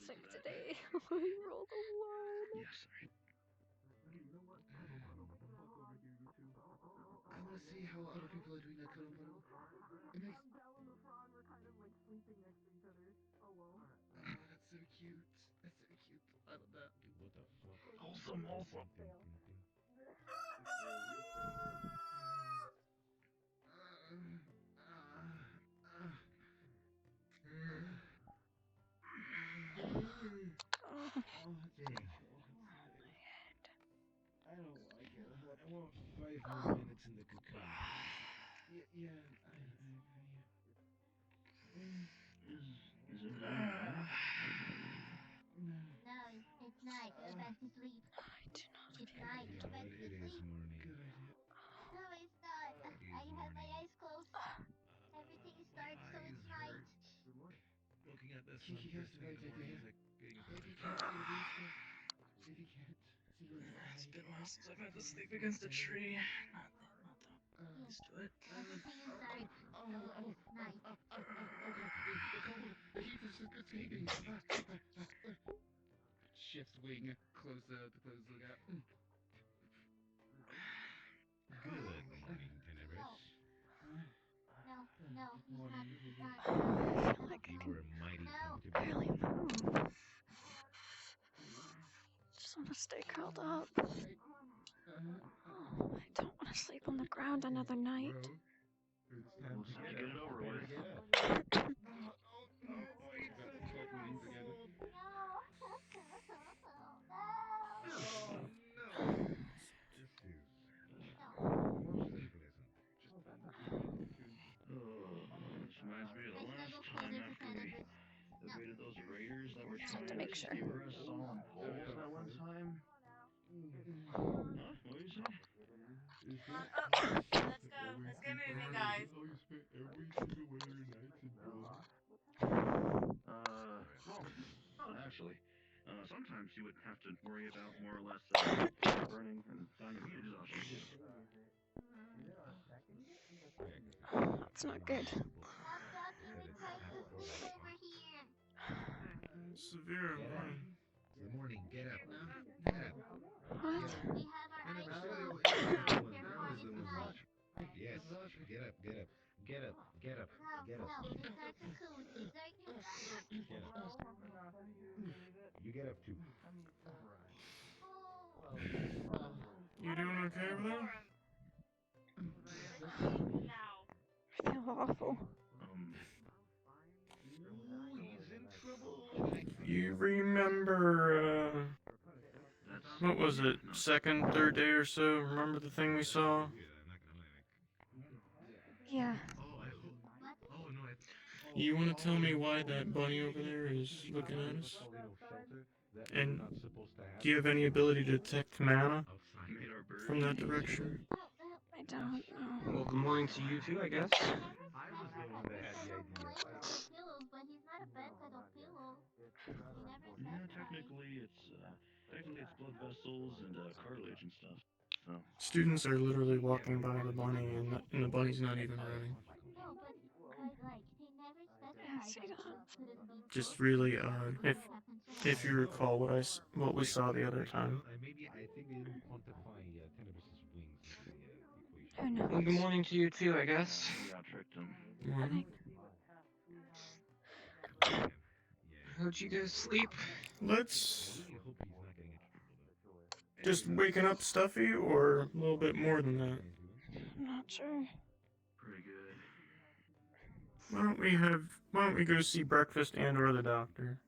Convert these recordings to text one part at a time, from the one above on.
sick today. I rolled a 1. Yeah, sorry. I want to see how other people are doing that cuddle puddle. It makes... That's so cute. That's so cute. I love that. What the fuck? Wholesome. Oh, dang. I don't like it. I want 5 more minutes in the cocoon. Yeah, I agree. Is it better? No, it's not. Go back to sleep. I do not It's feel not. Yeah, Go back but to it is sleep. morning. Good idea. No, it's not. It is I have my morning. eyes closed. Everything starts so Eyes it's night. hurt. Looking at the sun Kiki has first the thing in right the morning idea. is like getting If you can't see the beast, if you can't see the It's been a while since I've had to sleep against a tree. Not that used to it. Everything is dark. So it's night. Okay, the cold, the heat is escaping. Shift wing, close the gap. Good morning, Tenebris. No, he's not. He's not. I feel like I You can were mighty No. barely comfortable. move. Just want to stay curled up. Oh, I don't want to sleep on the ground another night. Well, it's time to Get get it over with. Get up. Oh, no, wait. Got the 12 wings again. No. Oh, No. no. This is sleepless. Just bend the cocoon. Oh, this reminds me of the I last snuggle time closer to after we Cannabis. evaded those raiders that were Just trying have to to make sure. skewer us all in poles that one time. Huh? What did you say? Let's go. Let's get moving, guys. Oh, you spent every single one of your nights in bed. Not actually. Sometimes you would have to worry about more or less burning and dying of heat exhaustion. That's not good. Stop talking. We tried to sleep over here. Sarvyra Ori. It's the morning. Get up. Get up. What? We have our eyes Never closed. saw Therefore, it's night. Yes. Get up. Get up. Get up. Get up. Get up. No, it's our cocoon. It's our cocoon. Get up. You get up too. Oh. You doing okay over there? Now. I feel awful. He's in trouble. You remember, what was it, second, third day or so? Remember the thing we saw? Yeah. Oh, no. You want to tell me why that bunny over there is looking at us? And do you have any ability to detect mana from that direction? I don't know. Well, good morning to you too, I guess. I was the one that had the idea. Pillows, but he's not a bed kind of pillow. He never said Yeah, that. technically it's blood vessels and cartilage and stuff. So. Students are literally walking by the bunny, and the bunny's not even running. No, but he never Yeah, see specified that? couldn't be Just really odd. If you recall what we saw the other time. Maybe I think they didn't quantify Tenebris's wings in the equation. Who knows? Well, good morning to you too, I guess. Yeah, I tricked him. Morning. How'd you guys sleep? Let's I hope he's not getting into trouble though. just waking up stuffy, or a little bit more than that. I'm not sure. Pretty good. Why don't we go see breakfast and or the doctor?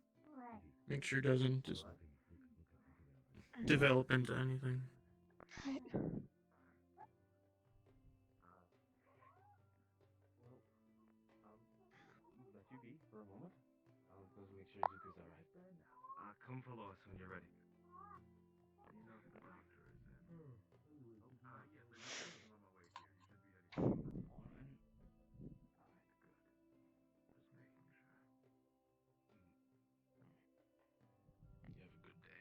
Make sure it doesn't just develop into anything. Right. Let you be for a moment. I'll go make sure Zuko's alright. Come follow us when you're ready. You know the doctor is in. Yeah, but he's on my way here. You should be heading. Alright, good. Just making sure. You have a good day.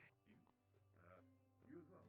You as well.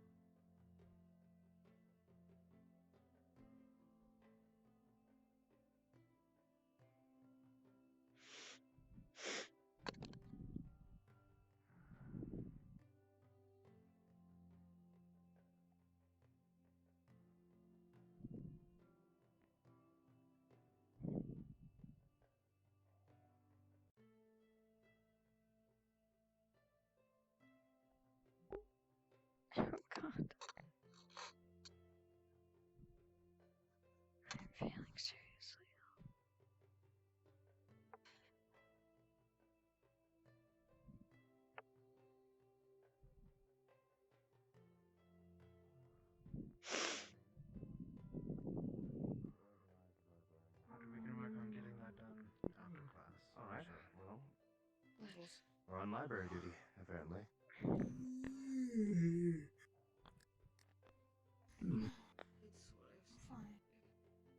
We're on library duty, apparently.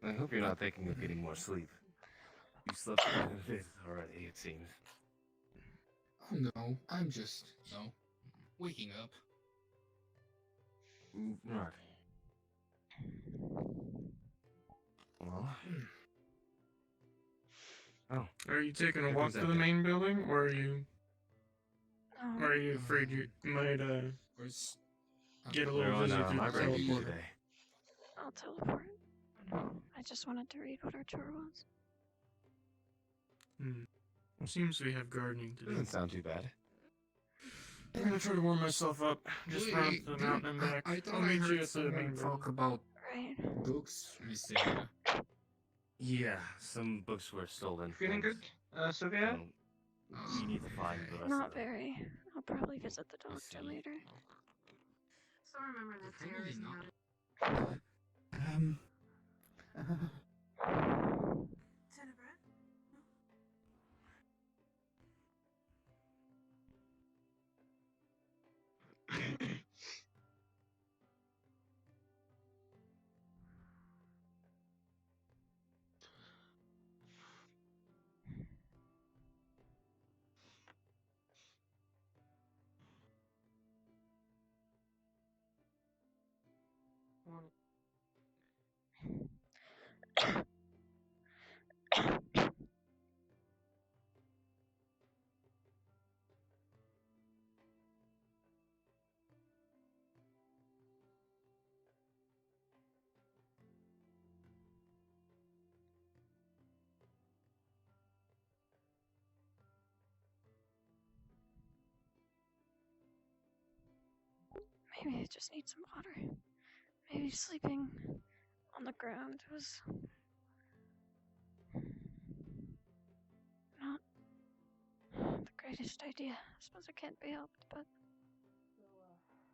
I hope you're not thinking of getting more sleep. You slept quite a bit already, it seems. Oh no, I'm just, waking up. Right. Well. Oh. Are you taking a walk to the main building, or are you afraid you might get a little busy through the teleporter? Today. I'll teleport. I just wanted to read what our tour was. Seems we have gardening to do. Doesn't sound too bad. I'm gonna try to warm myself up. Just run up the mountain and back. I'll meet you at the main talk building. about Right. books, Miss Sarah. Yeah, some books were stolen. Feeling good, Sophia? You need to find the rest Not of them. very. I'll probably visit the doctor later. So remember that Sarah is not Tenebra? Maybe I just need some water. Maybe sleeping on the ground was not the greatest idea. I suppose it can't be helped, but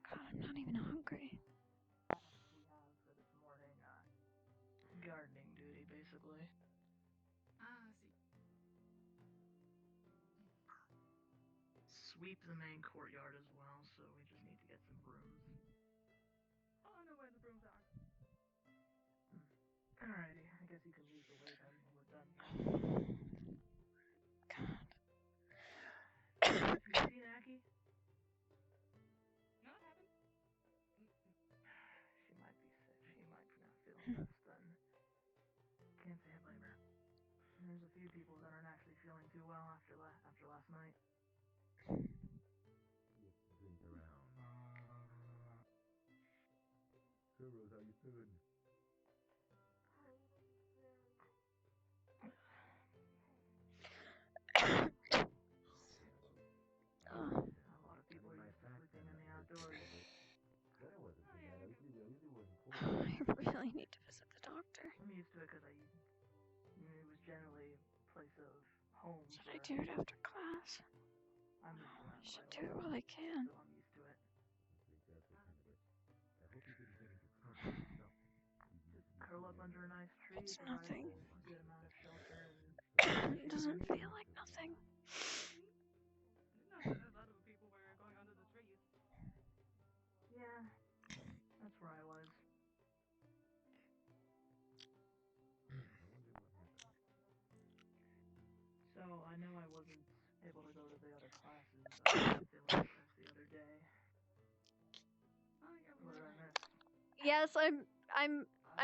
God, I'm not even hungry. We have for this morning, gardening duty, basically. Sweep the main courtyard as well, so we just need to get some brooms. Oh, I know where the brooms are. Alrighty, I guess you can leave the way then when we're done. God. Have you seen Aki? No, I haven't. She might be sick. She might not feel best then. Can't say I blame her. There's a few people that aren't actually feeling too well after last night. Drink around. So, Rose, how you feeling? A lot of people are used to sleeping in the outdoors. That wasn't too bad. At least it wasn't cold. I really need to visit the doctor. I'm used to it because it was generally a place of home. Should I do it after class? I'm I should do it while I can. so I'm used to it. I hope you didn't get into trouble yourself. Curl up under a nice tree. It's provide nothing. a good amount of shelter and It doesn't feel like nothing. A lot of people were going under the trees. yeah, that's where I was. So I know I wasn't able to go to the other classes. I was feeling stressed the other day. Oh, yeah, What did I miss? Yes, I'm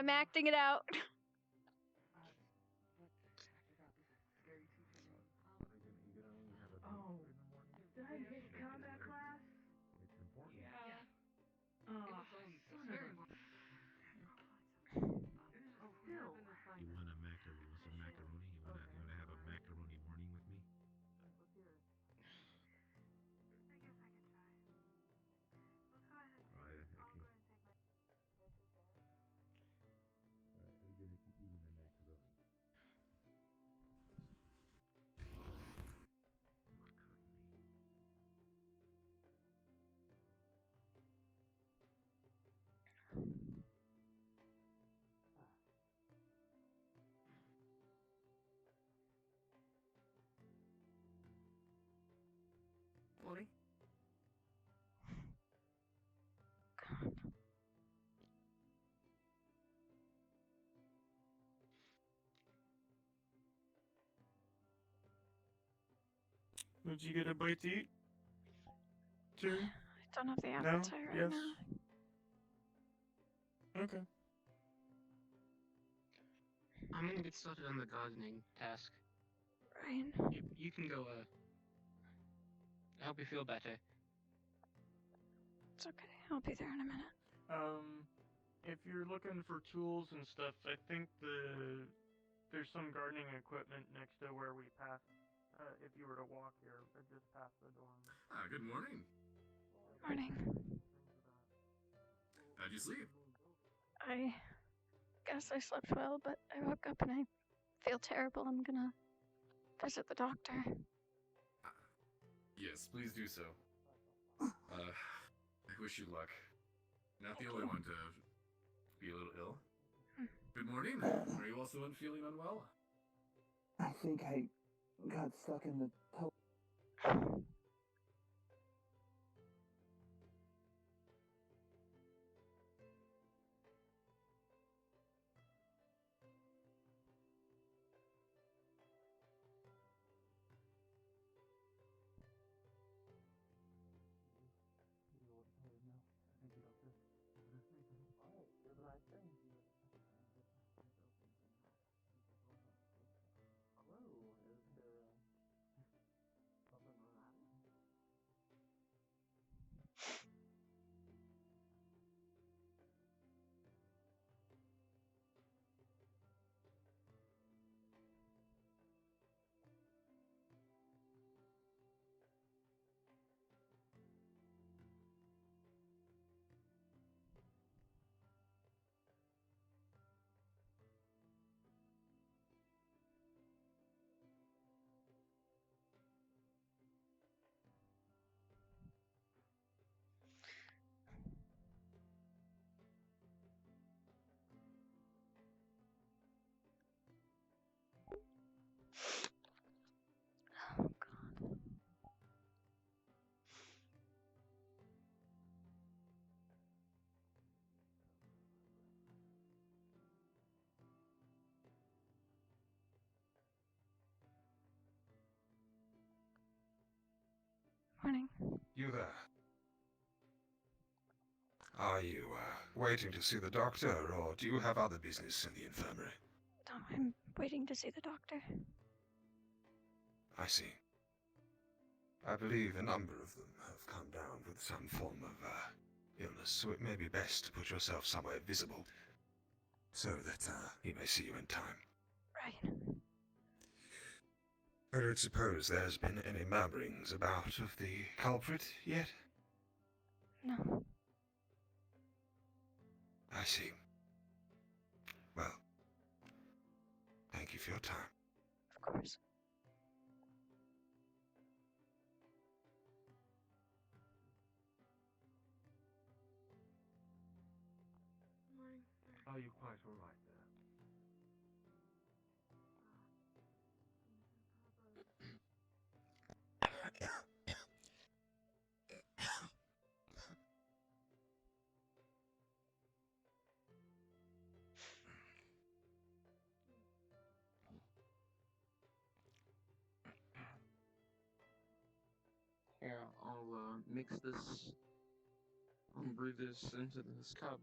acting it out. I forgot this is scary too for me. Oh, did I miss combat class? It's important. Yeah. Oh, It was son of very a... much. Oh, still. You want some macaroni? You wanna have a macaroni morning with me? Let's hear it. I guess I could try. Let's go ahead. Alright, okay. I'll go and take my... Alright, are you gonna Ori? God. Did you get a bite to eat? Sure. I don't have the No? appetite right Yes? now. Okay. I'm gonna get started on the gardening task. Ryan. You can go, I hope you feel better. It's okay. I'll be there in a minute. If you're looking for tools and stuff, I think there's some gardening equipment next to where we passed. If you were to walk here, just past the dorm. Good morning. Morning. How'd you sleep? I guess I slept well, but I woke up and I feel terrible. I'm gonna visit the doctor. Yes, please do so. I wish you luck. You're not the only one to be a little ill. Good morning. Are you also feeling unwell? I think I got stuck in the toe. Oh, God. Morning. You there? Are you, waiting to see the doctor, or do you have other business in the infirmary? No, I'm waiting to see the doctor. I see. I believe a number of them have come down with some form of, illness, so it may be best to put yourself somewhere visible, so that, he may see you in time. Right. I don't suppose there's been any murmurings about of the culprit yet? No. I see. Well, thank you for your time. Of course. Morning. Are you quite alright there? Here, I'll mix this, brew this into this cup,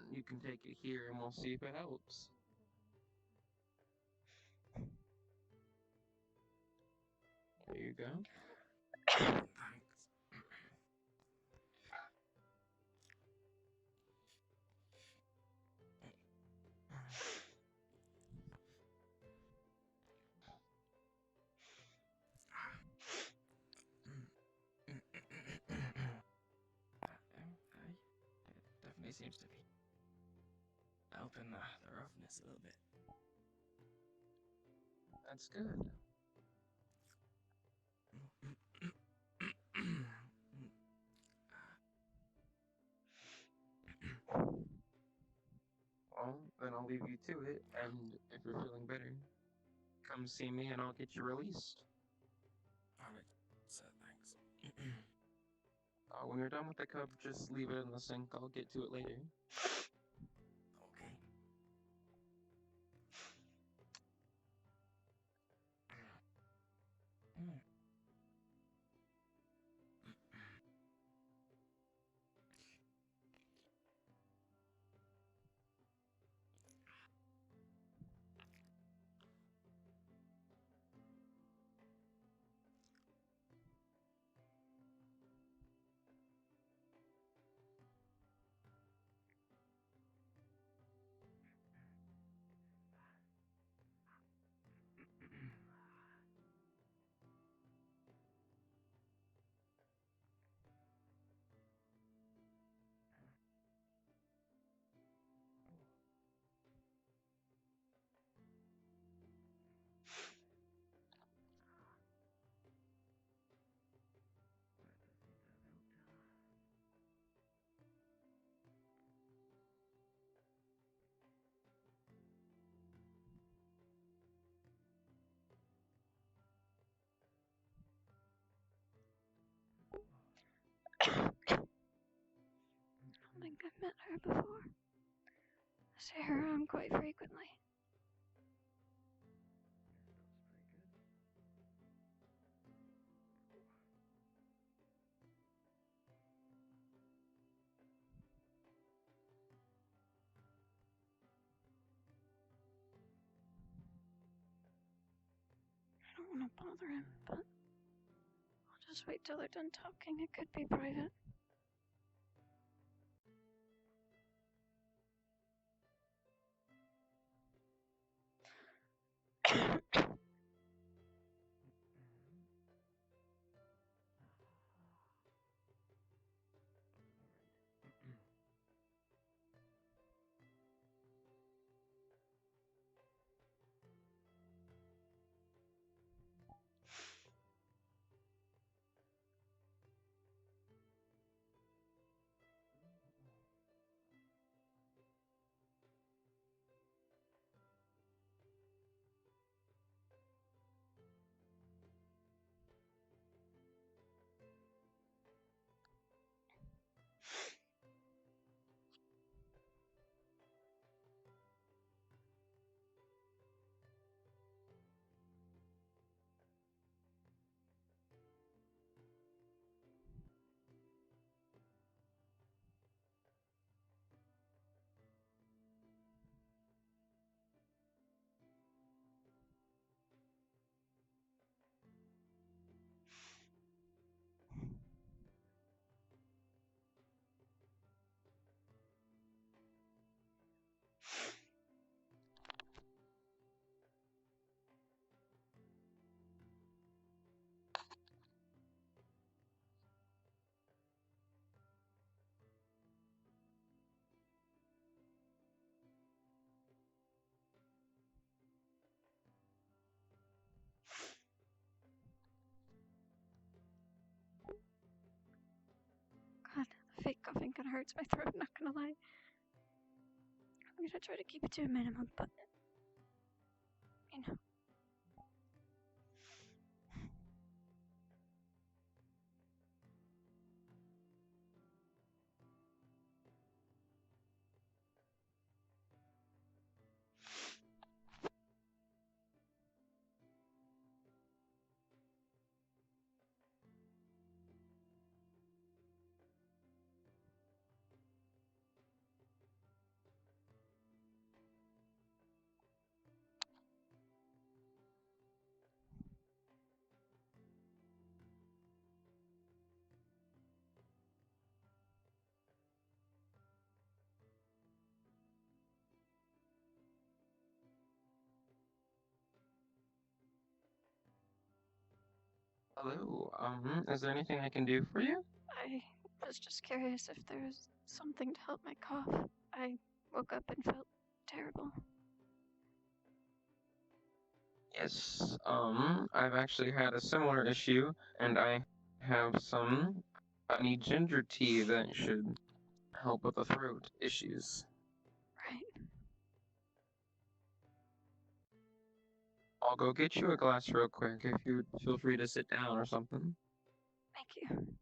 and you can take it here and we'll see if it helps. There you go. Thanks. It definitely seems to be helping the roughness a little bit. That's good. Well, then I'll leave you to it, and if you're feeling better, come see me and I'll get you released. Alright, so thanks. When you're done with the cup, just leave it in the sink. I'll get to it later. Okay. I don't think I've met her before. I see her around quite frequently. I don't want to bother him, but I'll just wait till they're done talking. It could be private. God, the fake coughing kind of hurts my throat, not gonna lie. I'm gonna try to keep it to a minimum, but, you know. Hello, is there anything I can do for you? I was just curious if there was something to help my cough. I woke up and felt terrible. Yes, I've actually had a similar issue, and I have some honey ginger tea that should help with the throat issues. Right. I'll go get you a glass real quick if you feel free to sit down or something. Thank you.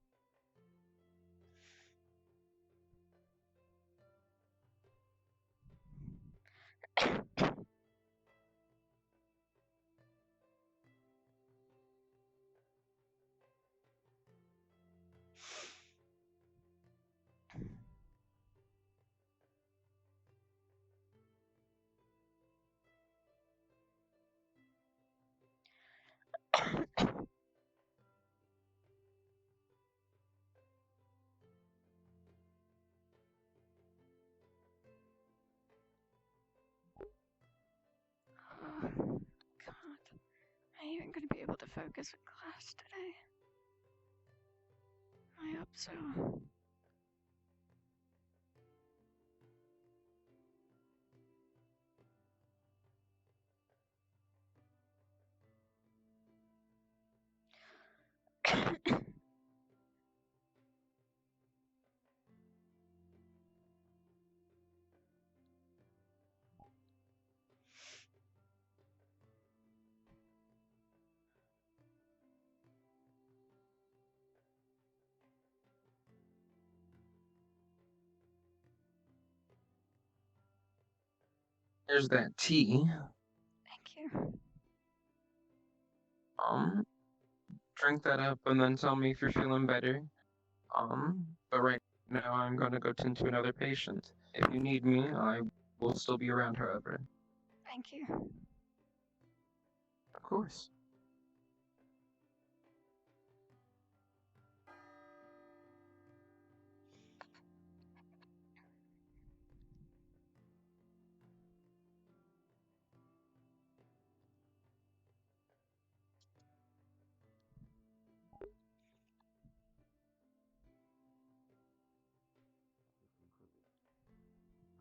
I even going to be able to focus in class today? I hope so. There's that tea. Thank you. Drink that up and then tell me if you're feeling better. But right now I'm gonna go tend to another patient. If you need me, I will still be around, however. Thank you. Of course.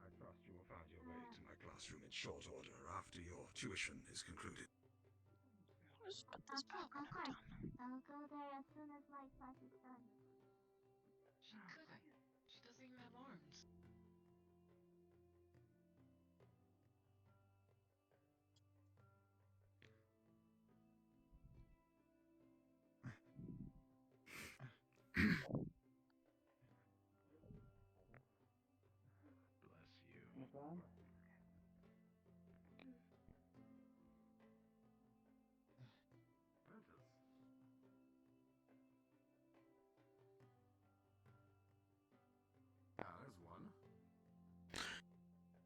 I trust you will find your way to my classroom in short order after your tuition is concluded. Just put this Okay, back when of I'm course. done. I'll go there as soon as my class is done. She couldn't. She doesn't even have arms. There's one.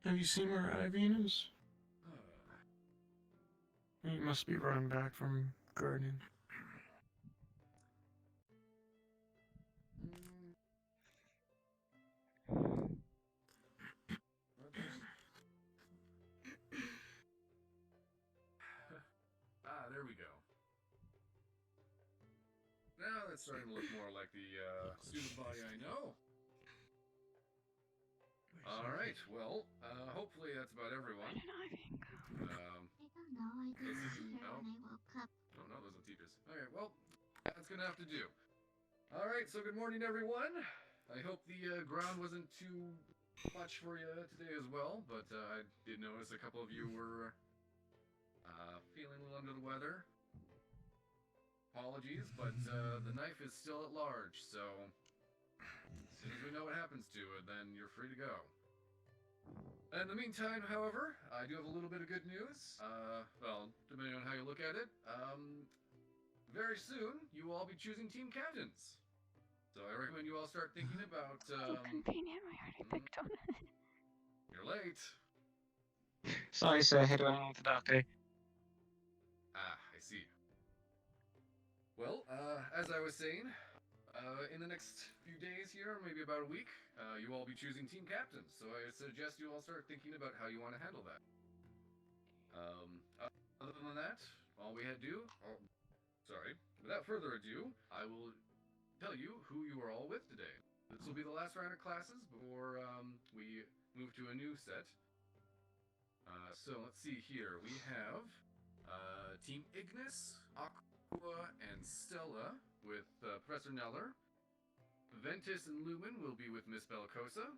Have you seen where Ivine is? He must be running back from gardening. There we go. Now that's starting to look more like the student body I know. Alright, well, hopefully that's about everyone. Where did Ivy go? I don't know. I didn't see her when I woke up. Oh no, those are teachers. Alright, well, that's gonna have to do. Alright, so good morning everyone. I hope the ground wasn't too much for you today as well, but I did notice a couple of you were feeling a little under the weather. Apologies, but the knife is still at large, so as soon as we know what happens to it, then you're free to go. In the meantime, however, I do have a little bit of good news. Well, depending on how you look at it, very soon you will all be choosing team captains. So I recommend you all start thinking about. How convenient. We already picked on it. You're late. Sorry, sir. I had to run with the doctor. I see. Well, as I was saying, in the next few days here, maybe about a week, you all be choosing team captains. So I suggest you all start thinking about how you want to handle that. Other than that, all we had to do. Oh, sorry. Without further ado, I will tell you who you are all with today. This will be the last round of classes before we move to a new set. So let's see here. We have Team Ignis, Aqua, and Stella with Professor Neller. Ventus and Lumen will be with Miss Bellicosa.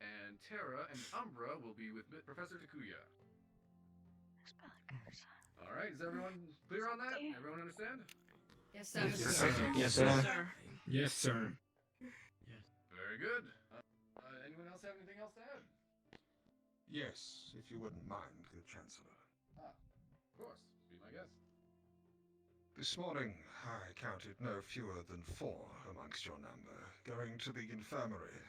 And Terra and Umbra will be with Professor Takuya. Alright, is everyone clear on that? Everyone understand? Yes, sir. Yes, sir. Yes, sir. Yes, sir. Very good. Anyone else have anything else to add? Yes, if you wouldn't mind, good Chancellor. Of course. Be my guest. This morning, I counted no fewer than 4 amongst your number going to the infirmary.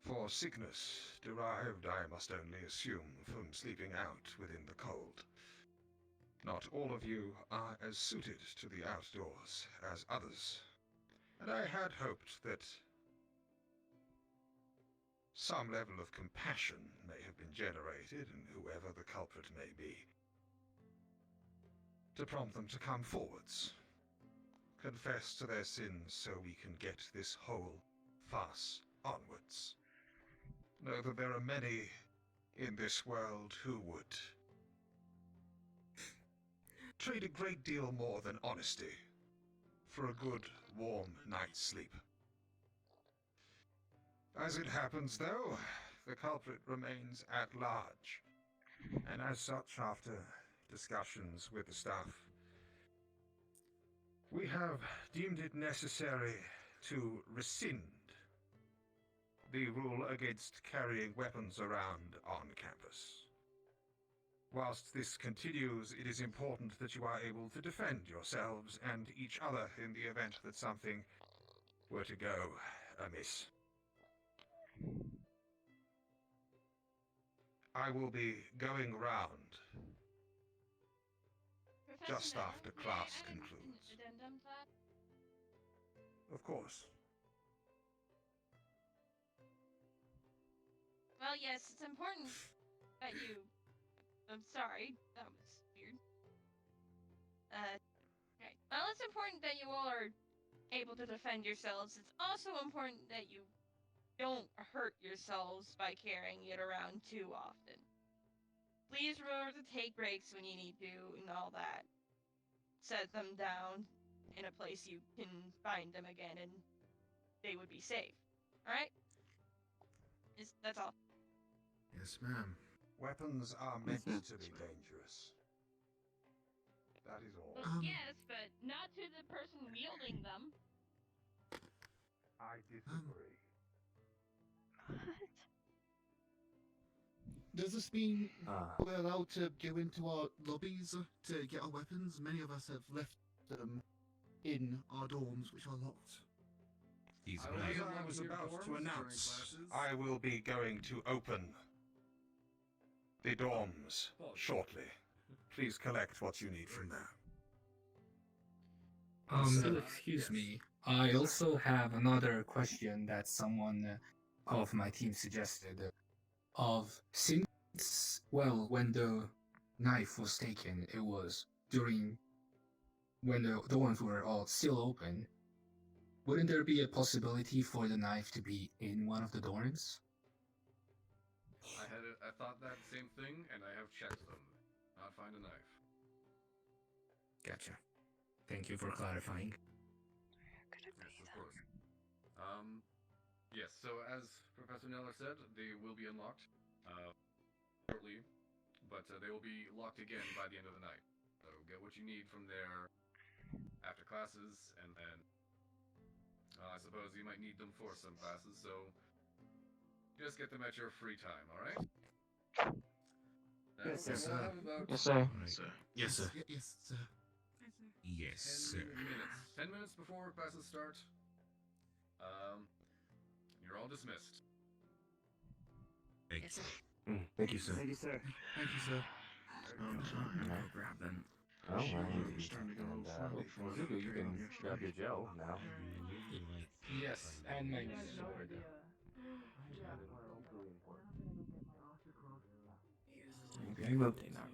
For sickness derived, I must only assume, from sleeping out within the cold. Not all of you are as suited to the outdoors as others, and I had hoped that some level of compassion may have been generated in whoever the culprit may be. to prompt them to come forwards, confess to their sins so we can get this whole farce onwards. Know that there are many in this world who would trade a great deal more than honesty for a good, warm night's sleep. As it happens, though, the culprit remains at large, and as such, after discussions with the staff, we have deemed it necessary to rescind the rule against carrying weapons around on campus. Whilst this continues, it is important that you are able to defend yourselves and each other in the event that something were to go amiss. I will be going round just after class concludes. Addendum to that? Of course. Well, yes, it's important that you. I'm sorry, that was weird. Right. Well, it's important that you all are able to defend yourselves. It's also important that you don't hurt yourselves by carrying it around too often. Please remember to take breaks when you need to and all that. Set them down in a place you can find them again and they would be safe. Alright? That's all. Yes, ma'am. Weapons are meant to be dangerous. That is all. Well, yes, but not to the person wielding them. I disagree. What? Does this mean we're allowed to go into our lobbies to get our weapons? Many of us have left them in our dorms, which are locked. As I was about to announce, I will be going to open the dorms shortly. Please collect what you need from there. Still excuse me. I also have another question that someone of my team suggested. Since, well, when the knife was taken, it was during when the doors were all still open. Wouldn't there be a possibility for the knife to be in one of the dorms? I thought that same thing, and I have checked them. Not find a knife. Gotcha. Thank you for clarifying. Yes, of course. Yes, so as Professor Neller said, they will be unlocked shortly, but they will be locked again by the end of the night. So get what you need from there after classes, and then I suppose you might need them for some classes, so just get them at your free time, alright? Yes, sir. Yes, sir. Yes, sir. Yes, sir. Yes, sir. Yes, sir. 10 minutes. 10 minutes before classes start. You're all dismissed. Thank Yes, you. sir. Thank you, sir. Thank you, sir. Thank you, sir. Time to go grab them. Oh, well, It's starting to get a little foggy for Zuko, you can grab your gel now. Yes, and my sword. Okay, well, take that.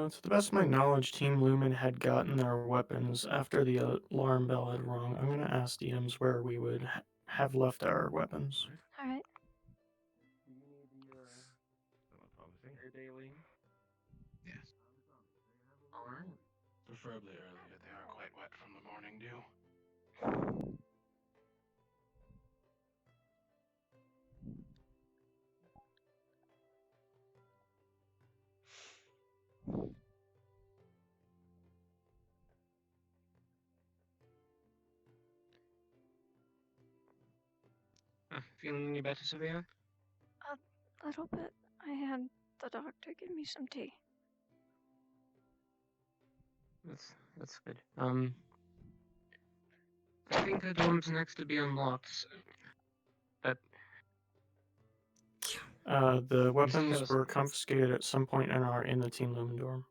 To the best of my knowledge, Team Lumen had gotten their weapons after the alarm bell had rung. I'm gonna ask DMs where we would have left our weapons. Alright. Daily. Yes. Alright. Preferably earlier. They are quite wet from the morning dew. Feeling any better, Sarvyra? A little bit. I had the doctor give me some tea. That's good. I think the dorm's next to be unlocked. But The weapons Yes. were confiscated at some point and are in the Team Lumen dorm.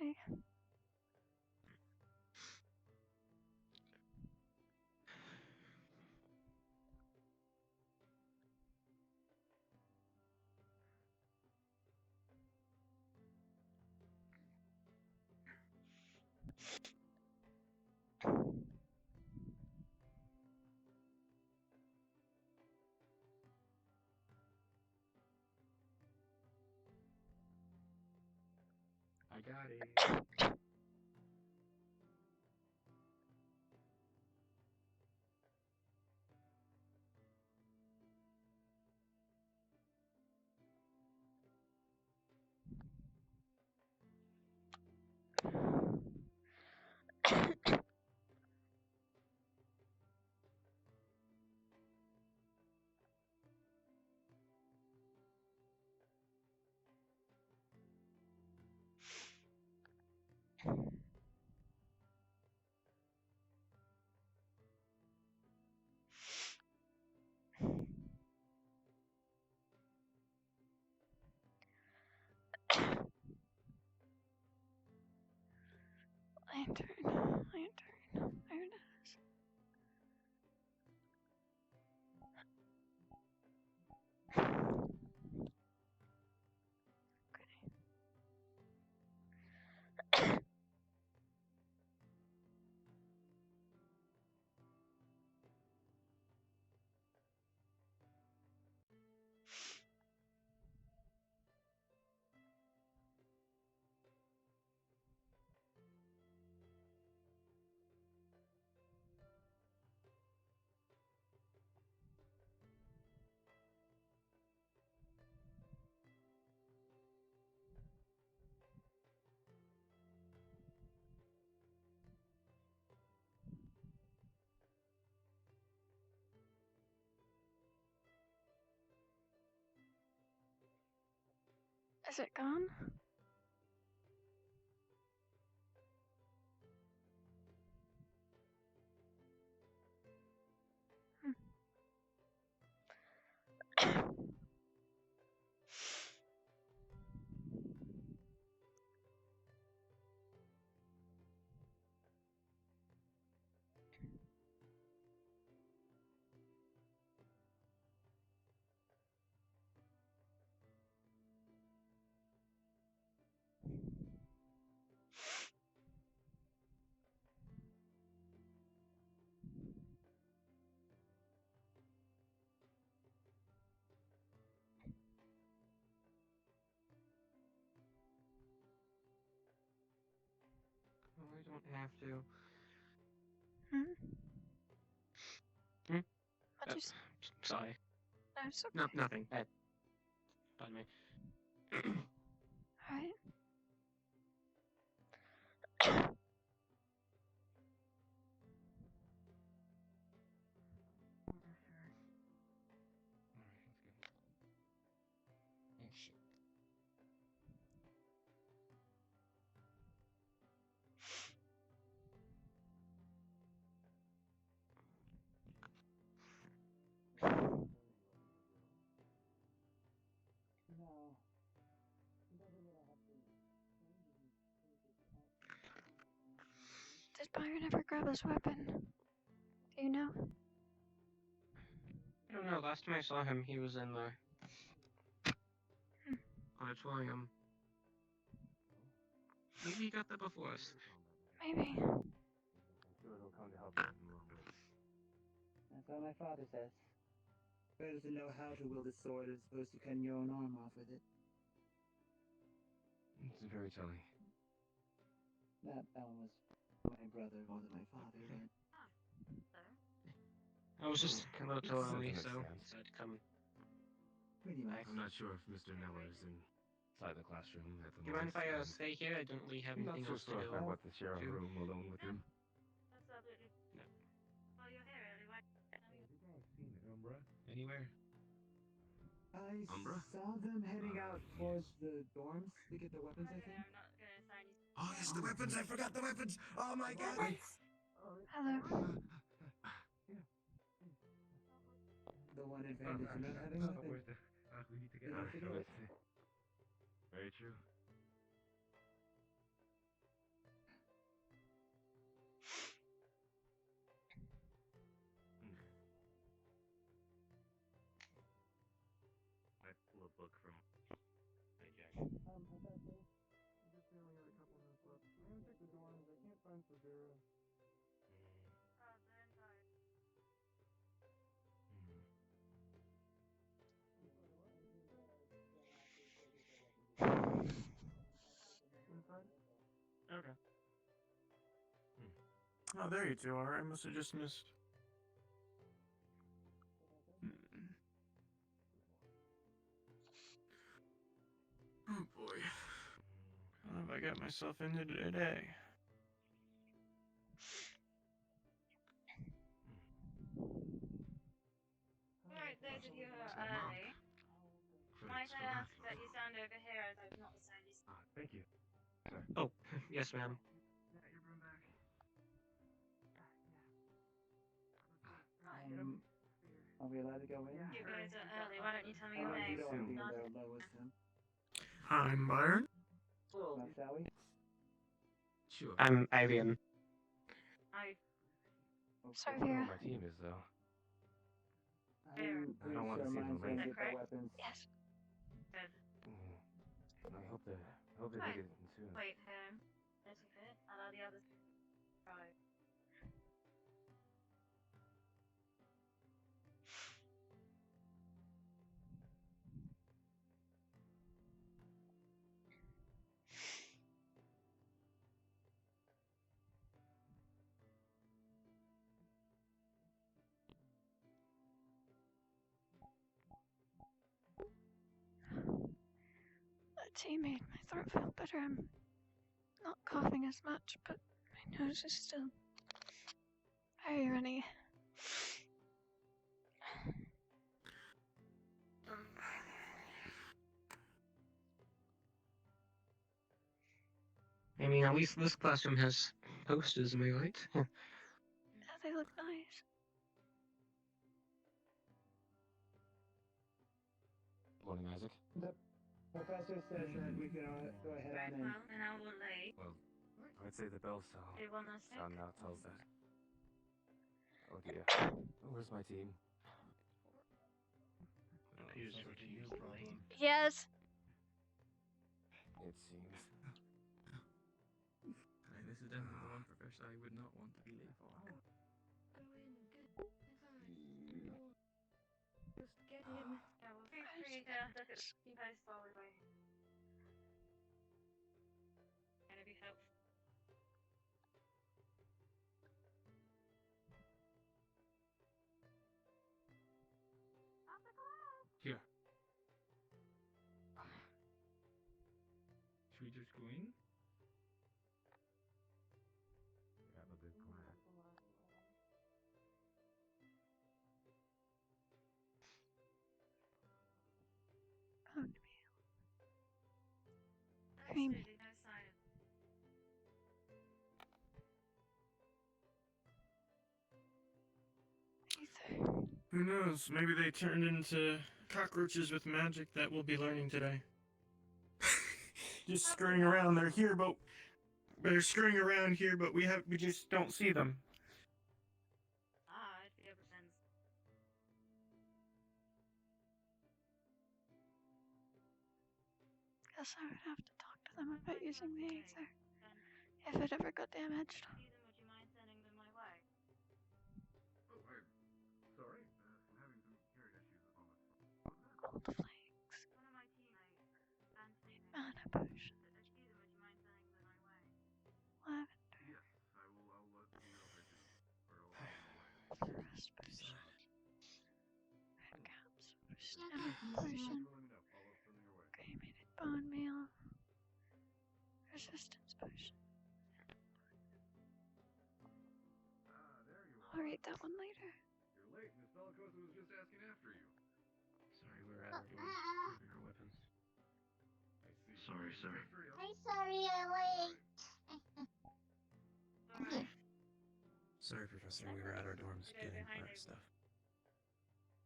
Okay. I got it. Lantern. There it is. Is it gone? Oh, I don't have to. What'd you say? Sorry. No, it's okay. No, nothing. Pardon me. Alright. Oh, shit. No. Did Byron ever grab his weapon? Do you know? I don't know. Last time I saw him, he was in the auditorium. Maybe he got that before us. Maybe. Sure, he'll come to help you in a little bit. That's what my father says. Better to know how to wield a sword as opposed to cutting your own arm off with it. It's very telling. That one was my brother more than my father, but... I was just a little too early, so Understand. decided to come. Pretty much. I'm not sure if Mr. Neller is inside the classroom at the Do you mind moment. if I stay here? I don't really have I'm not anything so else to sure do. if I want to share a Two. room alone with him. No. Have you guys seen Umbra anywhere? I Umbra? saw them heading out towards the dorms to get their weapons, I think. Oh, yes, the weapons! I forgot the weapons! Oh my god! Hello. The one advantage of not having a weapon. We need to get You out of figure here. it? Very true. I pull a book from my jacket. Professor, I just only had a couple minutes left. I'm gonna check the dorms. I can't find Sarvyra. Inside? Okay. Oh, there you two are. I must have just missed. Oh boy. What have I got myself into today? Alright, those of you who are early, might I ask that you stand over here as I've not assigned you. Thank you. Oh, yes, ma'am. Yeah, your broom back. Are we allowed to go in? You guys are early, why don't you tell me your name? You don't want to be in there alone with him. I'm Byron. Now, shall we? Sure. I'm Avian. I Sorry, I don't know Vera. what my team is, though. I'm I don't want to pretty see sure them mine's late. gonna get their weapons. Yes. good. I hope they Right. make it in soon. Wait here. Little bit. Allow the others. Right. That tea made my throat feel better. I'm not coughing as much, but my nose is still very runny. I mean, at least this classroom has posters, am I right? Yeah, they look nice. Morning, Isaac. The professor says that we can go ahead Right, on in. well, then I will late. Well, I'd say the bell Do one last thing. sound now tells that. Oh dear. Where's my team? Appears your team is late. Yes. It seems. This is definitely the one profession I would not want to be late for. Just get in. Yeah, well, feel free to look at the post while we're waiting. Gonna be helpful. Here. Should we just go in? Have a good plan. Creamy. Absolutely no sign of Ether. Who knows? Maybe they turned into cockroaches with magic that we'll be learning today. Just scurrying around. They're here, but they're scurrying around here, but we just don't see them. I'd be able to send. Guess I would have to talk to them about using the ether if it ever got damaged. See them, would you mind sending them my way? Oh, I'm sorry. I'm having some hearing issues at the moment. Gold flakes. One of my teammates, Anthony, Mana potion. excuse them, would you mind sending them my way? Lavender. Yes, I'll let you know if I do. Rest potion. Red caps. Stamina potion. Let me know. I'll send your way. Cremated bone meal. Resistance potion. There you I'll read that one later. You're late. Miss Belicosa was just asking after you. Sorry, we're at our doors moving our weapons. I see. Sorry, sir. I'm sorry I'm late. Alright. Sorry, Professor. We were at our dorms getting our stuff.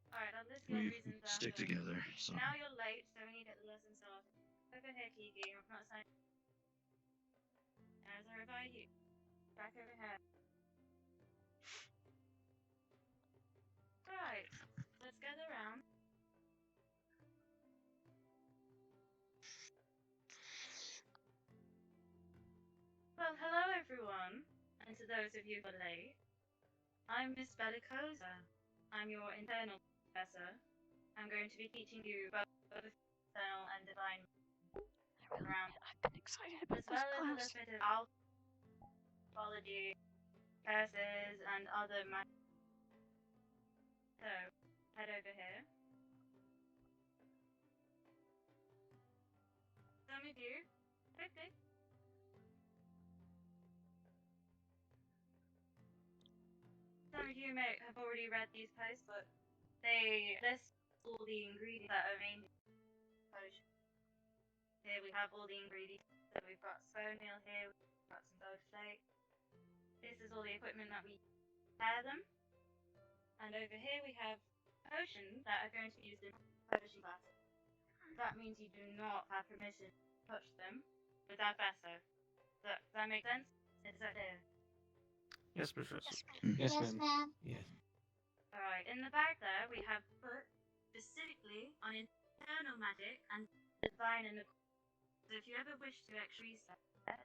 Alright, I'll list your We reasons stick after. together, so. Now you're late, so we need to get the lesson started. Over here, Kiki. I'm not saying. As I invite you. Back over here. Right. Let's gather around. Well, hello everyone, and to those of you who are late. I'm Miss Bellicosa. I'm your internal professor. I'm going to be teaching you both infernal and divine. I around, I've been excited about as this well as a class. little bit of alphabology, curses, and other magic. So, head over here. Some of you, quickly. Some of you may have already read these posts, but they list all the ingredients that are in the potion. Here we have all the ingredients. So we've got stone meal here, we've got some gold flake. This is all the equipment that we prepare them. And over here we have potions that are going to be used in potion classes. That means you do not have permission to touch them without Vaso. Does that make sense? Is that clear? Yes, Professor. Yes, ma'am. Yes. Alright, in the back there we have put specifically on internal magic and divine in the. So if you ever wish to actually research it,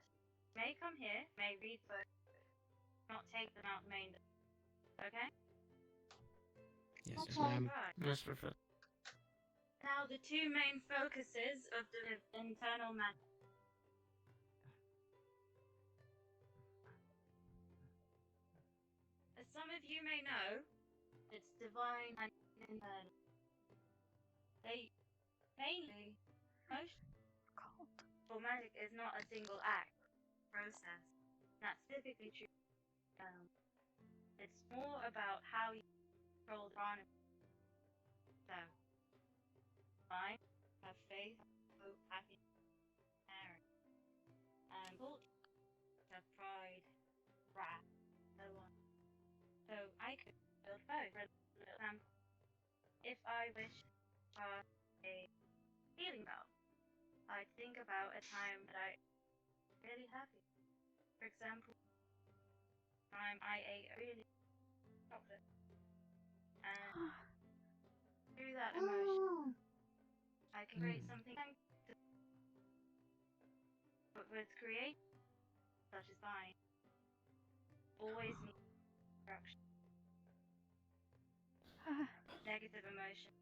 may come here, may read first, not take them out main. Okay? Yes, Okay. ma'am. Right. Yes, Professor. Now the two main focuses of the internal magic. As some of you may know, it's divine and internal. They mainly most for magic is not a single act process. That's typically true. It's more about how you control the prana. So, fine, have faith, hope, happiness, caring, and culture, have pride, wrath, so on. So I could build both. For example, if I wish for a healing bell, I think about a time that I really happy. For example, time I ate a really chocolate, and through that emotion, I can create something. But with create, such as mine, always need destruction. Negative emotion.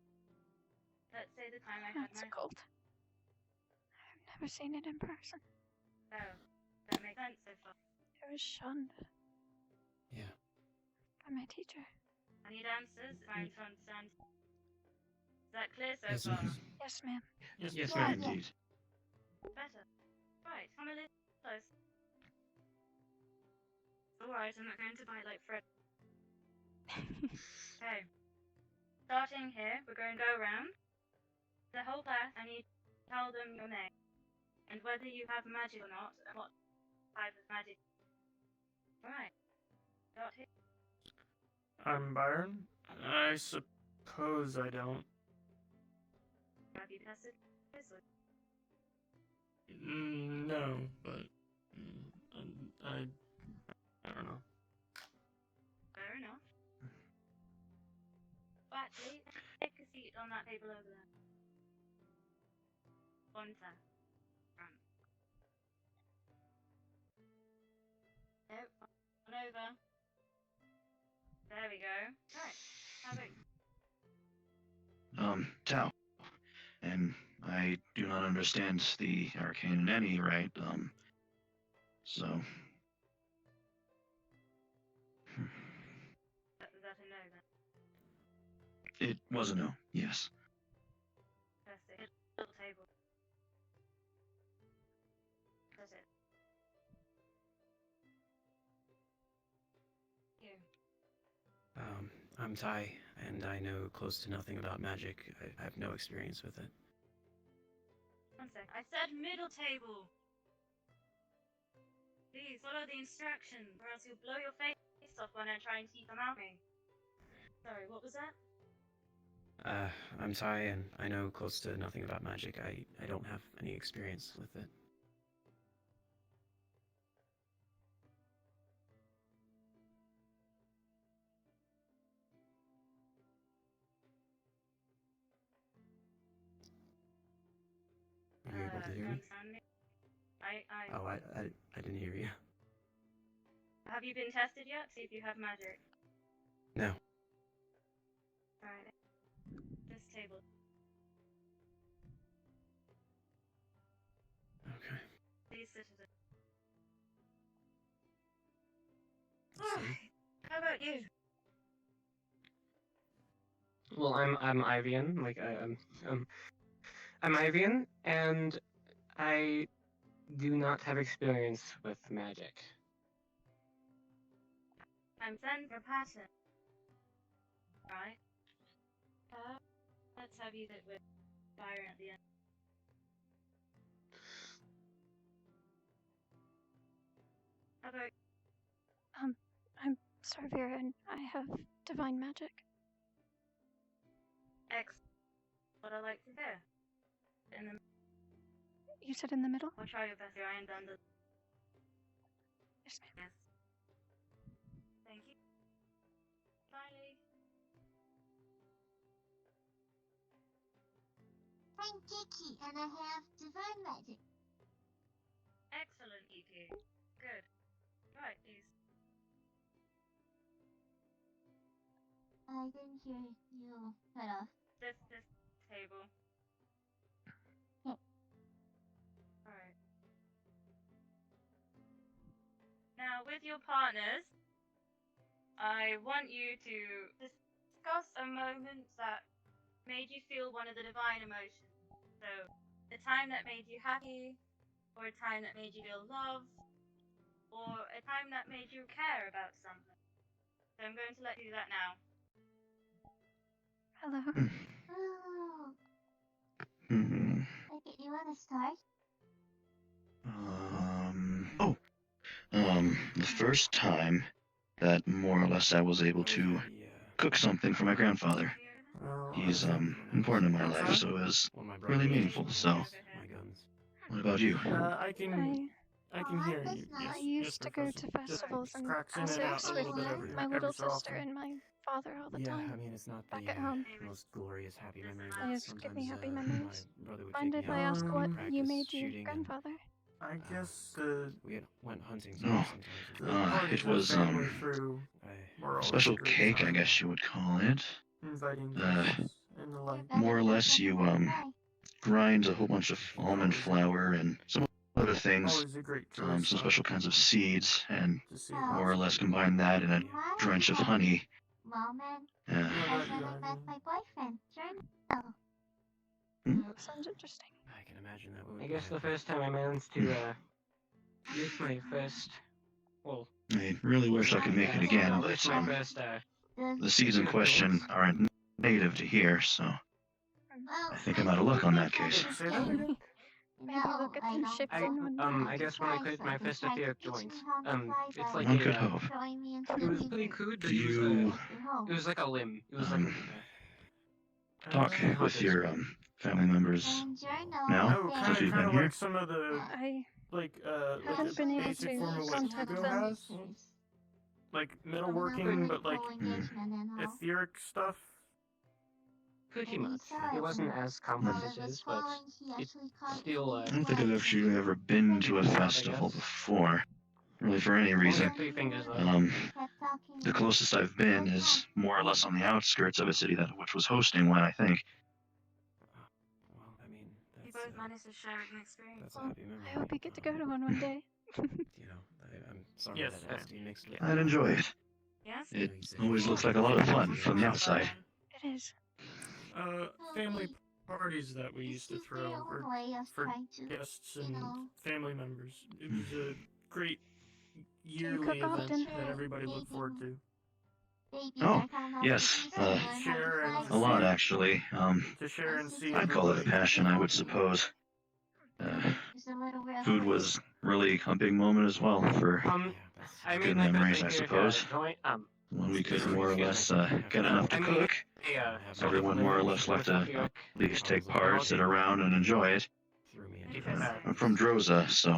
Let's say the time I had That's my cold. I've never seen it in person. So, that makes sense so far. It was shunned Yeah. by my teacher. I need answers, trying to understand. Is that clear so Yes, far? ma'am. Yes, ma'am. Yes, ma'am, indeed. Better. Right, come a little close. Alright, I'm not going to bite like Fred. Okay. Starting here, we're going to go around. The whole class, I need to tell them your name. And whether you have magic or not, and what type of magic. Right. Start here. I'm Byron. I suppose I don't. Have you tested this or No, but I don't know. fair enough. But actually, take a seat on that table over there. One sec. Front. Nope. On over. There we go. Right. How about Tao. And I do not understand the arcane in any right, so. is that a no then? It was a no, yes. Fantastic. Little table. That's it. You. I'm Ty, and I know close to nothing about magic. I have no experience with it. One sec. I said middle table. Please follow the instructions, or else you'll blow your face off when I try and keep them out me. Sorry, what was that? I'm Ty, and I know close to nothing about magic. I don't have any experience with it. Are you able to hear me? Understand me? Oh, I didn't hear you. Have you been tested yet? See if you have magic. No. Alright. This table. citizen. I see. Alright. How about you? Well, I'm Ivian. Like I'm Ivian, and I do not have experience with magic. I'm Sarvyra Ori. Right. Let's have you sit with Byron at the end. How about I'm Sarvyra and I have divine magic. X? What I like to do. In the You said in the middle? I'll try your best here. I am done. Yes, ma'am. Yes. Thank you. Bye. I'm Kiki, and I have divine magic. Excellent, EP. Good. Right, please. I didn't hear you cut off. This table. Okay. Alright. Now, with your partners, I want you to discuss a moment that made you feel one of the divine emotions. So, a time that made you happy, or a time that made you feel loved, or a time that made you care about something. So I'm going to let you do that now. Hello. Oh. Hmm. Okay, you wanna start? The first time that more or less I was able to cook something for my grandfather. He's important in my life, so it was really meaningful. So, what about you? I can hear you. I Yes, used yes, to go Professor. to festivals Just and cracks in and concerts out a with little bit my every little so sister often. and my father all the Yeah, time. I mean, it's not Back the at home. most glorious happy memory, They but just give me sometimes happy memories. my brother would Mind take if me I out ask to what you practice made your shooting, and grandfather? I guess we went hunting Oh, sometimes. it was through special cake, I guess you would call it. inviting guests and the like. More or less, you grind a whole bunch of almond flour and some other things, Always a great some choice special kinds of seeds, and to see more or less combine that in a drench of honey. Mom and Yeah. that's when I met my boyfriend, Journal. Sounds interesting. I can imagine that would. I guess the first time I managed to use my first, well, I really wish I could make it again, use but my first the seeds in question aren't native to here, so I think I'm out of luck on that case. Maybe we'll get them shipped in one day. I guess when I quit my first etheric joint, it's like One could hope. it was pretty crude, but Do you it was like a limb. It was like talk with your family members now since you've been here? Like some of the Haven't been able basic to form of what contact Hugo them. has. Like metalworking, but like etheric stuff. pretty much. It wasn't as complex, but it's still. I don't think I've actually ever been to a festival before, really for any reason. The closest I've been is more or less on the outskirts of a city which was hosting one, I think. Well, I mean, You both managed to share an experience. that's a happy memory. I hope you get to go to one day. You know, I'm sorry Yes, that has to be mixed with. I'd enjoy it. Yes? It always looks like a lot of fun from the outside. It is. Family parties that we used to throw for guests and family members. It was a great yearly cook event often? that everybody looked forward to. Oh, yes, Share and a lot actually. to share and see I'd call it a everybody. passion, I would suppose. Food was really a big moment as well for I good made my memories, best I etheric suppose. joint. When we could more or less get enough to cook, everyone more or less liked to at least take part, sit around, and enjoy it. I'm from Droza, so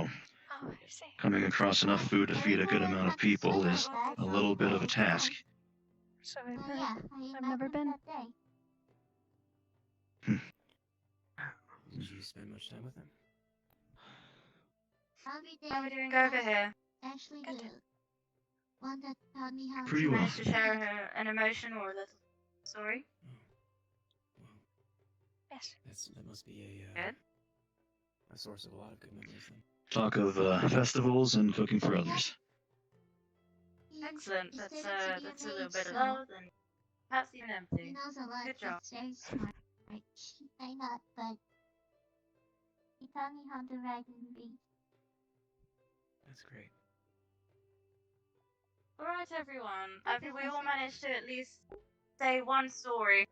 Oh, I see. coming across enough food to feed a good amount of people is a little bit of a task. So I've heard. I've never been. Did you spend much time with him? How are we doing over here? Actually, the one that taught me how Pretty You well. managed to share an emotion or a little story? Yes. That must be Good. a source of a lot of good memories then. talk of festivals and cooking for others. Excellent. That's He's starting to be that's a of little age, bit of so love and perhaps even he empathy. knows a lot. Good job. He's very smart. I not, but he taught me how to write and read. That's great. Alright, everyone. I think we all managed to at least say one story.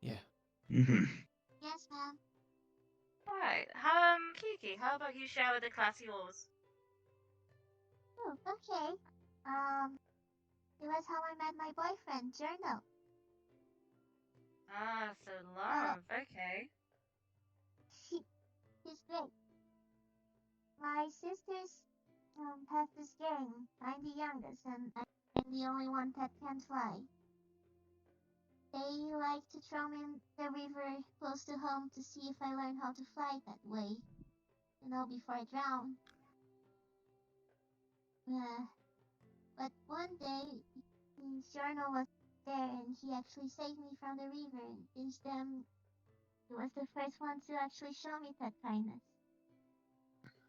Yeah. Mm-hmm. Yes, ma'am. Alright. Kiki, how about you share with the class yours? Oh, okay. It was how I met my boyfriend, Journal. Ah, so love. Okay. He's great. My sisters have this game. I'm the youngest, and I'm the only one that can fly. They like to throw me in the river close to home to see if I learn how to fly that way. Before I drown. But one day, Journal was there, and he actually saved me from the river. And since then, he was the first one to actually show me that kindness.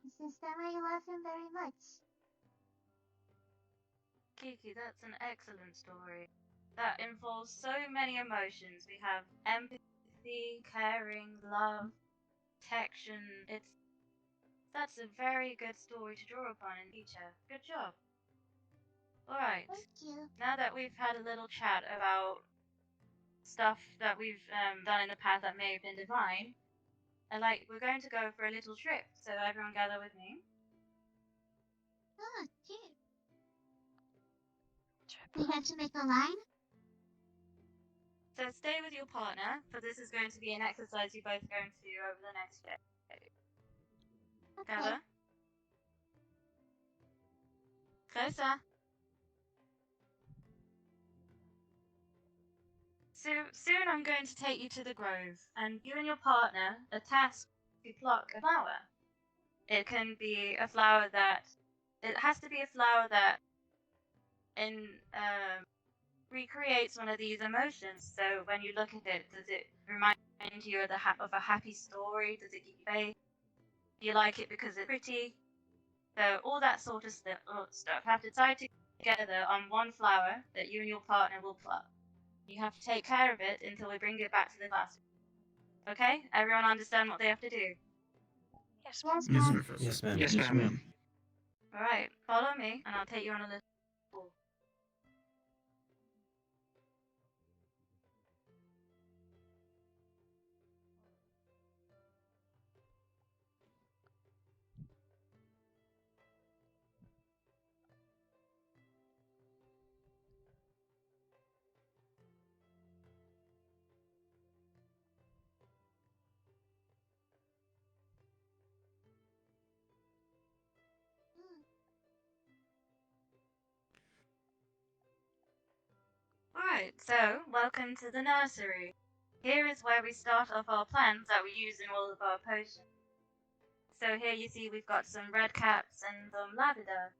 And since then, I love him very much. Kiki, that's an excellent story. That involves so many emotions. We have empathy, caring, love, protection. That's a very good story to draw upon in the future. Good job. Alright. Thank you. Now that we've had a little chat about stuff that we've done in the past that may have been divine, we're going to go for a little trip. So everyone gather with me. Oh, cute. We have to make a line? So stay with your partner, for this is going to be an exercise you're both going to do over the next day. Okay. Gather. Closer. So soon I'm going to take you to the grove, and you and your partner are tasked to pluck a flower. It can be a flower that... It has to be a flower that recreates one of these emotions. So when you look at it, does it remind you of a happy story? Does it give you faith? Do you like it because it's pretty? So all that sort of stuff. Have to tie together on one flower that you and your partner will pluck. You have to take care of it until we bring it back to the classroom. Okay? Everyone understand what they have to do? Yes, Yes, Yes, ma'am. Professor. Yes, ma'am. Yes, ma'am. Alright, follow me and I'll take you on a little tour. Alright, so welcome to the nursery. Here is where we start off our plants that we use in all of our potions. So here you see we've got some red caps and some lavender.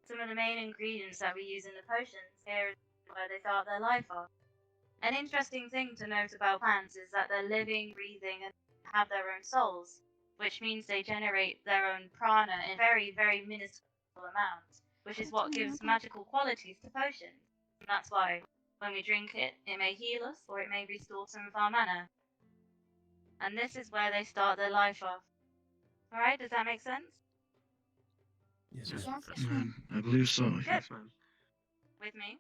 Some of the main ingredients that we use in the potions. Here is where they start their life off. An interesting thing to note about plants is that they're living, breathing, and have their own souls, which means they generate their own prana in very, very minuscule amounts, which is what gives magical qualities to potions. And that's why when we drink it, it may heal us or it may restore some of our mana. And this is where they start their life off. Alright, does that make sense? Yes, Yes, ma'am. ma'am. I believe so. Good. With me?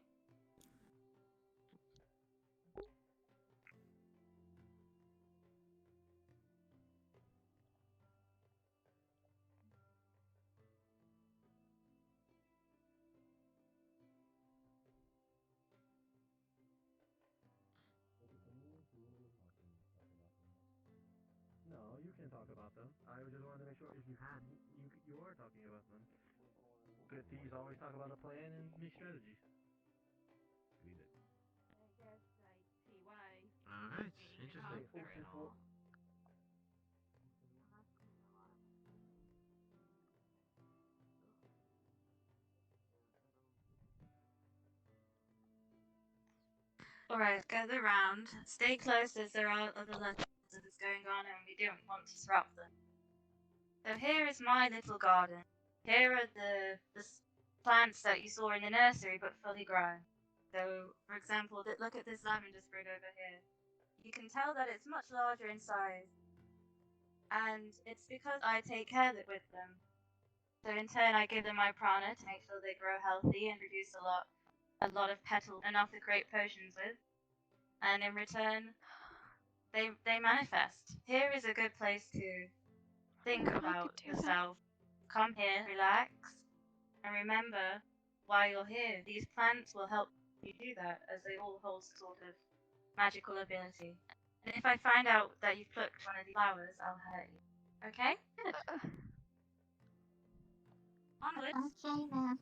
No, you can talk about them. I just wanted to make sure if you had, you were talking about them. Good thieves always talk about the plan and the strategy. We did. I guess I see why. Alright, interesting. Alright, gather round. Stay close as there are other lessons going on and we don't want to disrupt them. So here is my little garden. Here are the plants that you saw in the nursery, but fully grown. So, for example, look at this lavender sprig over here. You can tell that it's much larger in size, and it's because I take care with them. So in turn, I give them my prana to make sure they grow healthy and produce a lot of petals, enough to create potions with. And in return, they manifest. Here is a good place to think about yourself. Come here, relax, and remember why you're here. These plants will help you do that, as they all hold sort of magical ability. And if I find out that you've plucked one of the flowers, I'll hurt you. Okay? Good. Onwards. Okay, ma'am.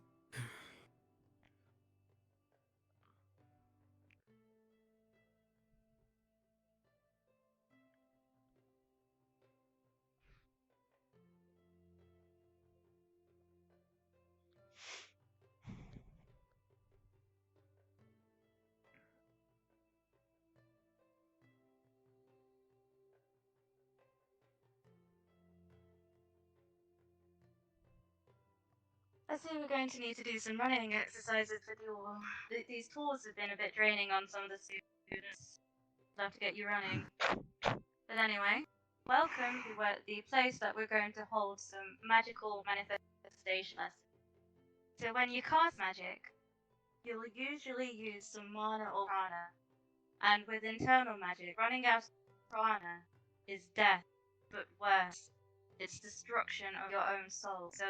I see we're going to need to do some running exercises with you all. These tours have been a bit draining on some of the students. I'll have to get you running. But anyway, welcome to the place that we're going to hold some magical manifestation lessons. So when you cast magic, you'll usually use some mana or prana. And with internal magic, running out of prana is death, but worse, it's destruction of your own soul. So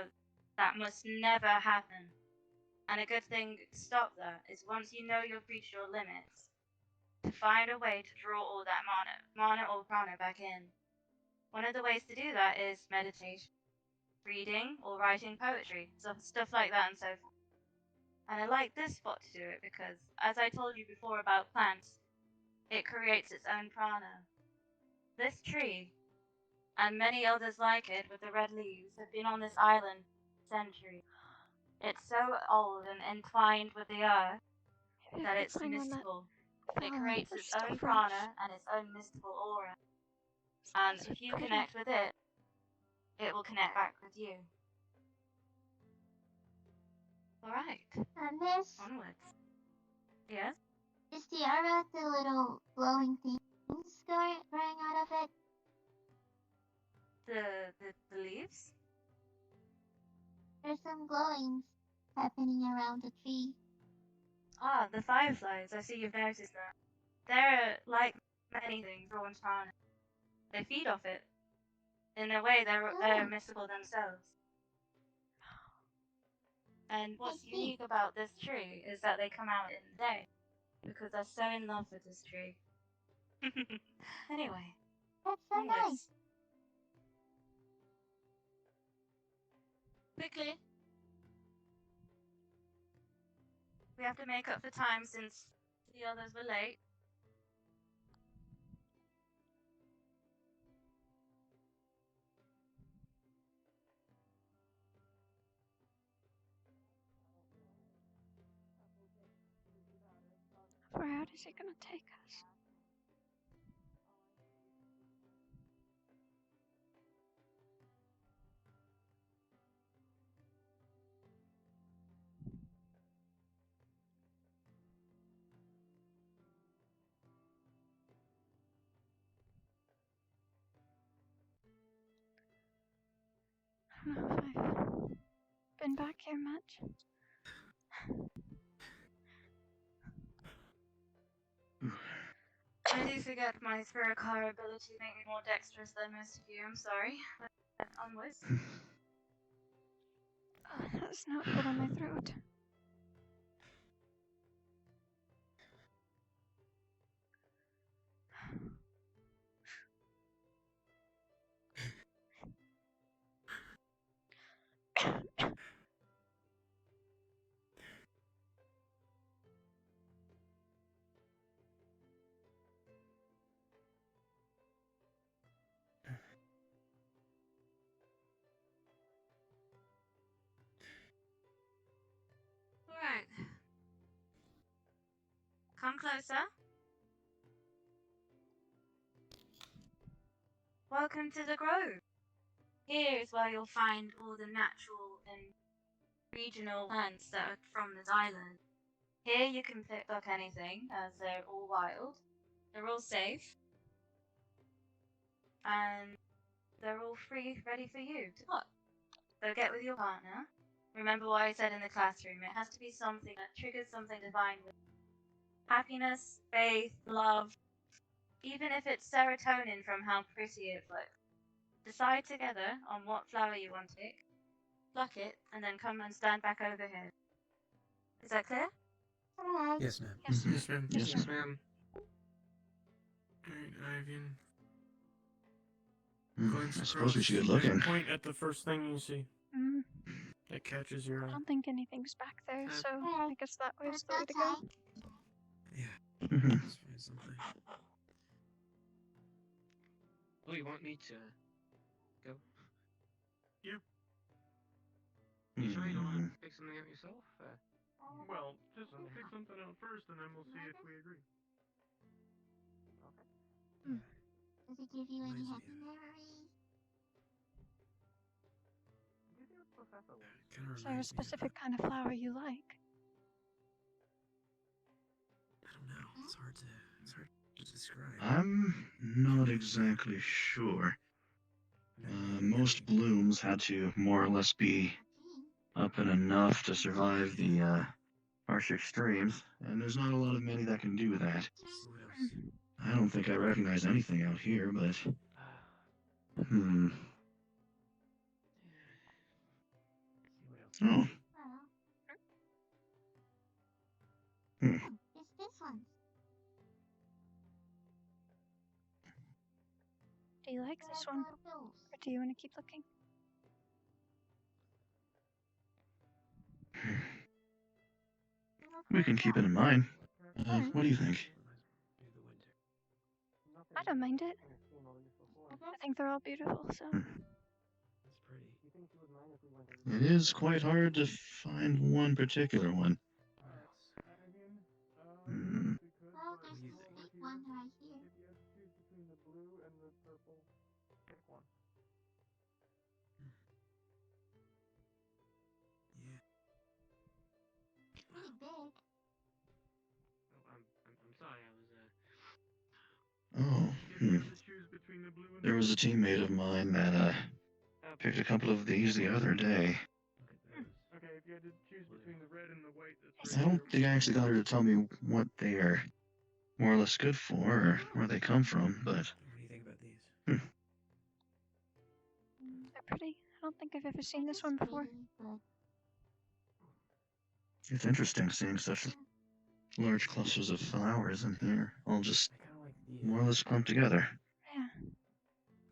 that must never happen. And a good thing to stop that is once you know you've reached your limits, to find a way to draw all that mana or prana back in. One of the ways to do that is meditation, reading or writing poetry, stuff like that and so forth. And I like this spot to do it because, as I told you before about plants, it creates its own prana. This tree, and many others like it with the red leaves, have been on this island for centuries. It's so old and entwined with the earth that it's mystical. It creates its own prana and its own mystical aura. And if you connect with it, it will connect back with you. Alright. Miss? Onwards. Yes? Is the aura the little glowing things growing out of it? The leaves? There's some glowings happening around the tree. Ah, the fireflies. I see you've noticed that. They're like many things, raw and prana. They feed off it. In a way, they're mystical themselves. And what's unique about this tree is that they come out in the day, because they're so in love with this tree. Anyway. That's so nice. Quickly. We have to make up for time since the others were late. Where out is it gonna take us? I don't know if I've been back here much. I do forget my Sarvyra ability make me more dexterous than most of you, I'm sorry. But onwards. Oh, that's not good on my throat. Alright. Come closer. Welcome to the grove. Here is where you'll find all the natural and regional plants that are from this island. Here you can pick up anything, as they're all wild. They're all safe. And they're all free, ready for you to pluck. So get with your partner. Remember what I said in the classroom. It has to be something that triggers something divine. Happiness, faith, love, even if it's serotonin from how pretty it looks. Decide together on what flower you want to pick, pluck it, and then come and stand back over here. Is that clear? Yes, ma'am. Yes. Yes, ma'am. Yes, Yes, ma'am. Alright, Ivan. I suppose we should get looking. Point at the first thing you see Mm, that catches your I eye. don't think anything's back there, so I guess that was the way to Okay. go. Yeah. Mhm. Let's find something. Oh, you want me to go? Yeah. You sure you don't want Hmm. to pick something out yourself? Well, just pick something out first, and then we'll see if we agree. Does it give you any Nice happy idea. memories? Kind of Is there a specific kind of flower you like? I don't know. It's hard to describe. I'm not exactly sure. Most blooms had to more or less be up and enough to survive the harsh extremes, and there's not a lot of many that can do that. What else? I don't think I recognize anything out here, but Oh. Well. Hmm. It's this one. Do you like this one? Or do you want to keep looking? We can keep it in mind. What do you think? I don't mind it. I think they're all beautiful, so. It is quite hard to find one particular one. Hmm. Well, there's this big one right here. Pretty big. I'm sorry, I was Oh, There was a teammate of mine that picked a couple of these the other day. Okay, if you had to choose between the red and the white, that's I don't think I actually got her to tell me what they are more or less good for or where they come from, but What do you think about these? They're pretty. I don't think I've ever seen this one before. it's interesting seeing such large clusters of flowers in here, all just I kind of like the more or less clumped together. Yeah.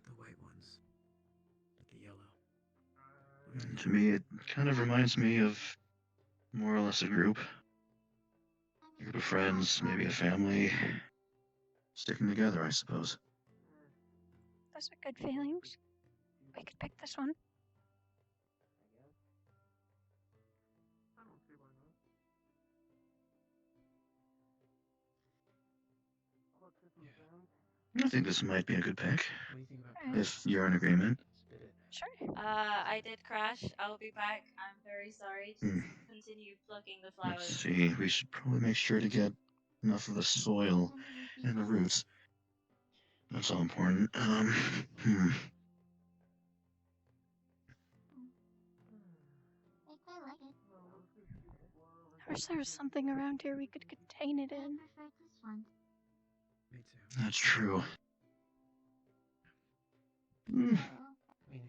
the white ones, like the yellow. And to me, it kind of reminds me of more or less a group of friends, maybe a family, sticking together, I suppose. Those are good feelings. We could pick this one. I think this might be a good pick, What do you think about if you're in agreement. spit it? Sure. I did crash. I'll be back. I'm very sorry. Just Hmm. continue plucking the Let's flowers. see, we should probably make sure to get enough of the soil and the roots. That's all important. I quite like it. I wish there was something around here we could contain it I in. prefer this one. Me too. That's true. So, are you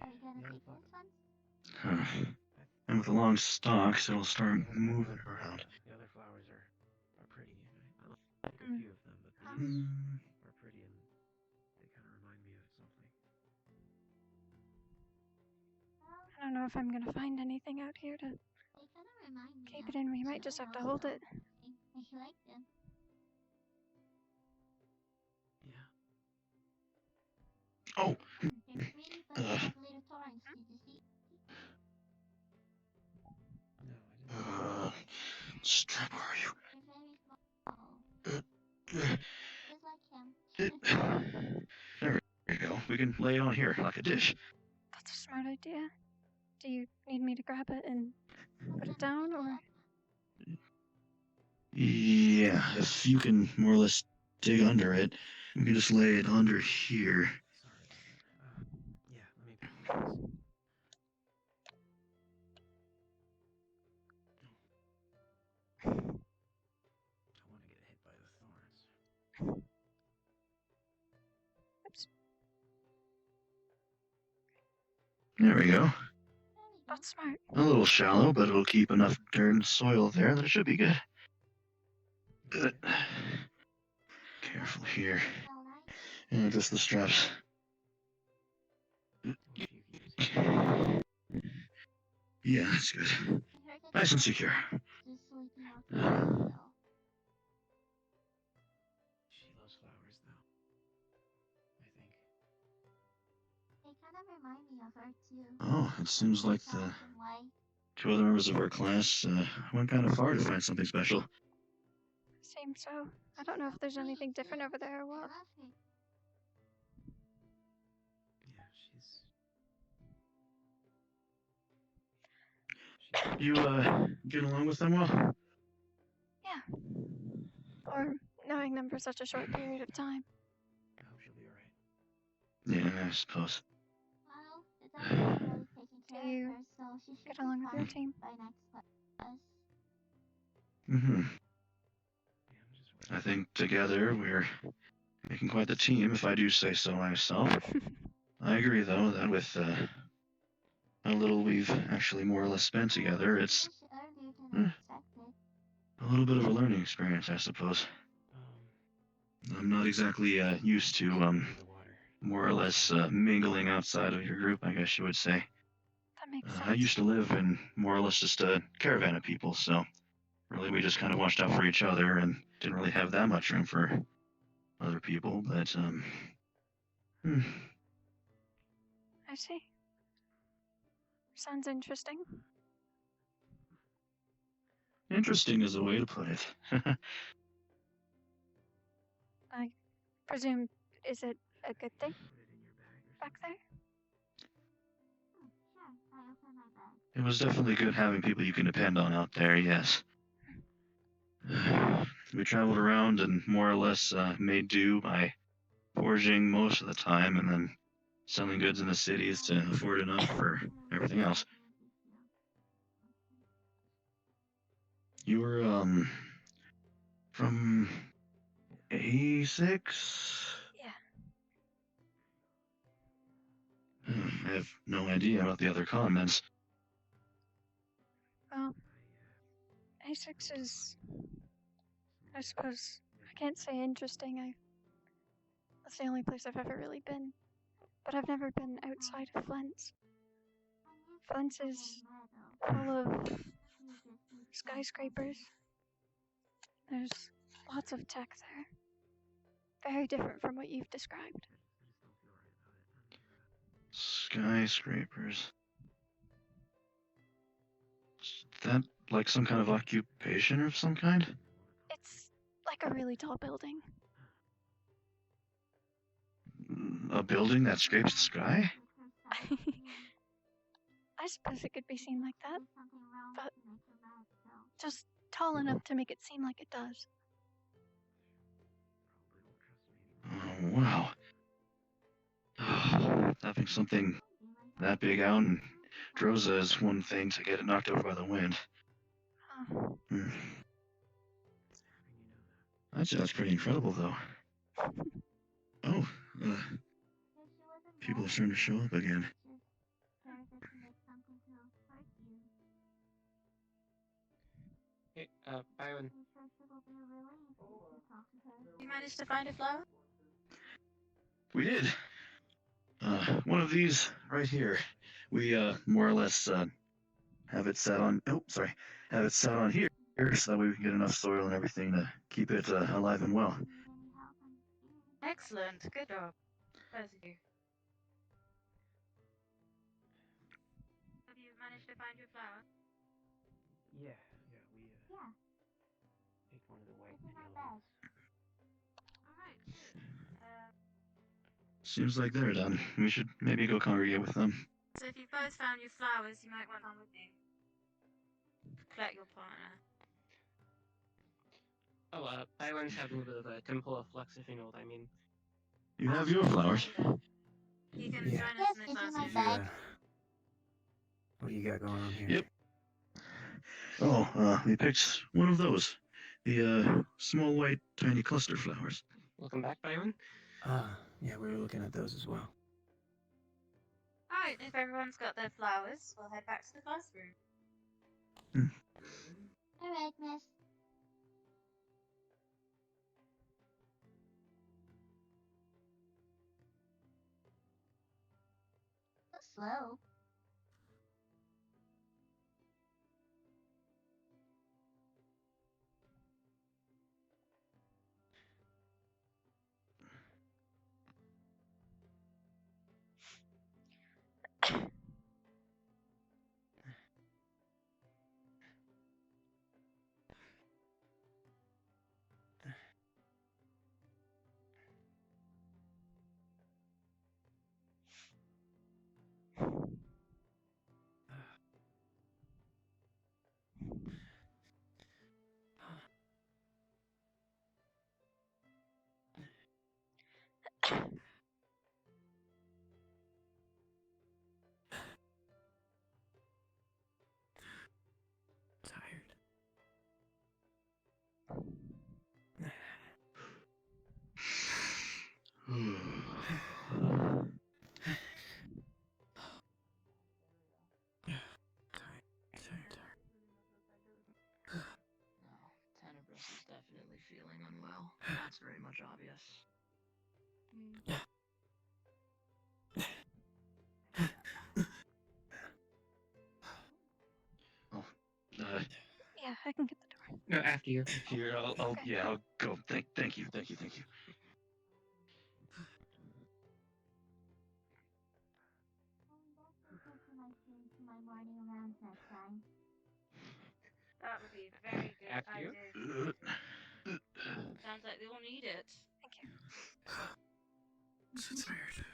I gonna mean, pick this one? And with the long stalks, it'll start moving around. the other flowers are pretty. I like a few of them, but these Hmm. are pretty and they kind of remind me of something. I don't know if I'm gonna find anything out here to They kind of remind me keep of it in. We might something just have to else, hold though. it. I like them. Yeah. Oh, They're pretty, but they have little thorns. Did you see? No, I didn't. Strap, where are you? They're very small. Just like him. There we go. We can lay it on here like a dish. That's That's a smart idea. Do you need me to grab it and put it down, or? Yeah, if you can more or less dig under it, we can just lay it under here. Yeah, let me pick these. Don't want to get hit by the thorns. Oops. There we go. That's smart. A little shallow, but it'll keep enough dirt and soil there that it should be good. Careful here. And just the straps. Yeah, that's good. Nice and secure. She loves flowers, though. I think. They kind of remind me of her too. Oh, it seems like the two other members of our class went kind of far to find something special. Seems so. I don't know if there's anything different over there or what. Yeah, she's. You get along with them well? Yeah. Or knowing them for such a short period of time. I hope she'll be alright. Yeah, I suppose. Do you get along with your team? Mm-hmm. I think together we're making quite the team, if I do say so myself. I agree, though, that with how little we've actually more or less spent together, it's a little bit of a learning experience, I suppose. I'm not exactly used to more or less mingling outside of your group, I guess you would say. That makes sense. I used to live in more or less just a caravan of people, so really we just kind of watched out for each other and didn't really have that much room for other people, but I see. Sounds interesting. Interesting is a way to put it. I presume, is it a good thing? Back there? It was definitely good having people you can depend on out there, yes. We traveled around and more or less made do by foraging most of the time and then selling goods in the cities to afford enough for everything else. You were, from A6? Yeah. I have no idea about the other continents. Well, A6 is, I suppose, I can't say interesting. That's the only place I've ever really been. But I've never been outside of Flint's. Flint's is full of skyscrapers. There's lots of tech there. Very different from what you've described. Skyscrapers. Is that like some kind of occupation of some kind? It's like a really tall building. A building that scrapes the sky? I suppose it could be seen like that, but just tall enough to make it seem like it does. Oh, wow. Having something that big out in Droza is one thing, to get it knocked over by the wind. I'd say that's pretty incredible, though. Oh, people are starting to show up again. Hey, Byron. You managed to find a flower? We did. One of these right here. We, more or less, have it set on, have it set on here so that we can get enough soil and everything to keep it, alive and well. Excellent. Good job. Both of you. Have you managed to find your flower? Yeah, we picked one of the white peonies. Alright, good. Seems like they're done. We should maybe go congregate with them. So if you both found your flowers, you might want to come with me. Collect your partner. Oh, I once have a little bit of a temple flux, if you know what I mean. You have your flowers. He can Yeah. join us Yes, in the it's in class. my Did you, bag. what do you got going on here? Yep. Oh, we picked one of those. The small white tiny cluster flowers. Welcome back, Byron. Yeah, we were looking at those as well. Alright, if everyone's got their flowers, we'll head back to the classroom. Alright, miss. So slow. Tired. No, Tenebris is definitely feeling unwell. That's very much obvious. Yeah, I can get the door. No, after you. Here, I'll Okay. yeah, I'll go. Thank you. I'm definitely to my morning rounds next time. That would be a very good After you. idea. Sounds like they all need it. Thank you. So tired.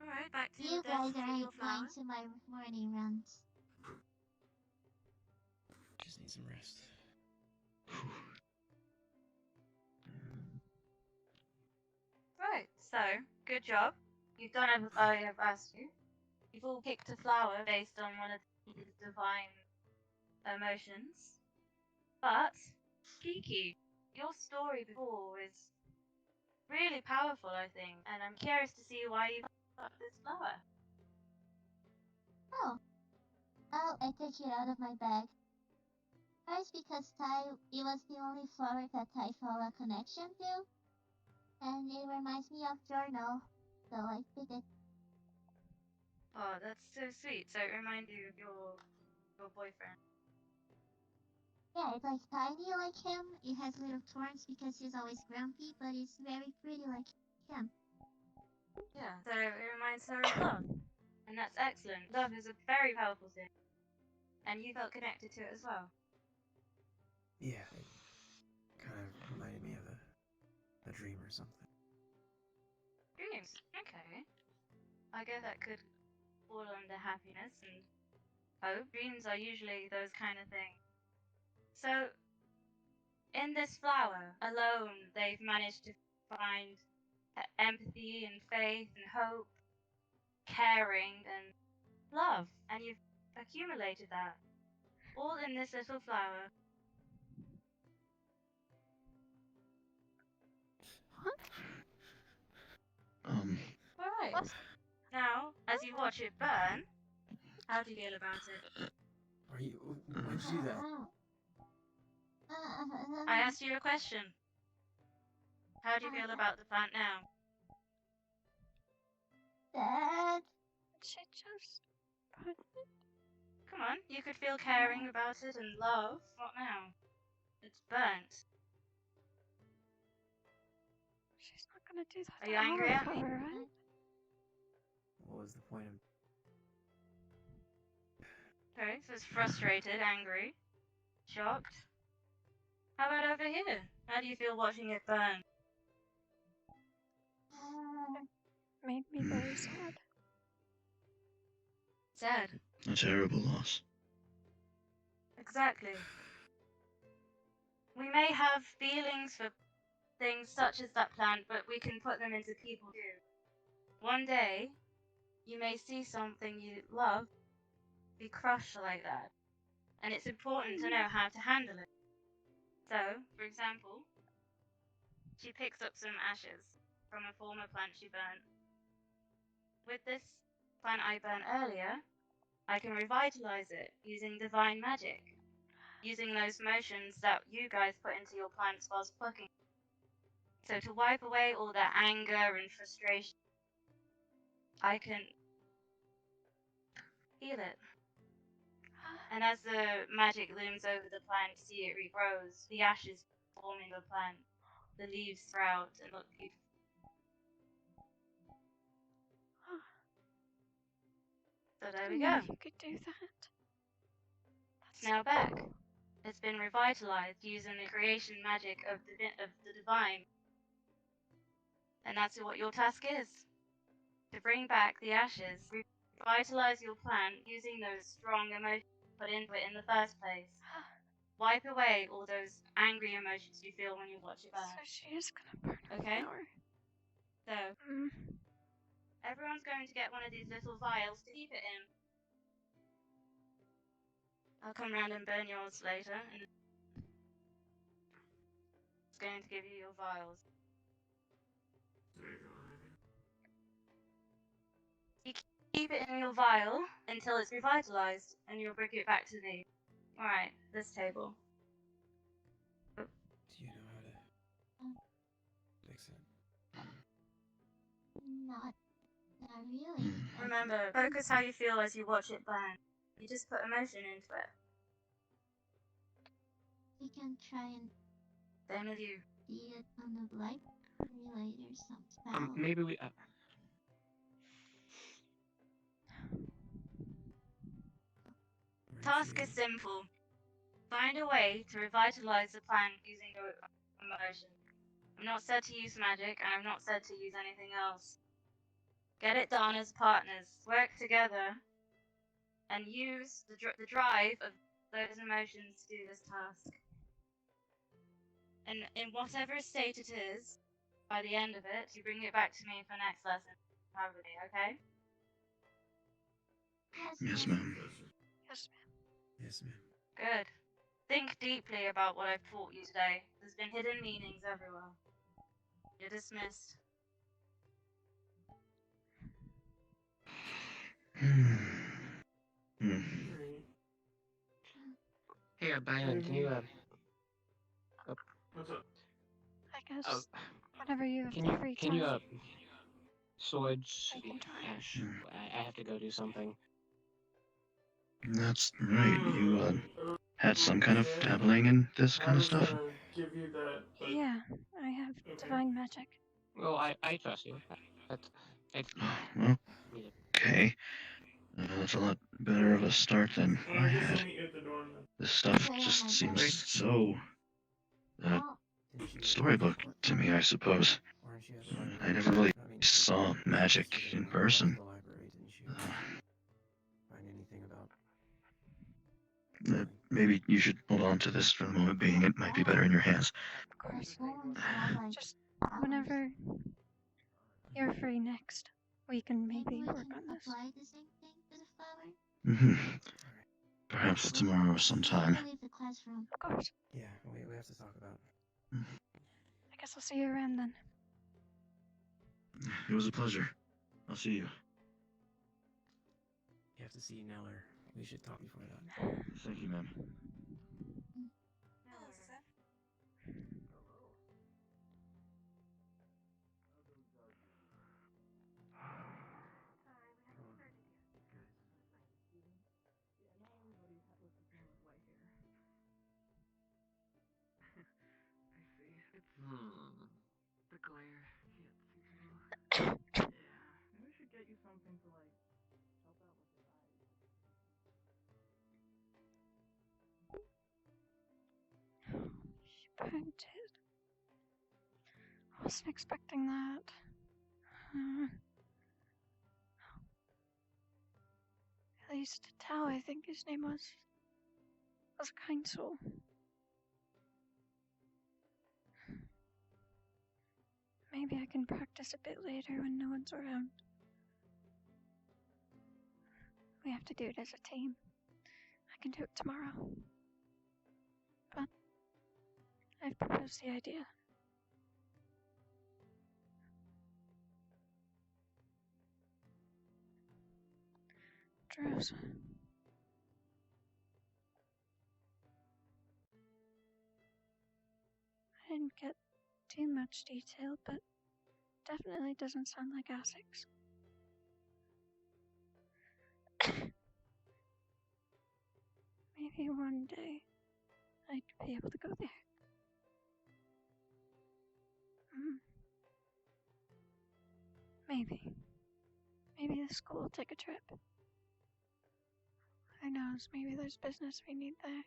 Alright, back to You your guys desk with aren't your going flowers. to my morning rounds. Just need some rest. Right, so, good job. You've done as I have asked you. You've all picked a flower based on one of the divine emotions. But, Kiki, your story before is really powerful, I think, and I'm curious to see why you got this flower. I took it out of my bag. First because it was the only flower that I felt a connection to. And it reminds me of Journal. So I picked it. Oh, that's so sweet. So it reminds you of your boyfriend. Yeah, it's like tiny like him. It has little thorns because he's always grumpy, but it's very pretty like him. Yeah, so it reminds her of love. And that's excellent. Love is a very powerful thing. And you felt connected to it as well. Yeah, it kind of reminded me of a dream or something. Dreams. Okay. I guess that could fall under happiness and hope. Dreams are usually those kind of things. So, in this flower alone, they've managed to find empathy and faith and hope, caring and love. And you've accumulated that. All in this little flower. Alright. Now, as you watch it burn, how do you feel about it? Are you? Why'd you do that? I asked you a question. How do you feel about the plant now? Dad. She just. Come on, you could feel caring about it and love. What now? It's burnt. She's not gonna do that. Are you angry at me? Right? What was the point of? Okay, so it's frustrated, angry, shocked. How about over here? How do you feel watching it burn? Made me very sad. Sad. A terrible loss. Exactly. We may have feelings for things such as that plant, but we can put them into people too. One day, you may see something you love be crushed like that, and it's important to know how to handle it. So, for example, she picks up some ashes from a former plant she burnt. With this plant I burnt earlier, I can revitalize it using divine magic, using those motions that you guys put into your plants whilst plucking. So to wipe away all that anger and frustration, I can heal it. And as the magic looms over the plant, see it regrows, the ashes forming the plant, the leaves sprout and look beautiful. So there we go. You could do that. It's now back. It's been revitalized using the creation magic of the divine. And that's what your task is. To bring back the ashes, revitalize your plant using those strong emotions put into it in the first place. Wipe away all those angry emotions you feel when you watch it burn. So she is gonna burn a Okay? flower. So, everyone's going to get one of these little vials to keep it in. I'll come round and burn yours later, and it's going to give you your vials. You keep it in your vial until it's revitalized, and you'll bring it back to me. Alright, this table. Do you know how to fix it? Not really. Remember, focus how you feel as you watch it burn. You just put emotion into it. We can try and Same with you. see it on the light later sometime. Maybe we. Task is simple. Find a way to revitalize the plant using your emotion. I'm not said to use magic, and I'm not said to use anything else. Get it done as partners. Work together, and use the drive of those emotions to do this task. And in whatever state it is, by the end of it, you bring it back to me for next lesson. Probably, okay? Yes, ma'am. Yes, ma'am. Yes, ma'am. Good. Think deeply about what I've taught you today. There's been hidden meanings everywhere. You're dismissed. Hey, Byron, can you What's up? I guess whenever you have can you free can time. you swords? I can try. Gosh, I have to go do something. That's right. You had some kind of dabbling in this kind of stuff. Give you that. But Yeah, I have divine magic. Well, I trust you. That's Well, okay. That's a lot better of a start than I had. This stuff just seems so storybook to me, I suppose. I never really saw magic in person. Find anything about? Maybe you should hold on to this for the moment being. It might be better in your hands. Of course. Just whenever you're free next, we can maybe work on this. Apply the same thing to the flower? Perhaps tomorrow sometime. Leave the classroom. Of course. Yeah, we have to talk about. I guess I'll see you around then. It was a pleasure. I'll see you. You have to see Neller. We should talk before that. Thank you, ma'am. The glare gets you. Yeah. Maybe we should get you something to like help out with your eyes. She burnt it. I wasn't expecting that. Really priest, Tao, I think his name was a kind soul. Maybe I can practice a bit later when no one's around. We have to do it as a team. I can do it tomorrow. But I've proposed the idea. Drose. I didn't get too much detail, but definitely doesn't sound like Essex. Maybe one day I'd be able to go there. Maybe. Maybe the school will take a trip. Who knows, maybe there's business we need there.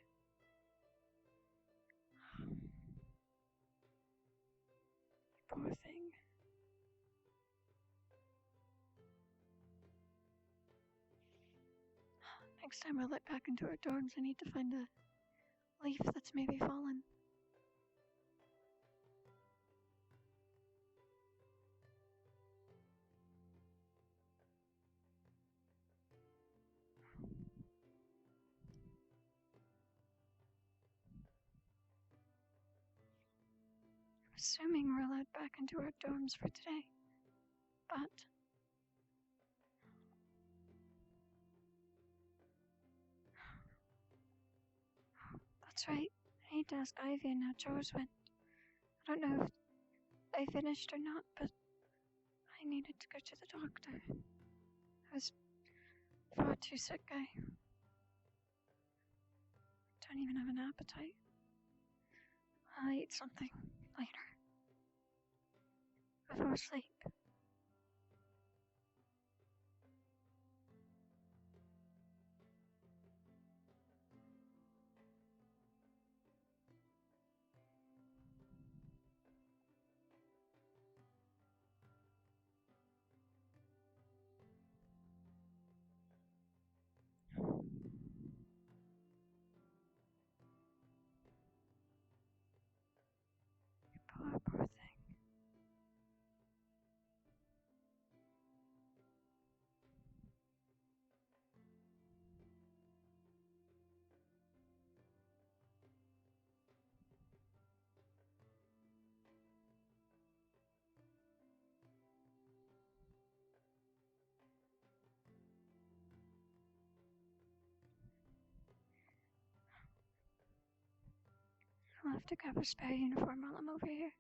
Poor thing. Next time I let back into our dorms, I need to find a leaf that's maybe fallen. I'm assuming we're allowed back into our dorms for today, but that's right. I need to ask Ivy and how chores went. I don't know if they finished or not, but I needed to go to the doctor. I was far too sick. I don't even have an appetite. I'll eat something later. Before sleep. Poor thing. I'll have to grab a spare uniform while I'm over here.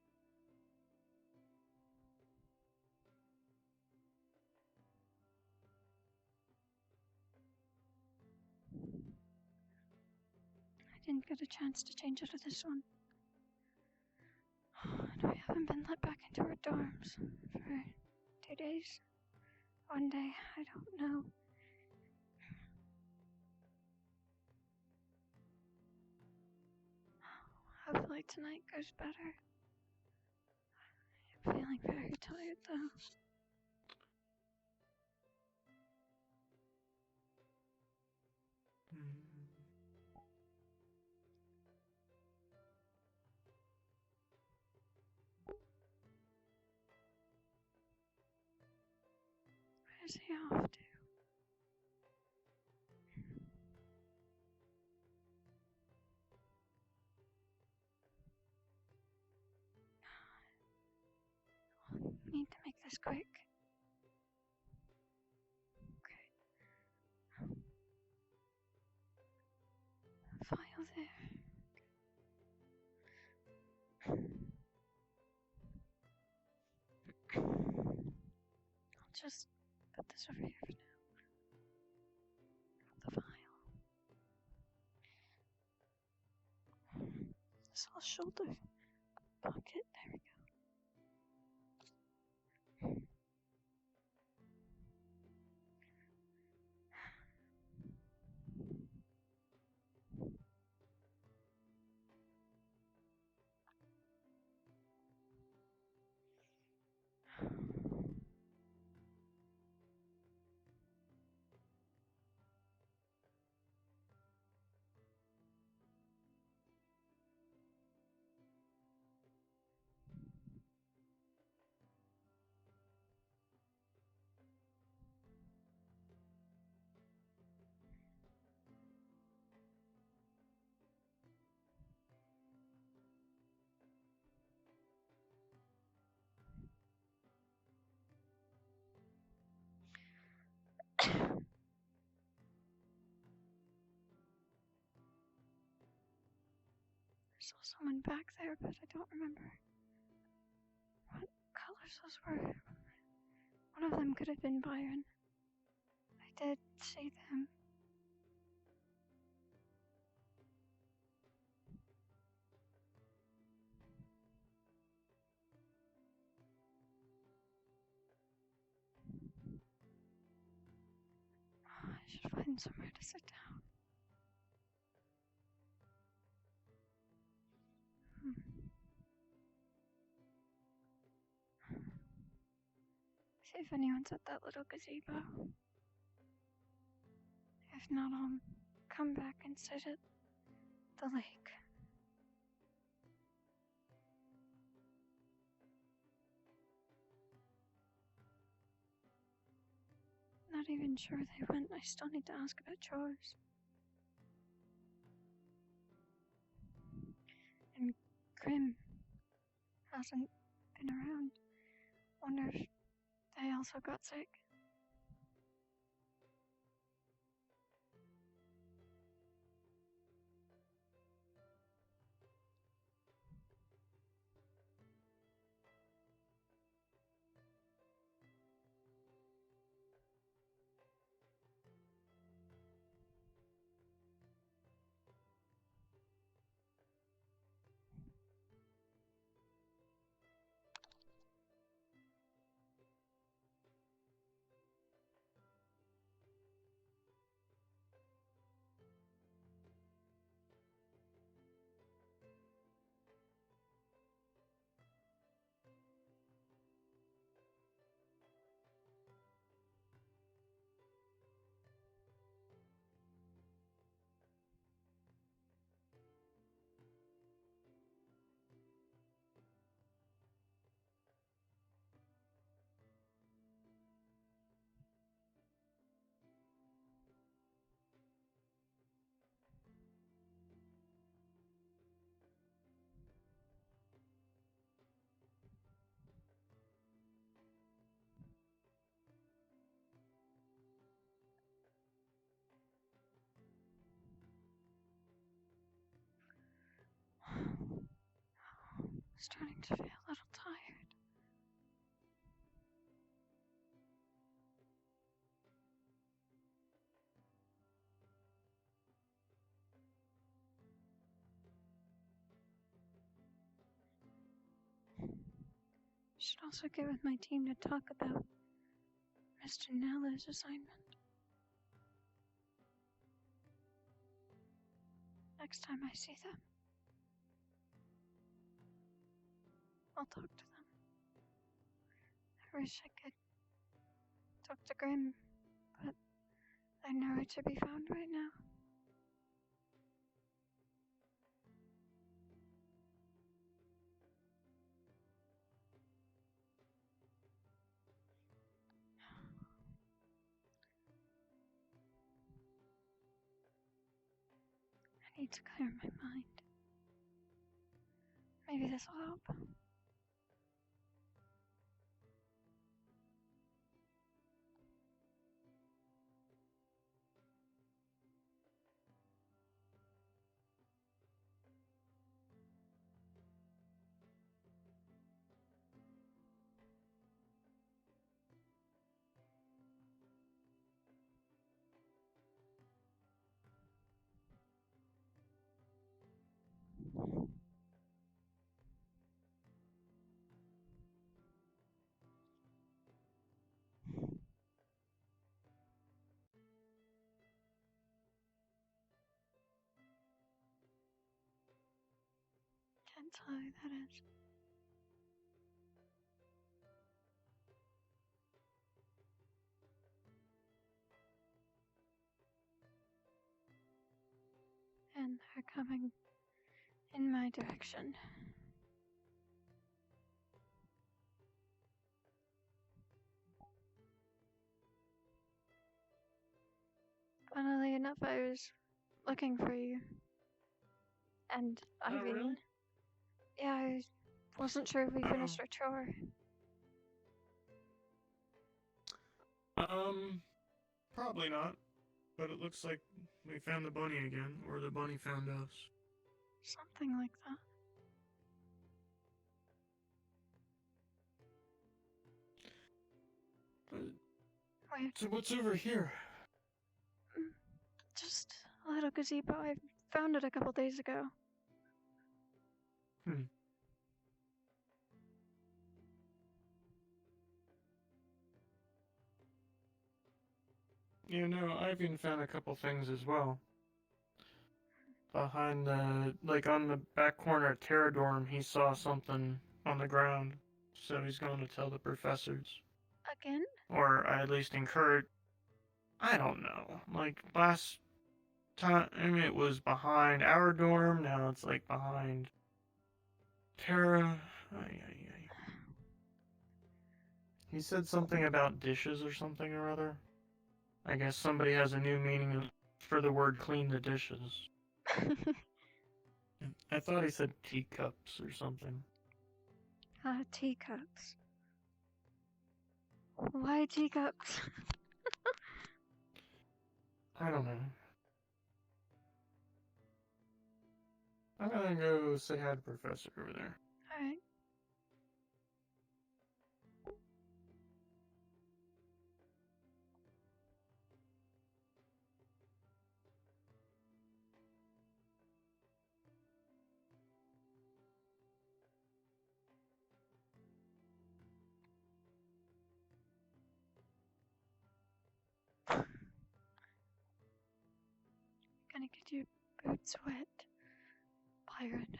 I didn't get a chance to change out of this one. And we haven't been let back into our dorms for 2 days. One day, I don't know. Hopefully tonight goes better. I'm feeling very tired though. Where's he off to? Need to make this quick. Okay. File there. I'll just put this over here for now. Grab the file. This little shoulder pocket. There we go. saw someone back there, but I don't remember what colors those were. One of them could have been Byron. I did see them. I should find somewhere to sit down. See if anyone's at that little gazebo. If not, I'll come back and sit at the lake. Not even sure they went. I still need to ask about chores. And Grim hasn't been around. Wonder if they also got sick. Starting to feel a little tired. Should also get with my team to talk about Mr. Nella's assignment. Next time I see them, I'll talk to them. I wish I could talk to Grim, but I'm nowhere to be found right now. I need to clear my mind. Maybe this will help. Can't tell who that is. And they're coming in my direction. Funnily enough, I was looking for you. And Ivy. really? Yeah, I wasn't sure if we finished our chore. Probably not. But it looks like we found the bunny again, or the bunny found us. Something like that. Wait. So what's over here? Just a little gazebo. I found it a couple days ago. You know, I've even found a couple things as well. Behind the, like on the back corner at Terradorm, he saw something on the ground. So he's going to tell the professors. Again? Or at least encourage. I don't know. Like last time it was behind our dorm, now it's like behind Terra. He said something about dishes or something or other. I guess somebody has a new meaning for the word clean the dishes. I thought he said teacups or something. Teacups. Why teacups? I don't know. I'm gonna go say hi to Professor over there. Alright. Gonna get your boots wet, Byron.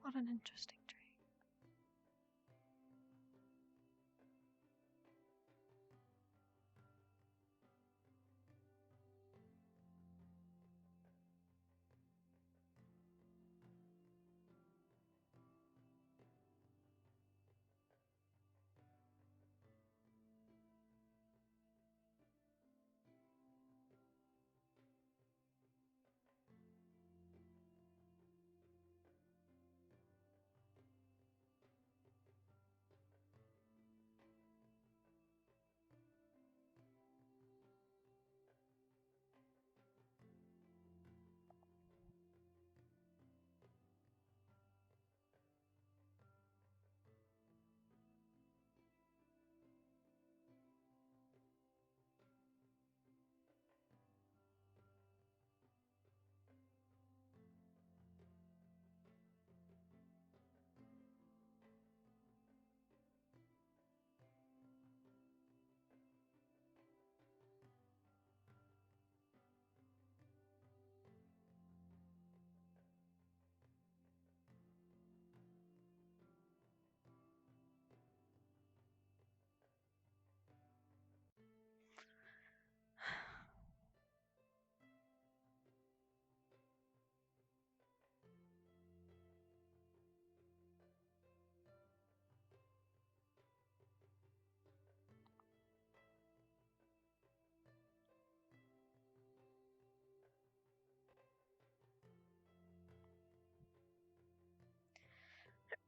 What an interesting dream.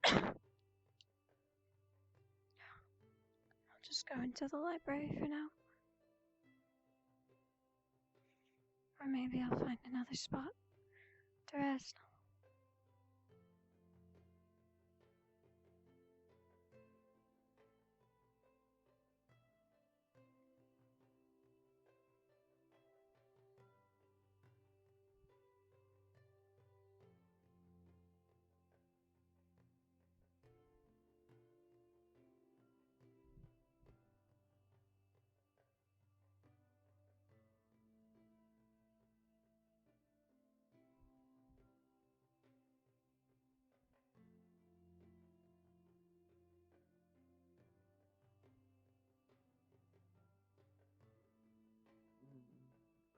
I'll just go into the library for now. Or maybe I'll find another spot to rest.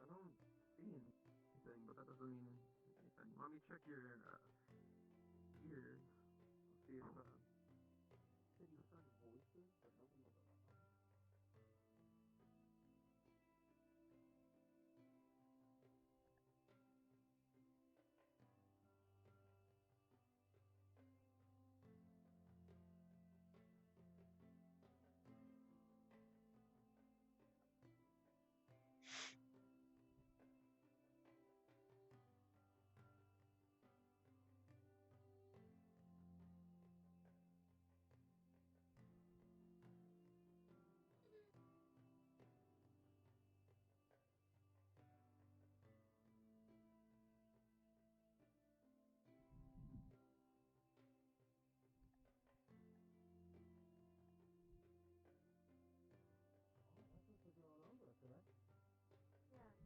I don't see anything, but that doesn't mean anything. Let me check your ears. See if said you heard voices, but nothing was around. Yes.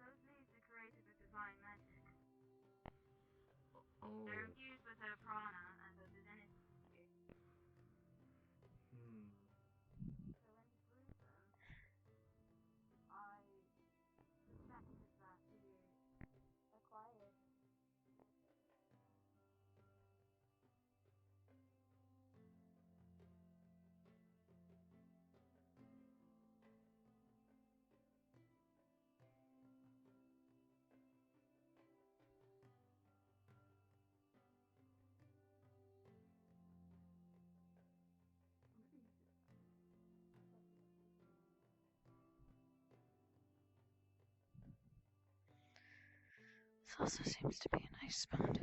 Those leaves are created with divine magic. Oh. They're infused with her prana and her divinity. So when he grew them, I suspected that he acquired. This also seems to be a nice spot.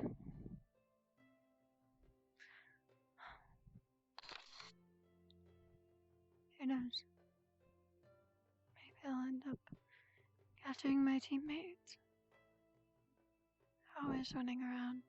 Who knows? Maybe I'll end up catching my teammates. Always running around.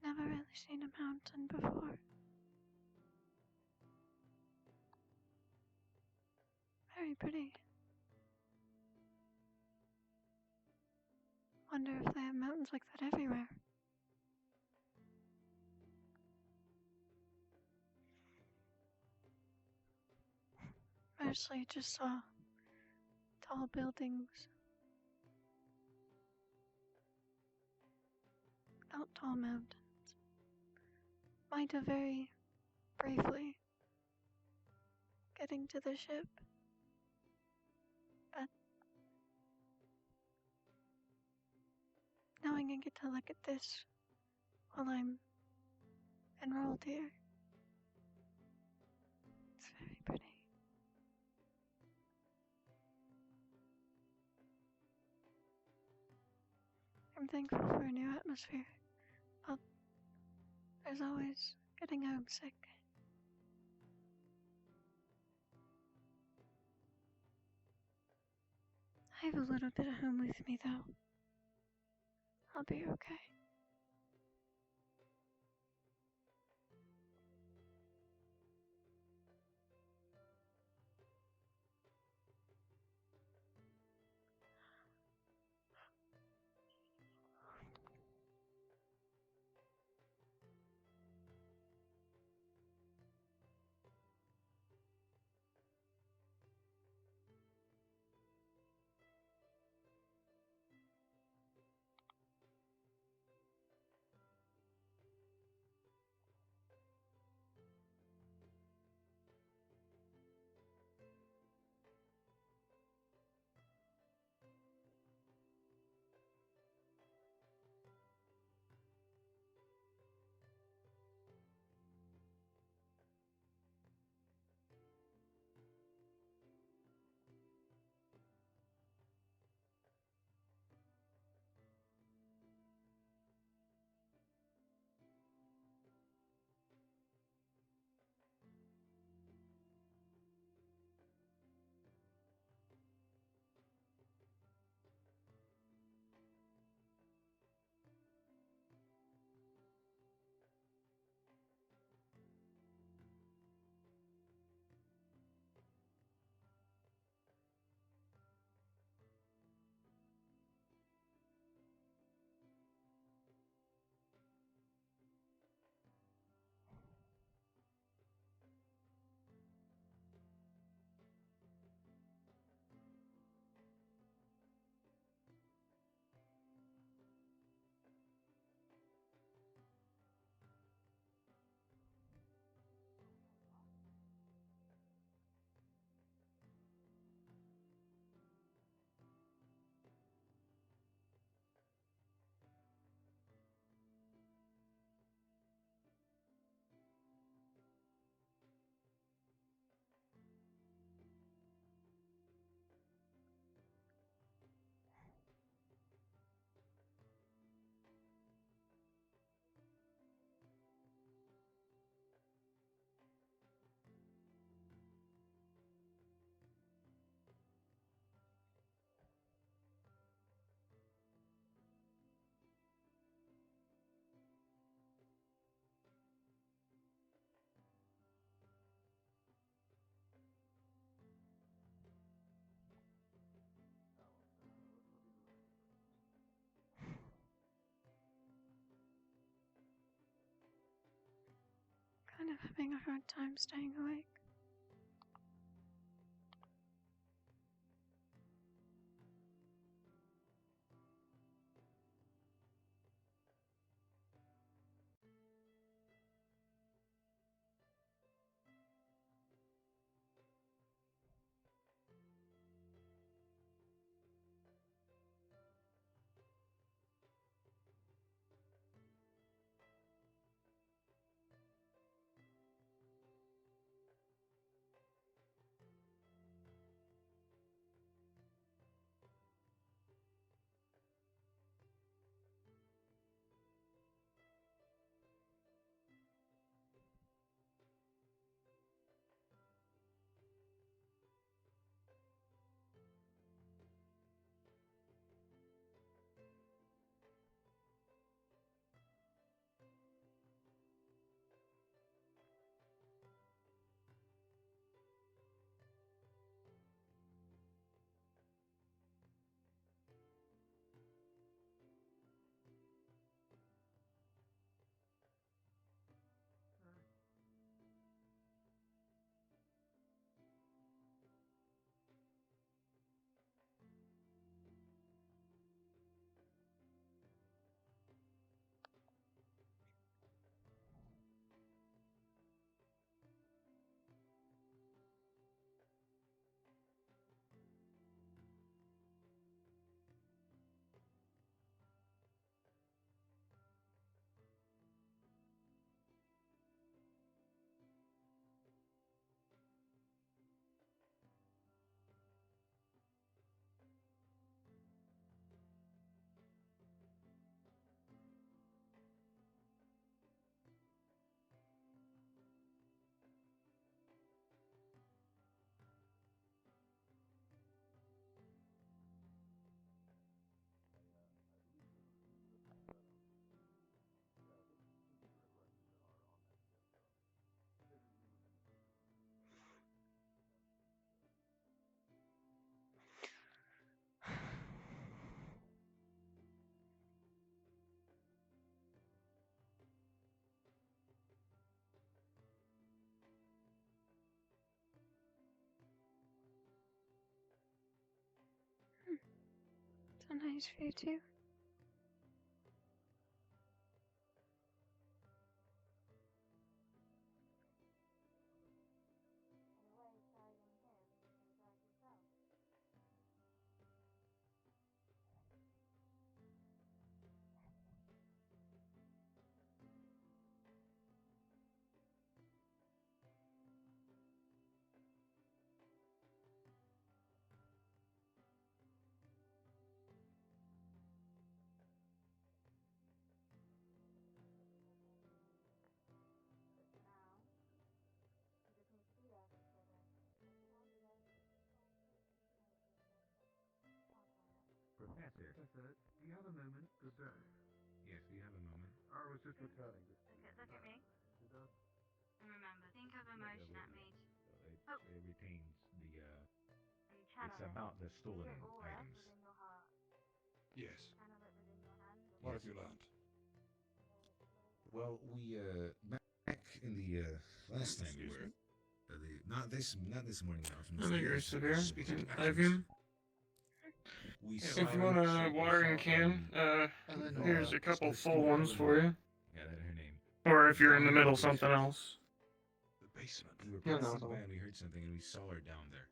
Never really seen a mountain before. Very pretty. Wonder if they have mountains like that everywhere. Mostly just saw tall buildings out tall mountains might have very bravely getting to the ship, but knowing I get to look at this while I'm enrolled here, it's very pretty. I'm thankful for a new atmosphere, but there's always getting homesick. I have a little bit of home with me, though. I'll be okay. Kind of having a hard time staying awake. a nice view too. Professor, do you have a moment to serve? Yes, do you have a moment? I was just returning this. Look at me. And remember, think of emotion that made you. It retains the, And channel it's it. about the stolen Keep it all up items. within your heart. Yes. Channel it within your hand. What have you learned? Well, we, back in the, last time we were, not this morning, I think you're severe. You can have him. If you want a watering can, here's a couple full ones for you. Yeah, that's her name. Or if you're in the middle, something else. The basement. We were Yeah, no, passing no. by and we heard something and we saw her down there.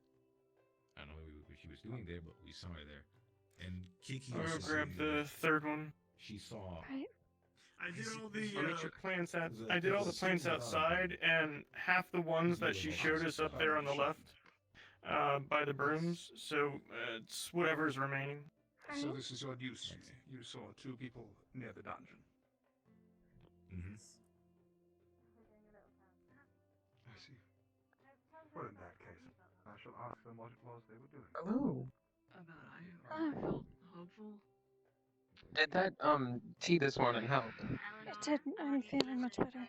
I don't know what she was doing there, but we saw her there. And Kiki I'll was grab the third one. She saw. Right. I did all the plants out. I did all the plants outside, and half the ones that she showed us up there on the left, by the brooms. So it's whatever's remaining. So this is your news. You saw two people near the dungeon. Mm-hmm. I see. Well, in that case, I shall ask them what it was they were doing. Hello. I felt hopeful. Did that tea this morning help? It did. I'm feeling much better.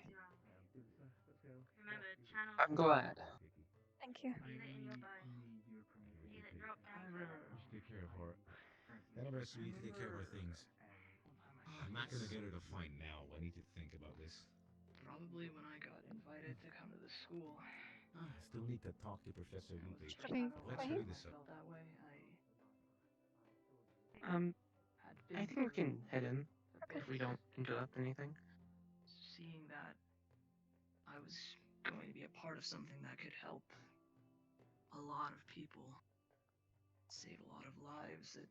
Remember, channel I'm glad. Thank you. feel it in your bones. Feel it drop down to the We should take care of her. None of us need to take care of our things. I'm not gonna get her to find now. I need to think about this. Probably when I got invited to come to the school. Still need to talk to Professor Lupe. Should we Let's wait? hurry this I up. felt that way. I think we can head in if we don't interrupt anything. Seeing that I was going to be a part of something that could help a lot of people, save a lot of lives, it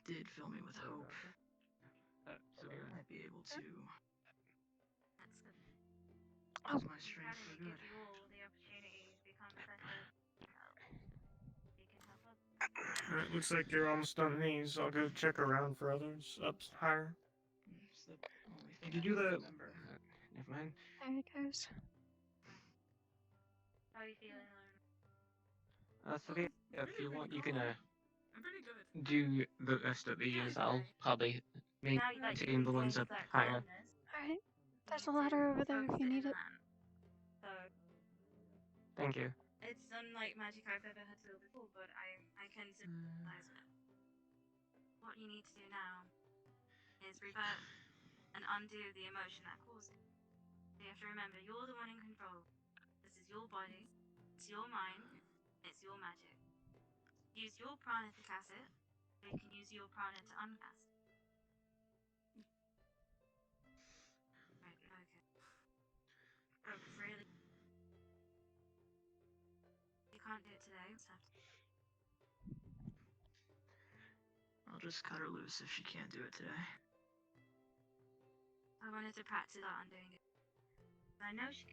did fill me with hope. So I might be able to That's good. use my strength for Give good. you all the opportunity to become better help. You can help others. Alright, looks like you're almost done these. I'll go check around for others up higher. It's the only thing Did you do I that? remember. Never mind. There it goes. How are you feeling, Lauren? Sophia, if you want, you can I'm pretty good. do the rest of these. I'll probably Now that maintain you've the ones up resolved that higher. coldness, Alright. There's a you need to ladder over there if focus you it need in it. that. So Thank you. it's unlike magic I've ever had to do before, but I can sympathize with it. What you need to do now is revert and undo the emotion that caused it. So you have to remember, you're the one in control. This is your body, it's your mind, it's your magic. Use your prana to cast it, so you can use your prana to uncast it. Right, okay. Focus really. You can't do it today, just have to. I'll just cut her loose if she can't do it today. I wanted to practice that on doing it. I know she.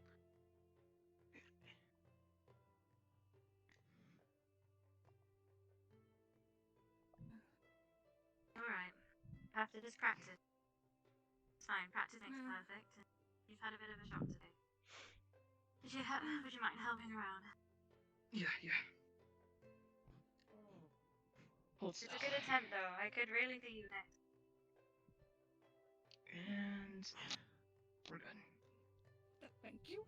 Alright. After this practice. It's fine, practice makes perfect. You've had a bit of a shock today. Would you mind helping around? Yeah. Hold It's still. a good attempt though. I could really do you next. And we're good. Thank you.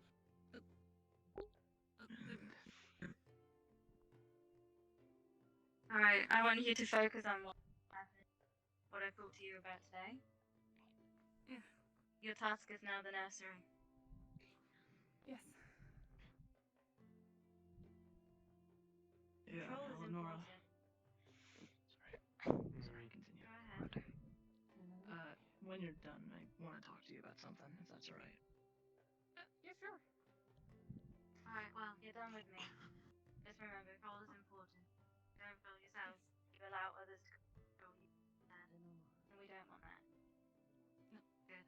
Alright, I want you to focus on what I talked to you about today. Your task is now the nursery. Yes. Yeah, Control is Eleonora. important. Sorry. when you're done, I want to talk to you about something, if that's alright. Yeah, sure. Alright, well, you're done with me. Just remember, goal is important. Don't fool yourself. You allow others to control you. And we don't want that. No. Good.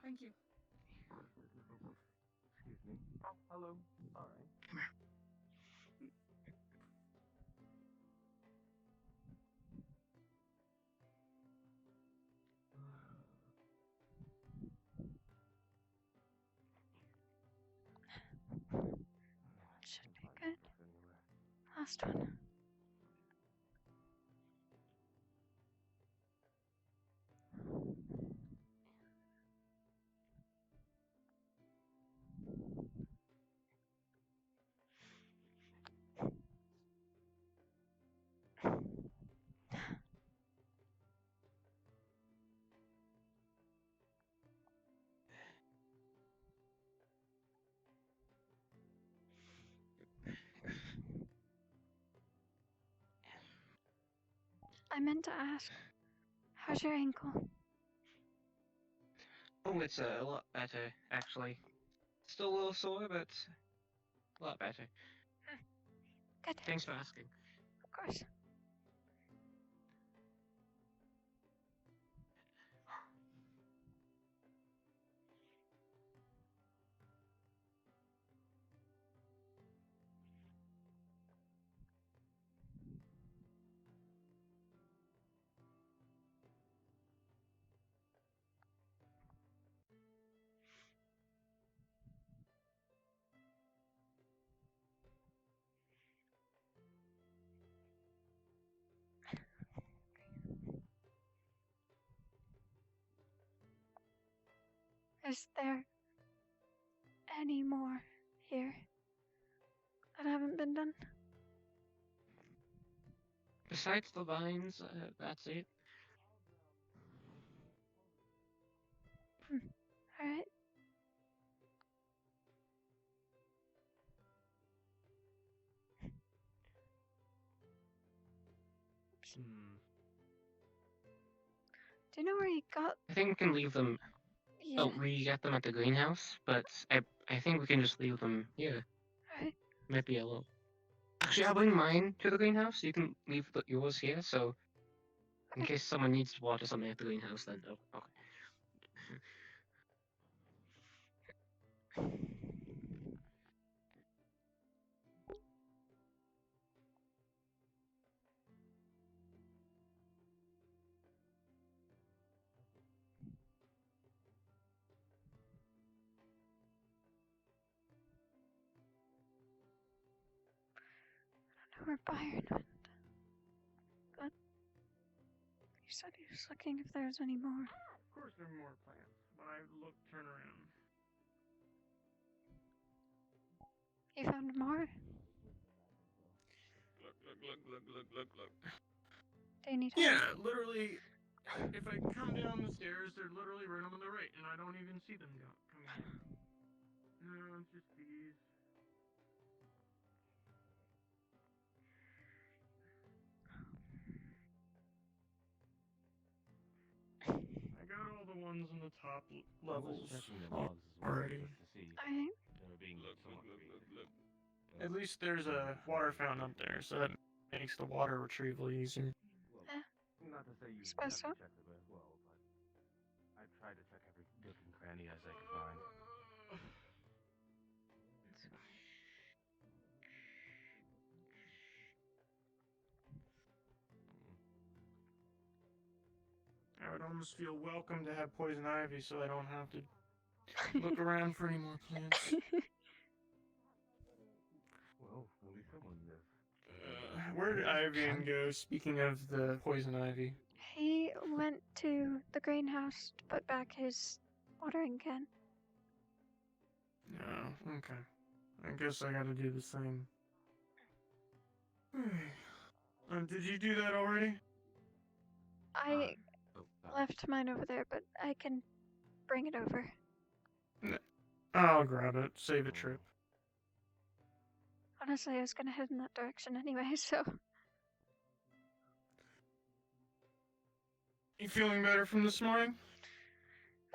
Thank you. Excuse me. Oh, hello. Sorry. Come here. Should be good. Last one. I meant to ask, how's your ankle? Oh, it's a lot better, actually. Still a little sore, but a lot better. Good. Thanks for asking. Of course. Is there any more here that haven't been done? Besides the vines, that's it. Alright. Do you know where you got? I think we can leave them. Yeah. Oh, we get them at the greenhouse, but I think we can just leave them here. Alright. Might be a little. Actually, I'll bring mine to the greenhouse. You can leave yours here, so in case someone needs to water something at the greenhouse, then okay. I don't know where Byron went. But he said he was looking if there was any more. Of course there are more plants. When I look, turn around. You found more? Look. Do you need help? Yeah, literally. If I come down the stairs, they're literally right on the right, and I don't even see them coming down. No, it's just these. I got all the ones in the top levels already. Alright. Look. At least there's a water fountain up there, so that makes the water retrieval easier. Not to say you Suppose so. checked it as well, but I tried to check every nook and cranny as I could find. I would almost feel welcome to have poison ivy, so I don't have to look around for any more plants. Well, at least someone lives. Where did Ivian go, speaking of the poison ivy? He went to the greenhouse to put back his watering can. Oh, okay. I guess I gotta do the same. Did you do that already? I left mine over there, but I can bring it over. I'll grab it. Save a trip. Honestly, I was gonna head in that direction anyway, so... You feeling better from this morning?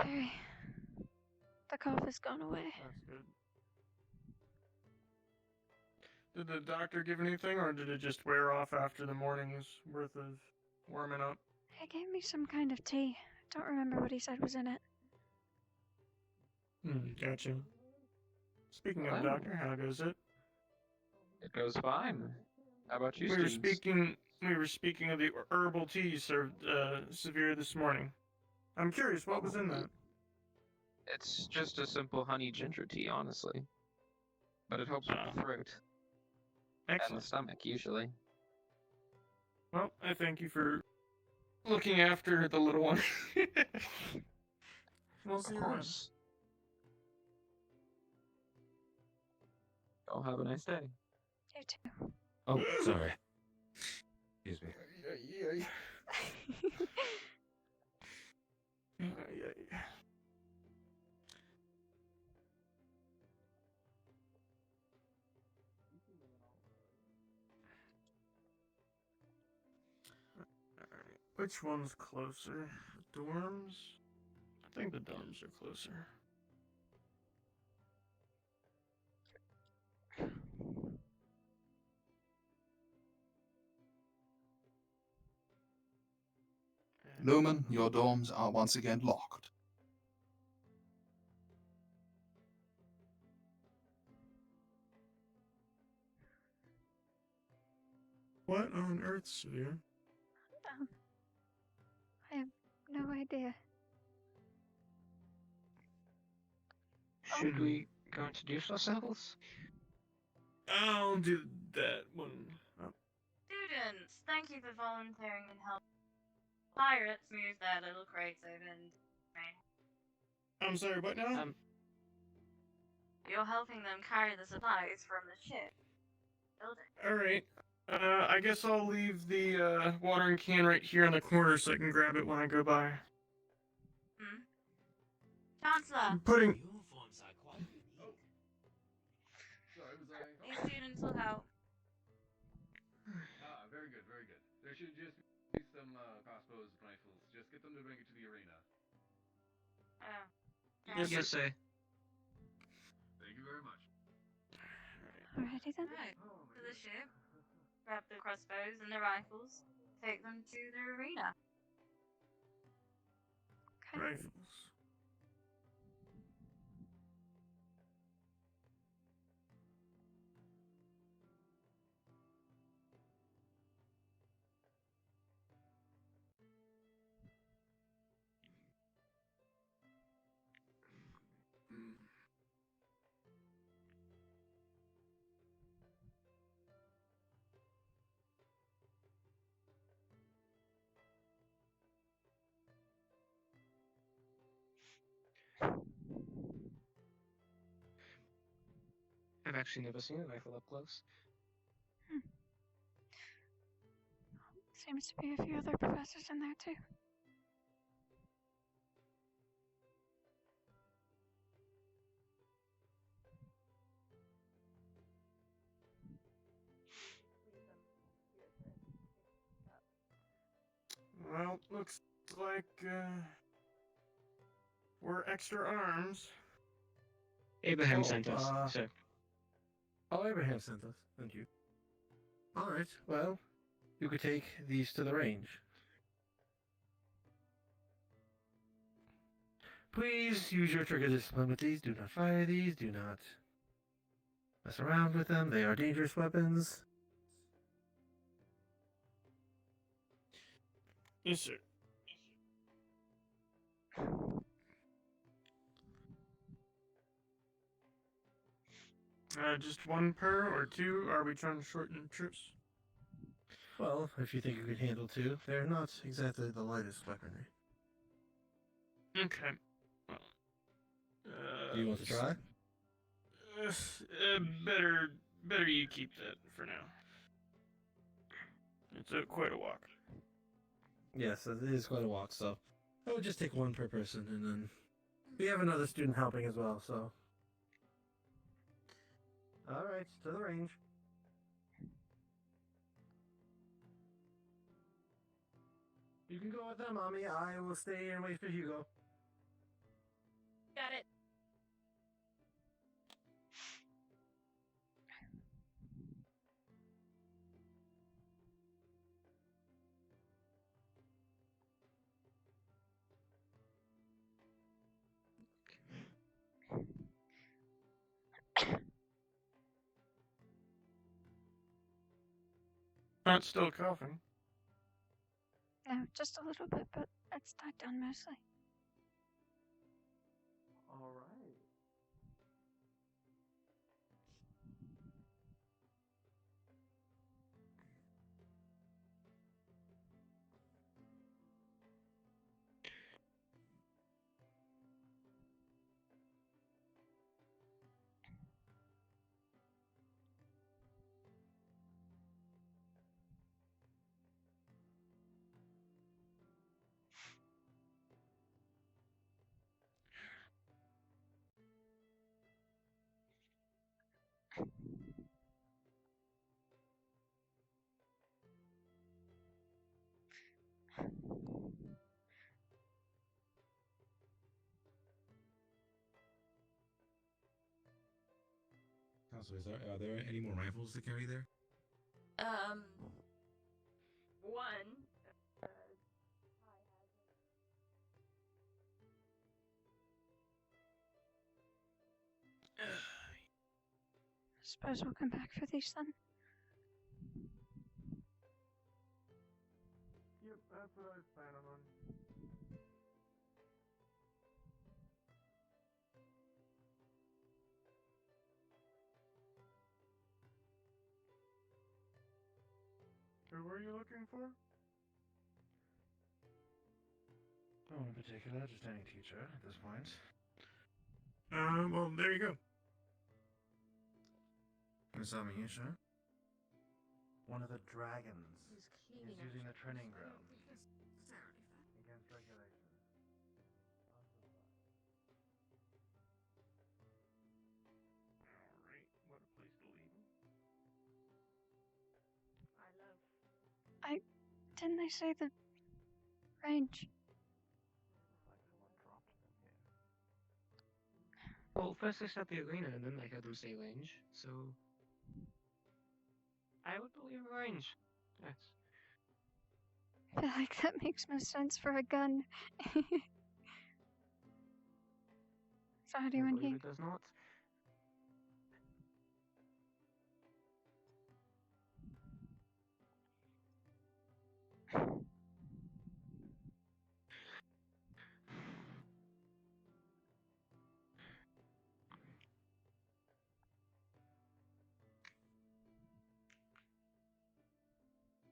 Very. The cough has gone away. That's good. Did the doctor give anything, or did it just wear off after the morning's worth of warming up? He gave me some kind of tea. Don't remember what he said was in it. Gotcha. Speaking of Well, doctor, how goes it? It goes fine. How about you, We were students? speaking of the herbal tea you served Sarvyra this morning. I'm curious, what was in that? It's just a simple honey ginger tea, honestly. But it helps with the throat. And the Excellent. stomach, usually. Well, I thank you for looking after the little one. We'll see Of you around. course. Y'all have a nice day. You too. Oh, sorry. Excuse me. Alright, which one's closer? The dorms? I think the dorms are closer. Lumen, your dorms are once again locked. What on earth, Sarvyra? I have no idea. Should we go introduce ourselves? I'll do that one. Oh. Students, thank you for volunteering and helping pirates move their little crates over and I'm sorry, what now? you're helping them carry the supplies from the ship. Building. Alright. I guess I'll leave the watering can right here in the corner so I can grab it when I go by. Chancellor, I'm putting. Sorry, was I? these students will help. Very good, very good. There should just be some crossbows and rifles. Just get them to bring it to the arena. Yes, sir. Thank you very much. Alrighty then. Right, to the ship. Grab the crossbows and the rifles. Take them to the arena. Rifles. I've actually never seen a rifle up close. Seems to be a few other professors in there too. Well, looks like we're extra arms. Abraham sent us, sir. Oh, Abraham sent us. Thank you. Alright, well, you could take these to the range. Please use your trigger discipline with these. Do not fire these. Do not mess around with them. They are dangerous weapons. Yes, sir. Just one per or two? Are we trying to shorten trips? Well, if you think you could handle two, they're not exactly the lightest weaponry. Okay. Well, Do you want to try? Better you keep that for now. It's quite a walk. Yes, it is quite a walk, so I would just take one per person, and then we have another student helping as well, so. Alright, to the range. You can go with them, Mommy. I will stay here and wait for Hugo. Got it. Not still coughing. No, just a little bit, but it's died down mostly. All right. Counselor, are there any more rifles to carry there? One. I suppose we'll come back for these then. Yep, that's what I was planning on. Who were you looking for? No one in particular, just any teacher at this point. Well, there you go. Miss Amisha? One of the dragons is using the training ground against regulations. Alright, what a place to leave him. Didn't they say the range? Well, first they said the arena, and then they heard them say range, so I would believe range. Yes. I feel like that makes most sense for a gun. So how do you I want believe here? it does not.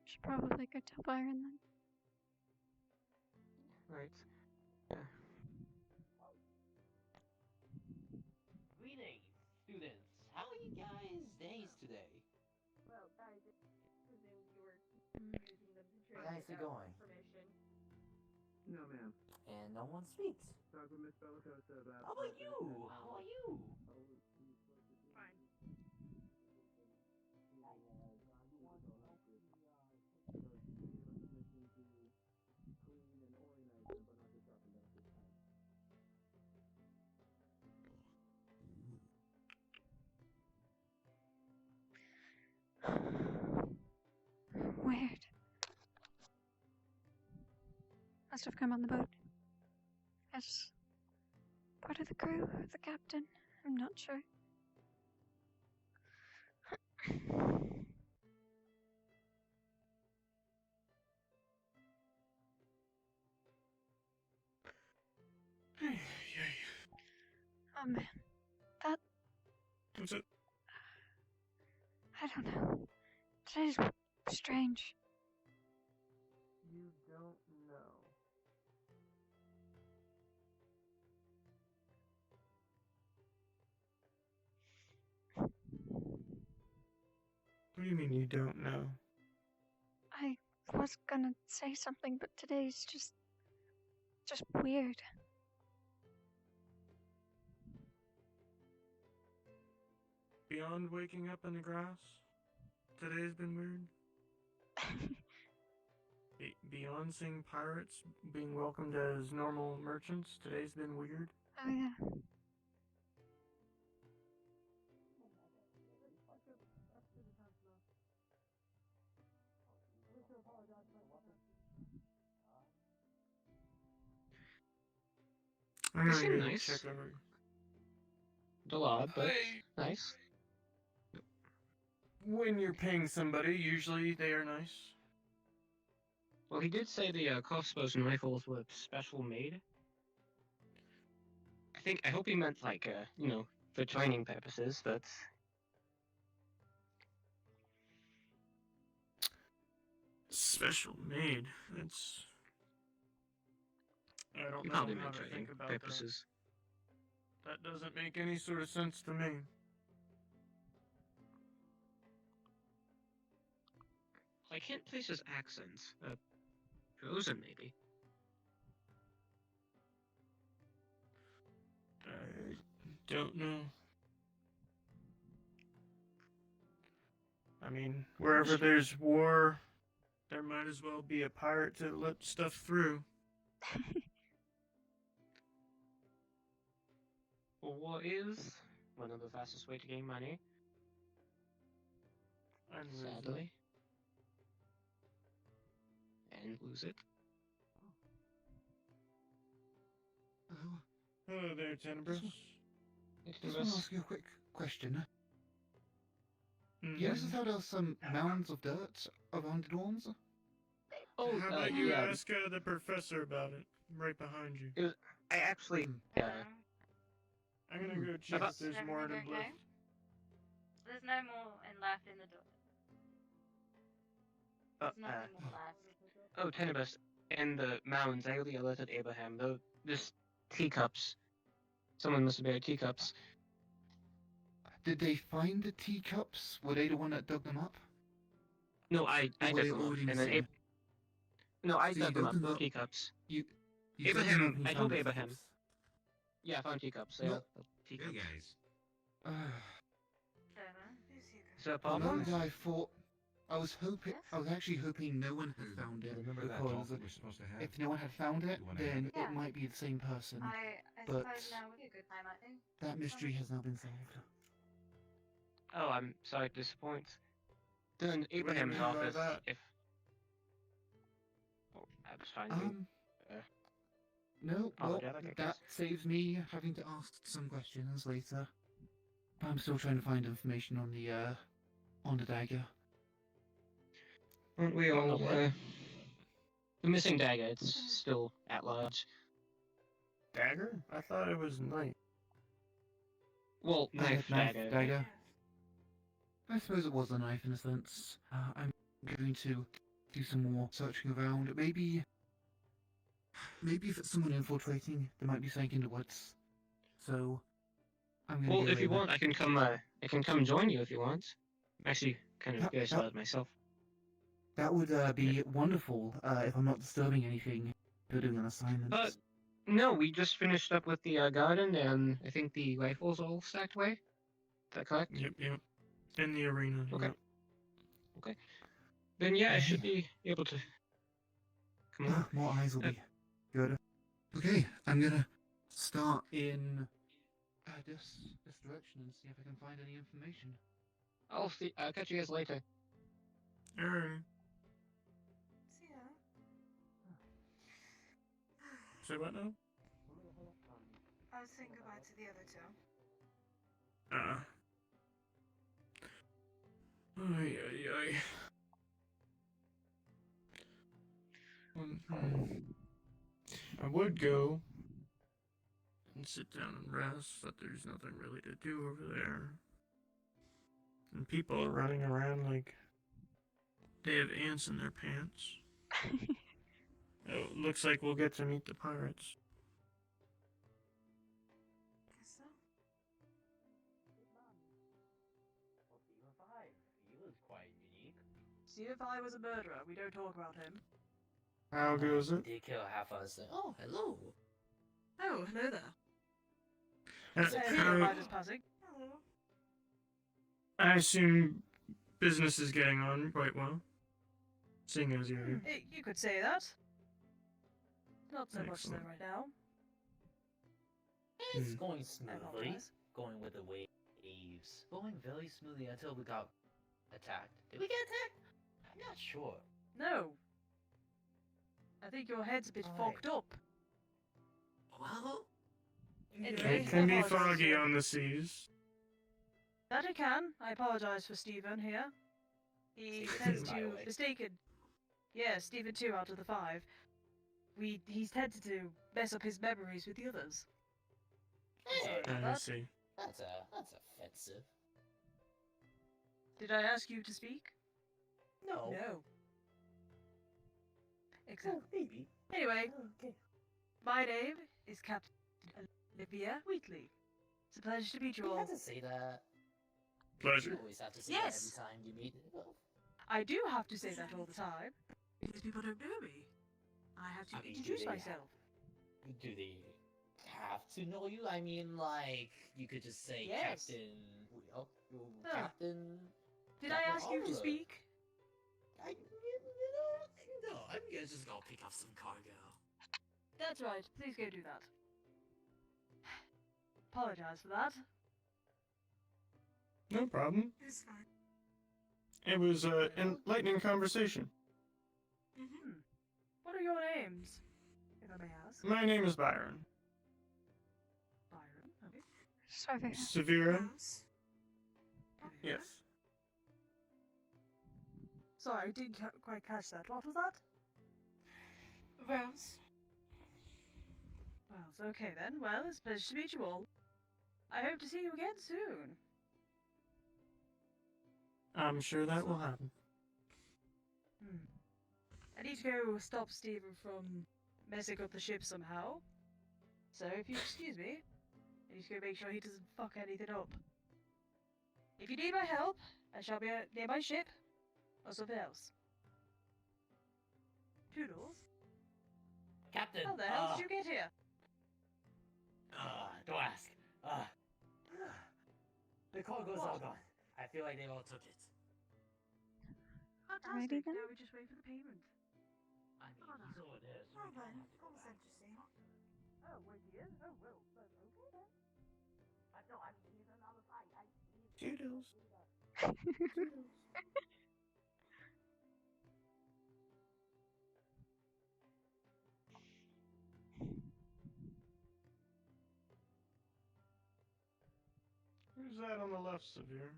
Should probably go tell Byron then. Right. Yeah. Greetings, students. How are you guys' days today? Well, I just presumed you were using them to trade How's it going? permission. No, ma'am. And no one speaks. Talk with Miss Bellicosa about. How about you? How are you? Fine. Weird. Must have come on the boat. As part of the crew, the captain. I'm not sure. Oh man, that. What's it? I don't know. Today's strange. You don't know. What do you mean you don't know? I was gonna say something, but today's just weird. Beyond waking up in the grass? Today's been weird? beyond seeing pirates being welcomed as normal merchants, today's been weird. Oh yeah. I'm They gonna seem go nice. check over. A lot, but nice. When you're paying somebody, usually they are nice. Well, he did say the crossbows and rifles were special made. I hope he meant like, for training purposes, but... Special made. That's... I don't He know probably how meant to training think about purposes. that. That doesn't make any sort of sense to me. I can't place his accents. Frozen, maybe. I don't know. I mean, wherever there's war, there might as well be a pirate to let stuff through. War is one of the fastest way to gain money. And Sadly. And lose it. Hello. Hello there, Tenebris. Just want to ask you a quick question. Mm-hmm. You notice how there's some mounds of dirt around the dorms? Oh, how about you yeah. ask the professor about it? Right behind you. It was, I actually, I'm gonna go check if there's more in the Everything okay? There's no more left in the door. There's nothing more left. Oh, Tenebris, and the mounds, I already alerted Abraham, though, just teacups. Someone must have buried teacups. Did they find the teacups? Were they the one that dug them up? No, I Or were dug they them up, already and then missing? No, I So dug you them dug them up, up. teacups. You dug them up Abraham, and you I found told the Abraham. teacups? Yeah, I found teacups, No. teacups. Hey guys. Is there a Well, problem? no, I thought... I was actually hoping no one had found it, Remember that talk because that we're supposed to have? if no one had found it, You wanna have then it? it might be the same person. I But suppose now would be a good time, I think. that mystery has now been solved. Oh, I'm sorry to disappoint. Then What do you Abraham's mean by office, that? if... Oh, I was trying to... No, well, apologetic, I that guess. saves me having to ask some questions later. I'm still trying to find information on the dagger. Aren't we On the all, what? the missing dagger, it's still at large. Dagger? I thought it was knife. Well, knife, dagger. I suppose it was a knife in a sense. I'm going to do some more searching around. Maybe if it's someone infiltrating, there might be something in the woods. So, I'm gonna Well, go if you later. want, I can come join you if you want. I'm actually kind of curious about it myself. That would be wonderful, if I'm not disturbing anything you're doing on assignments. No, we just finished up with the garden, and I think the rifles all stacked away. Is that correct? Yep. In the arena. Okay. Yep. Okay. Then yeah, I should be able to come on. More eyes will be good. Okay, I'm gonna start in this direction and see if I can find any information. I'll catch you guys later. Alright. Say what now? I was saying goodbye to the other two. I would go and sit down and rest, but there's nothing really to do over there. And people are running around like they have ants in their pants. Oh, looks like we'll get to meet the pirates. Guess so. He was quite unique. CO5 was a murderer. We don't talk about him. How goes it? Did kill half us. Oh, hello. Oh, hello there. How- Just passing. Hello. I assume business is getting on quite well. seeing as you're here. You could say that. Not so much so Excellent. right now. It's Hmm. going smoothly. apologize. Going with the waves. Going very smoothly until we got attacked. Did we get attacked? I'm not sure. No. I think your head's a bit Alright. fogged up. Well, Anyway, It can be I apologize, foggy sir. on the seas. That it can. I apologize for Stephen here. He Stephen tends too, by the to way. mistaken. Yeah, Stephen 2 out of the 5. He's tended to mess up his memories with the others. Sorry about I that. see. that's offensive. Did I ask you to speak? No. No. Exactly. Maybe. Anyway, Okay. my name is Captain Olivia Wheatley. It's a pleasure to meet you You all. have to say that. Pleasure. You always have to say Yes. that every time you meet. I do have to say that all the time. Because people don't know me. I have to I mean, do introduce they myself. Do they have to know you? I mean, like, you could just say Yes. Captain. Oh, Huh. Captain. Did I ask you to speak? No, I'm gonna just go pick up some cargo. That's right. Please go do that. Apologize for that. No problem. It's fine. It was an enlightening conversation. Hmm. What are your names, if I may ask? My name is Byron. Byron. Okay. Sarvyra. Sarvyra? Rose? Yes. Sorry, I didn't quite catch that. What was that? Rose? Well, it's okay then. Well, it's a pleasure to meet you all. I hope to see you again soon. I'm sure that will happen. I need to go stop Stephen from messing up the ship somehow. So if you excuse me, I need to go make sure he doesn't fuck anything up. If you need my help, I shall be near my ship or something else. Toodles? Captain. How the hell did you get here? Don't ask. The cargo's all gone. I feel like they all took it. Fantastic. then? Now we just wait for the payment. I mean, he's over there. So Oh, we then. don't have to go That was back. interesting. Oh, wait, he is? Oh, well, okay then. No, I mean, he's on the other side. Toodles. Who's that on the left, Severe?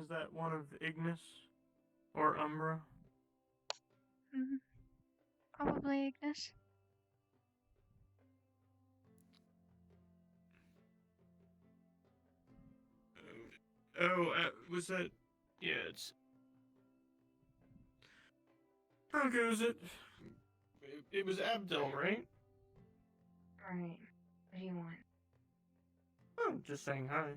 Is that one of Ignis? Or Umbra? Probably Ignis. Was that... Yeah, it's... How goes it? It was Abdel, right? Right. What do you want? Oh, just saying hi.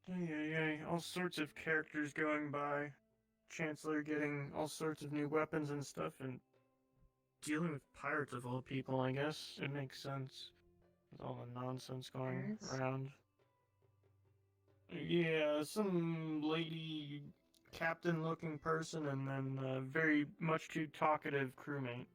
Ay, all sorts of characters going by. Chancellor getting all sorts of new weapons and stuff, and dealing with pirates of all people, I guess. It makes sense. With all the nonsense going Pirates? around. Yeah, some lady captain looking person, and then a very much too talkative crewmate.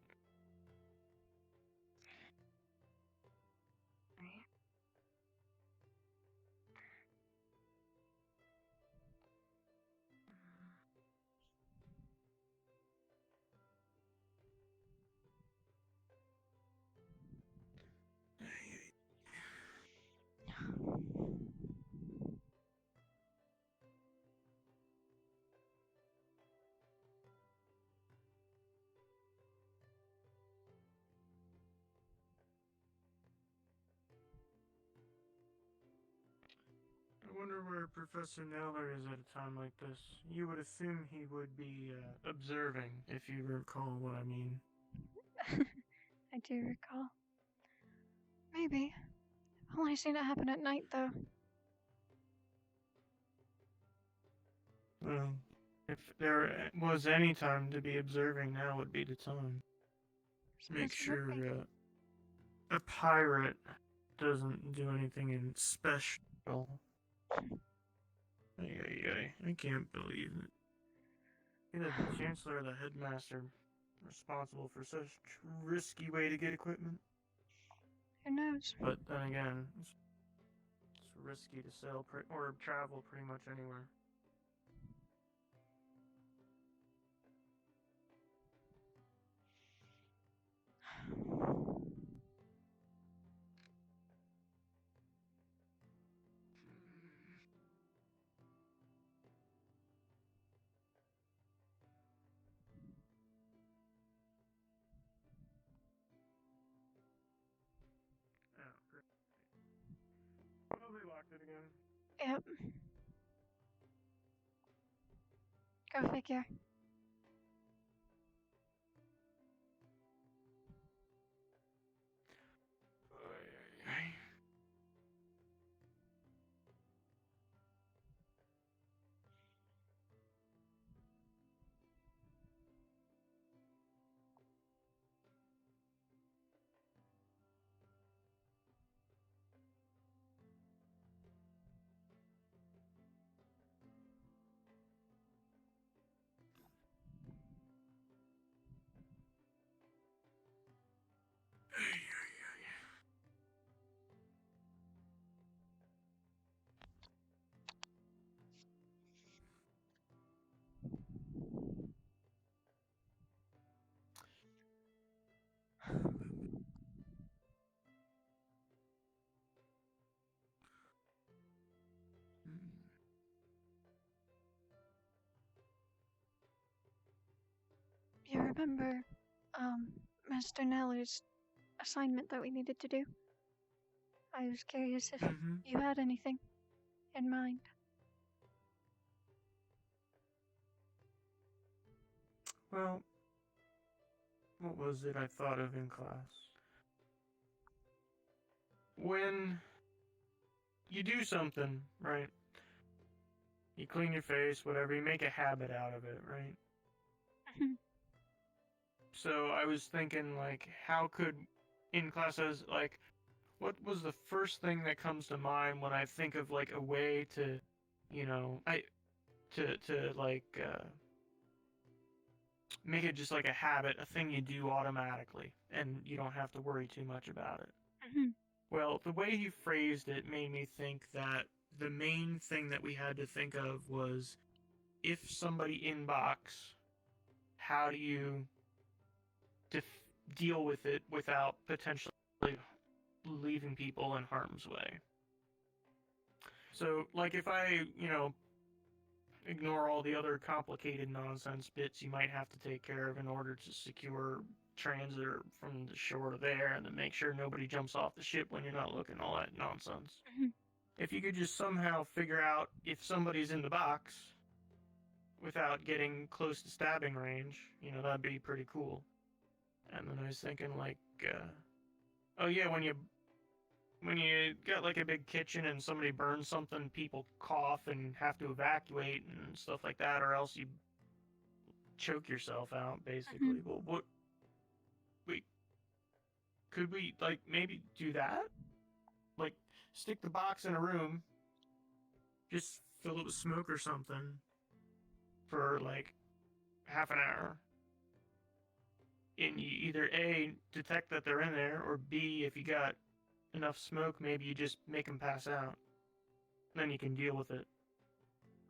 I wonder where Professor Neller is at a time like this. You would assume he would be observing, if you recall what I mean. I do recall. Maybe. I've only seen it happen at night, though. Well, if there was any time to be observing, now would be the time. Make sure a pirate doesn't do anything in special. I can't believe it. You're the chancellor, the headmaster, responsible for such risky way to get equipment. Who knows? But then again, it's risky to sell or travel pretty much anywhere. Oh, great. Probably locked it again. Yep. Go figure. You remember, Master Neller's assignment that we needed to do? I was curious if you had anything in mind. Well, what was it I thought of in class? When you do something, right? You clean your face, whatever, you make a habit out of it, right? So I was thinking, like, how could, in class, I was like, what was the first thing that comes to mind when I think of, like, a way to, you know, make it just like a habit, a thing you do automatically, and you don't have to worry too much about it. Well, the way you phrased it made me think that the main thing that we had to think of was, if somebody inbox, how do you deal with it without potentially leaving people in harm's way? So, like, if I, ignore all the other complicated nonsense bits you might have to take care of in order to secure transit from the shore to there, and then make sure nobody jumps off the ship when you're not looking, all that nonsense. If you could just somehow figure out if somebody's in the box without getting close to stabbing range, that'd be pretty cool. And then I was thinking, like, oh yeah, when you got like a big kitchen and somebody burns something, people cough and have to evacuate and stuff like that, or else you choke yourself out, basically. Well, could we, like, maybe do that? Like, stick the box in a room, just fill it with smoke or something for, like, half an hour. And you either A, detect that they're in there, or B, if you got enough smoke, maybe you just make them pass out. Then you can deal with it.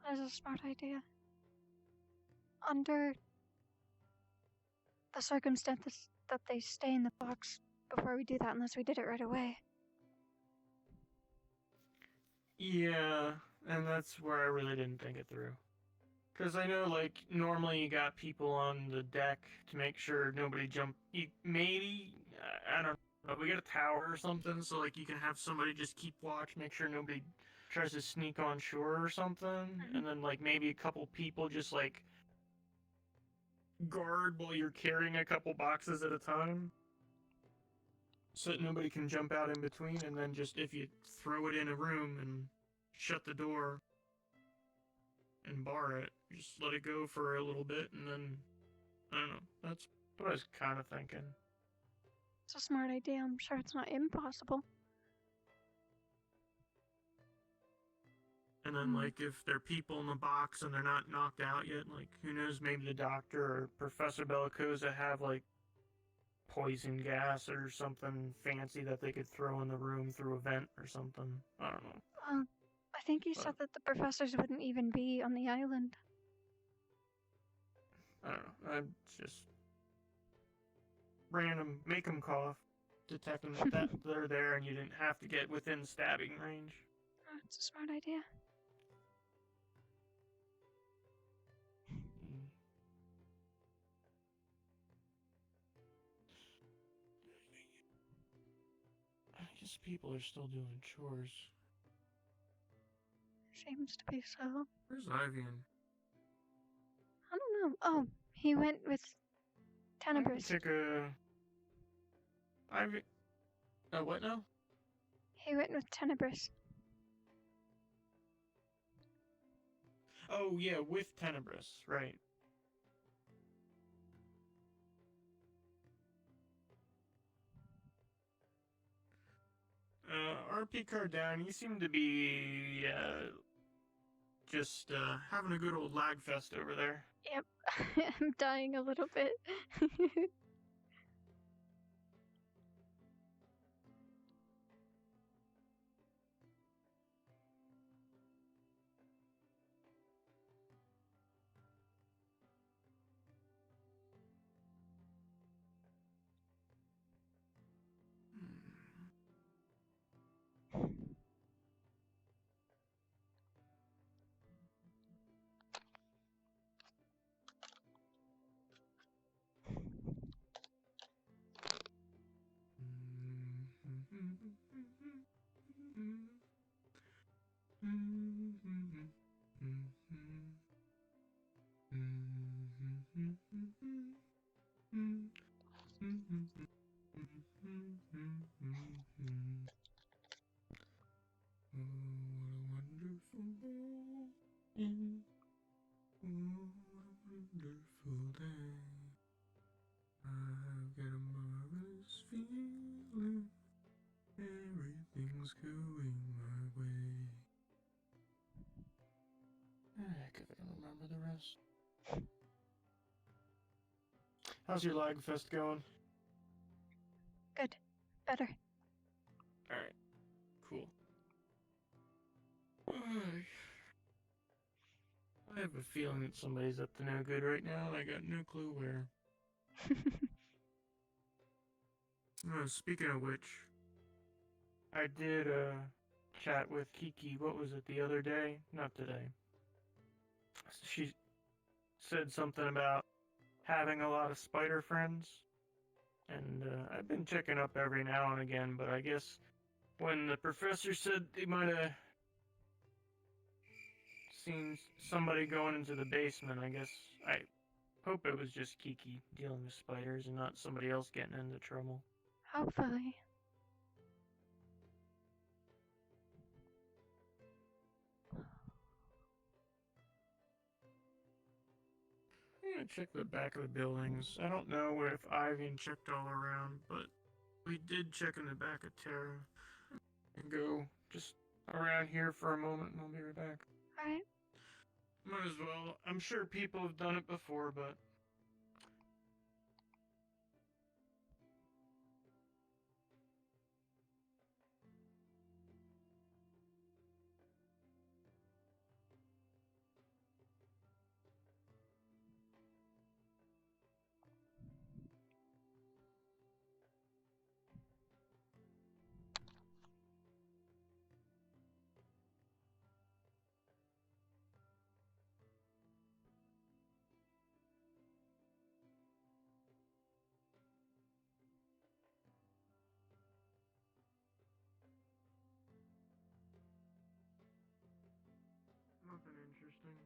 That is a smart idea. Under the circumstances that they stay in the box before we do that, unless we did it right away. Yeah, and that's where I really didn't think it through. Because I know, like, normally you got people on the deck to make sure nobody maybe, I don't know, we got a tower or something, so, like, you can have somebody just keep watch, make sure nobody tries to sneak on shore or something, and then, like, maybe a couple people just, like, guard while you're carrying a couple boxes at a time, so that nobody can jump out in between, and then just, if you throw it in a room and shut the door and bar it, just let it go for a little bit, and then, I don't know, that's what I was kind of thinking. It's a smart idea. I'm sure it's not impossible. And then, like, if there are people in the box and they're not knocked out yet, like, who knows, maybe the doctor or Professor Bellicosa have, like, poison gas or something fancy that they could throw in the room through a vent or something. I don't know. I think he said that the professors wouldn't even be on the island. I don't know. I'm just random, make them cough, detect them that they're there, and you didn't have to get within stabbing range. Oh, it's a smart idea. I guess people are still doing chores. Seems to be so. Where's Ivian? I don't know. Oh, he went with Tenebris. Take a... Ivy... what now? He went with Tenebris. Oh, yeah, with Tenebris, right. RP Cardown, you seem to be, just, having a good old lag fest over there. Yep, I'm dying a little bit. Wonderful day. I've got a marvelous feeling. Everything's going my way. Heck, I don't remember the rest. How's your lag fest going? Good. Better. Alright. Cool. I have a feeling that somebody's up to no good right now, and I got no clue where. Speaking of which, I did chat with Kiki, what was it, the other day? Not today. She said something about having a lot of spider friends, and I've been checking up every now and again, but I guess when the professor said they might have seen somebody going into the basement, I guess I hope it was just Kiki dealing with spiders and not somebody else getting into trouble. Hopefully. I'm gonna check the back of the buildings. I don't know if Ivan checked all around, but we did check in the back of Terra. And go just around here for a moment and I'll be right back. Alright. Might as well. I'm sure people have done it before, but... Nothing interesting.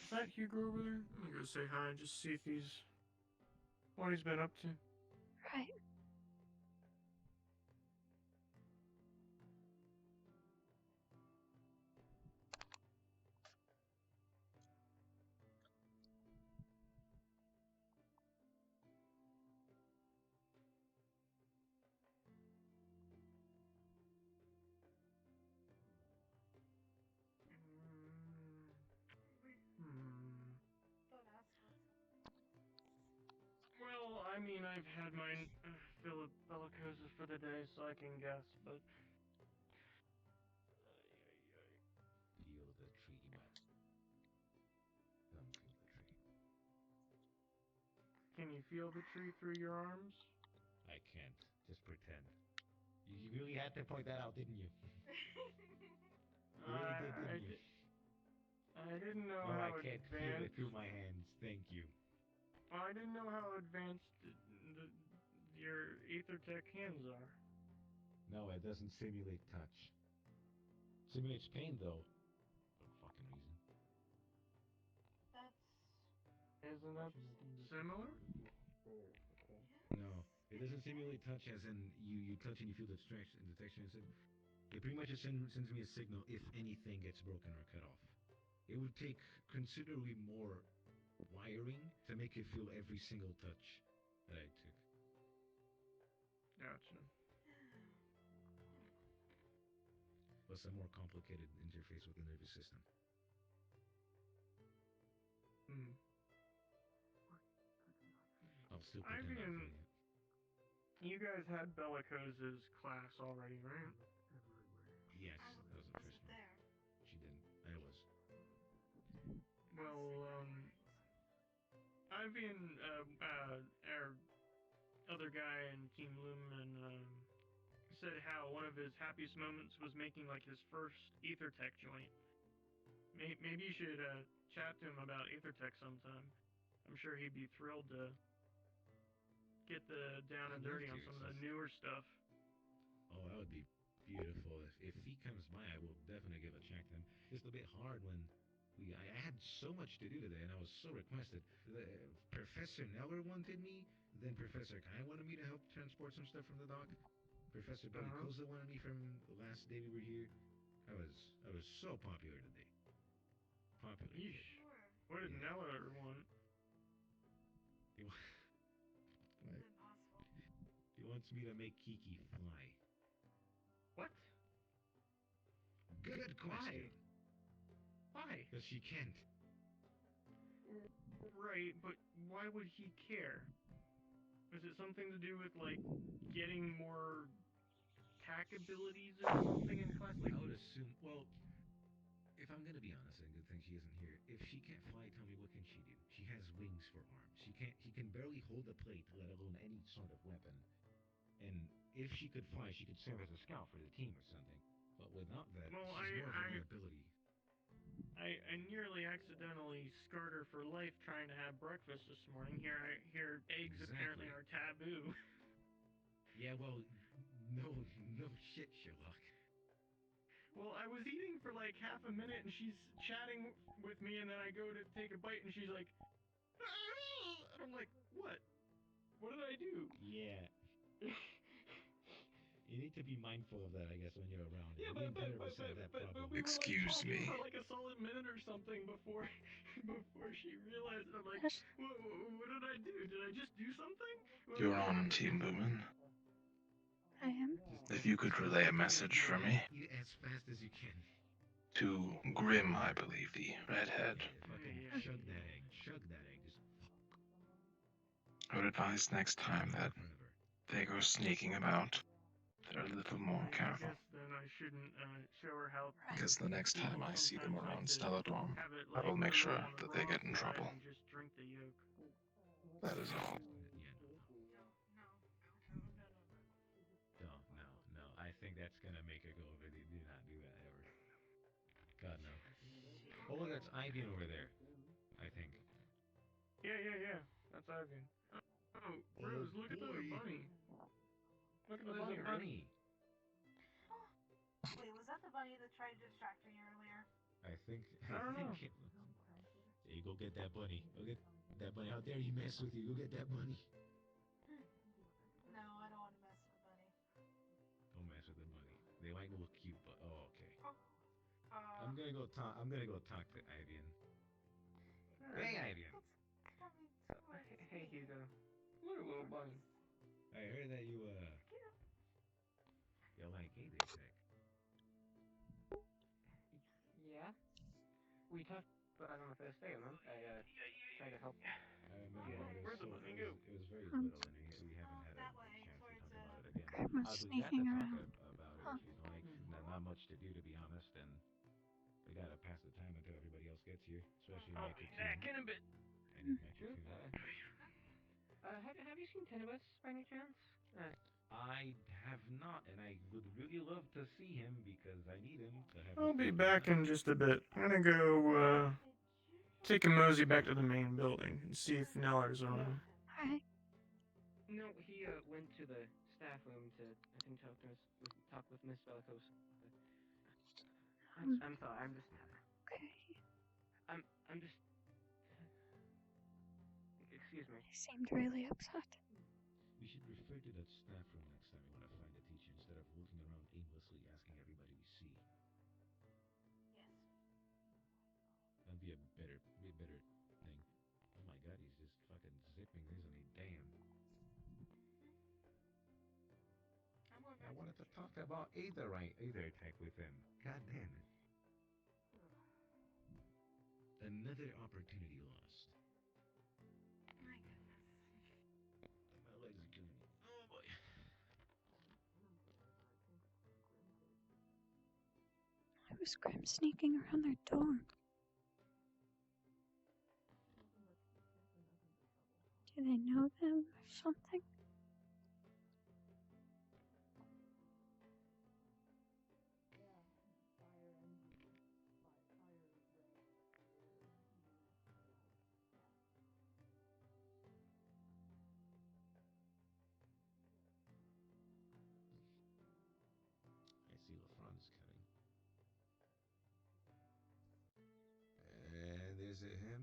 Is that Hugo over there? I'm gonna go say hi, just see if he's... what he's been up to. Right. mean, I've had mine fill of bellicoses for the day, so I can guess, but... Feel the tree, man. Come feel the tree. Can you feel the tree through your arms? I can't. Just pretend. You really had to point that out, didn't you? You really did, didn't you? I didn't know Oh, how I can't feel it advanced... through my hands. Thank you. I didn't know how advanced your ether tech hands are. No, it doesn't simulate touch. Simulates pain, though. For fucking reason. Isn't that similar? No, it doesn't simulate touch as in you touch and you feel the detection. It pretty much just sends me a signal if anything gets broken or cut off. It would take considerably more wiring to make it feel every single touch that I took. Gotcha. Plus a more complicated interface with the nervous system. Hmm. I'll still I pretend I mean, feel it. you guys had bellicoses class already, right? Yes, that was the first one. She didn't. I was. Well, Ivy and our other guy in Team Lumen said how one of his happiest moments was making like his first ether tech joint. Maybe you should chat to him about ether tech sometime. I'm sure he'd be thrilled to get the down and dirty on some of the newer stuff. Oh, that would be beautiful. If he comes by, I will definitely give a check to him. It's a bit hard when I had so much to do today, and I was so requested. Professor Neller wanted me, then Professor Kai wanted me to help transport some stuff from the dock. Professor Bellicosa wanted me from the last day we were here. I was so popular today. Popular. Yeesh. What did Neller want? He wants me to make Kiki fly. What? Good question. Why? Because she can't. Right, but why would he care? Is it something to do with, like, getting more tack abilities or something in class? Like, I would assume, well, if I'm going to be honest, and good thing she isn't here, if she can't fly, tell me what can she do? She has wings for arms. She can barely hold a plate, let alone any sort of weapon. And if she could fly, she could serve as a scout for the team or something. But without that, well, she's more of a liability. I nearly accidentally scarred her for life trying to have breakfast this morning. Here, eggs apparently are taboo. Yeah, well, no shit, Sherlock. Well, I was eating for like half a minute and she's chatting with me and then I go to take a bite and she's like, and I'm like, what? What did I do? Yeah. You need to be mindful of that, I guess, when you're around. Yeah, but we were like talking for like a solid minute or something before she realized. I'm like, what did I do? Did I just do something? You're on Team Lumen. I am. If you could relay a message for me. Eat as fast as you can. To Grim, I believe, the redhead. Fucking chug that egg. Chug that egg. Just... I would advise next time that they go sneaking about, they're a little more careful. I guess then I shouldn't show her how. Because the next time I see them around Stelladorm, I will make sure that they get in trouble. And just drink the yolk. That is all. No. I think that's gonna make her go over there. Do not do that ever. God, no. Oh, look, that's Ivian over there. I think. Yeah. That's Ivian. Oh, Rose, look at the bunny. Look at the bunny. Wait, was that the bunny that tried distracting you earlier? I think. I don't know. Hey, go get that bunny. Go get that bunny. How dare you mess with you? Go get that bunny. No, I don't want to mess with the bunny. Don't mess with the bunny. They might look cute, but okay. I'm gonna go talk to Ivian. Hey, Ivian. Hey, Hugo. What a little bunny. I heard that you like ether tech. Yeah. We talked about it on the first day, man. I tried to help. I remember. Where'd the bunny go? It was very little anyway. Grim was we got to sneaking talk around. about it. Huh. She's like, not much to do, to be honest, and we gotta pass the time until everybody else gets here, especially I'll my be cocoon. back in a bit. I need my cocoon. Have you seen Tenebus by any chance? I have not, and I would really love to see him because I need him to have. I'll be back in just a bit. I'm gonna go take a mosey back to the main building and see if Neller's around. Alright. No, he went to the staff room to, I think, talk with Miss Bellicose. I'm sorry. I'm just. Okay. I'm just. Excuse me. He seemed really upset. We should refer to that staff room next time we want to find a teacher instead of walking around aimlessly asking everybody we see. Yes. That'd be a better thing. Oh my god, he's just fucking zipping, isn't he? Damn. I wanted to talk about either type with him. God damn it. Another opportunity lost. My goodness. My legs are killing me. Oh boy. Why was Grim sneaking around their dorm? Do they know them or something? I see LaFron's coming. And is it him?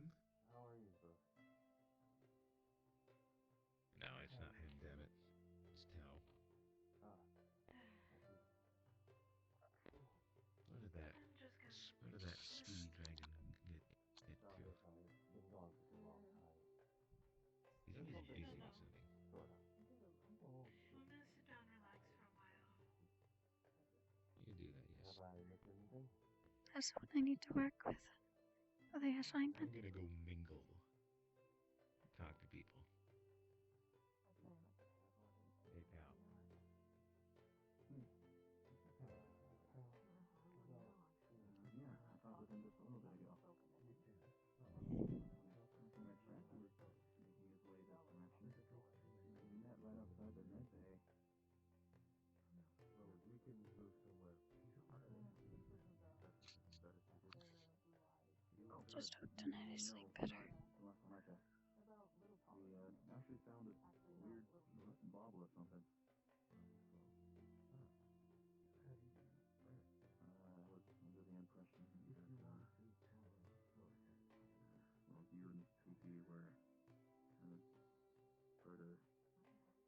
How are you, bro? No, it's not him, damn it. It's Tao. Where did that speedy dragon get to? He's always busy with something. I'm gonna sit down and relax for a while. You do that, yes. Have I missed anything? That's what I need to work with. For the assignment. I'm gonna go mingle. Talk to people. Hey, Tao. Yeah, I talked with him just a little bit ago. From my chat, he was making his way this direction. We met right outside the med bay. Well, we can go somewhere peaceful. Just hope tonight I sleep better. The last time I checked. We actually found this weird bauble or something. I was under the impression that you and PP were kind of part of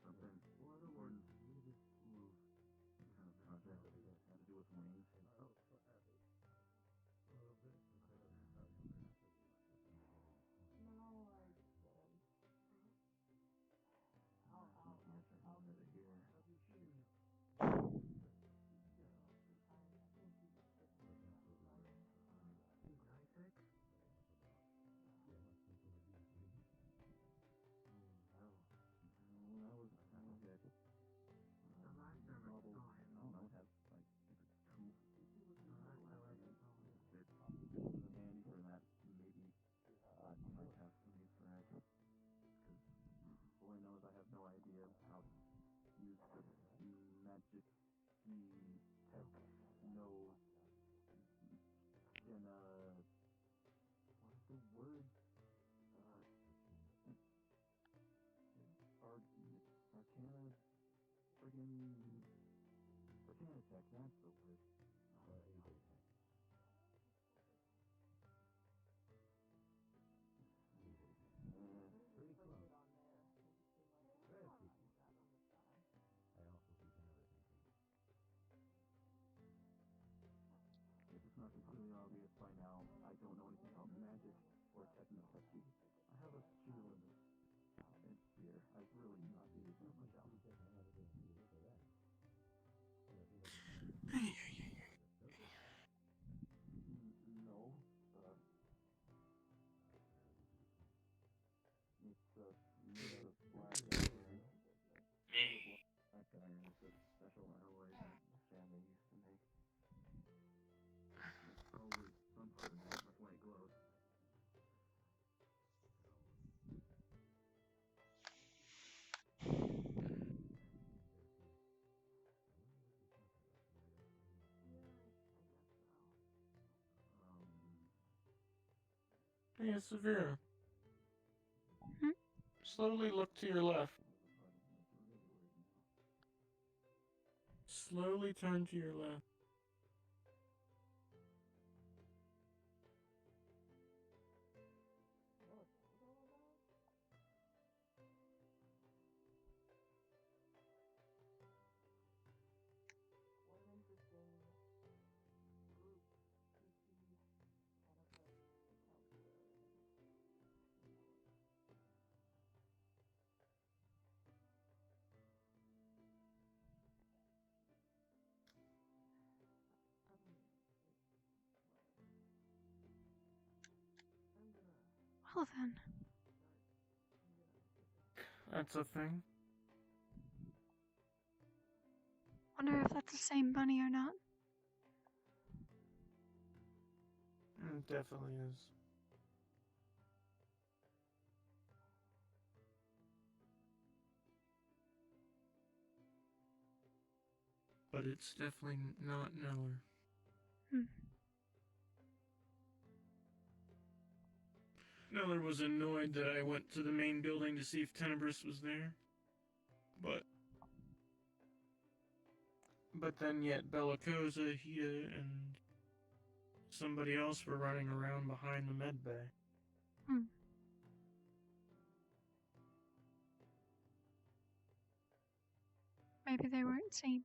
something important move, some kind of project that had to do with wings. Magic tech knows in what is the word? Arcana tech, that's the word. Pretty close. Very freaky. I also see another thinking. If it's not completely obvious by now, I don't know anything about magic or technology. I have a feeling it's fear. I've really not figured that much out. No, it's made out of black iron. Black iron. Hey, Sarvyra. Hmm? Slowly look to your left. Slowly turn to your left. Well then. That's a thing. Wonder if that's the same bunny or not. It definitely is. But it's definitely not Neller. Hmm. Neller was annoyed that I went to the main building to see if Tenebris was there. But then yet Bellicosa, Hida, and somebody else were running around behind the med bay. Hmm. Maybe they weren't seen.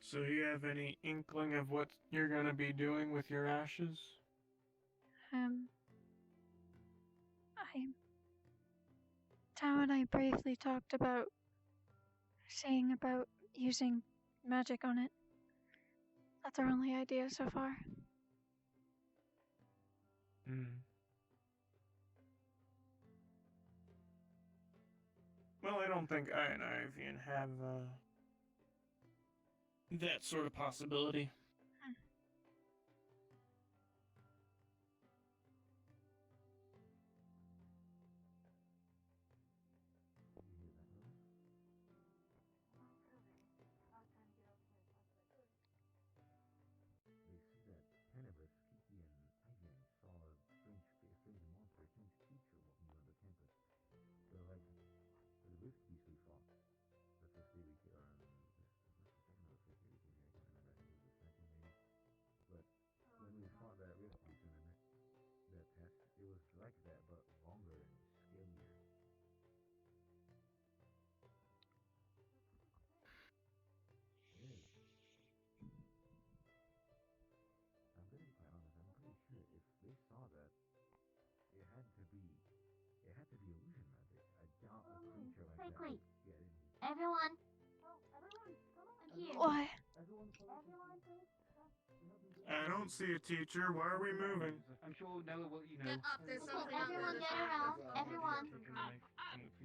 So you have any inkling of what you're gonna be doing with your ashes? Tao and I briefly talked about saying about using magic on it. That's our only idea so far. Well, I don't think I and Ivian have that sort of possibility. They said that Tenebris, Kiki, and Ivan saw a strange monster, a strange creature walking around the campus. They're like the rift beast we fought. The first day we came, the first or second or the first day we came here, I can't remember. I think it was the second maybe. But when we fought that rift beast in that test, it was like that but longer and scarier. It is. I'm gonna be quite honest, I'm pretty sure if they saw that, it had to be illusion magic. I doubt a creature like that Quickly. would get in. Everyone. Everyone, come on here. Why? Everyone, please. I don't see a teacher. Why are we moving? I'm sure Nella will, you know. Get up, there's something up there. Everyone get around. Everyone.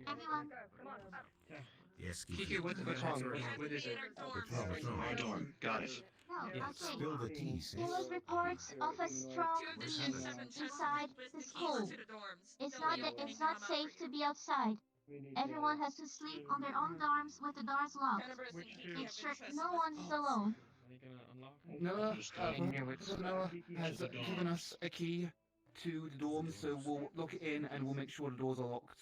Everyone. Come on. Yes, Kiki, what's wrong? What is it? Our dorm. Got it. No, okay. Spill the tea, sis. There was reports of a strong beast inside the school. It's not safe to be outside. Everyone has to sleep on their own dorms with the doors locked. Make sure no one is alone. Noah, Noah has given us a key to the dorm, so we'll lock it in and we'll make sure the doors are locked.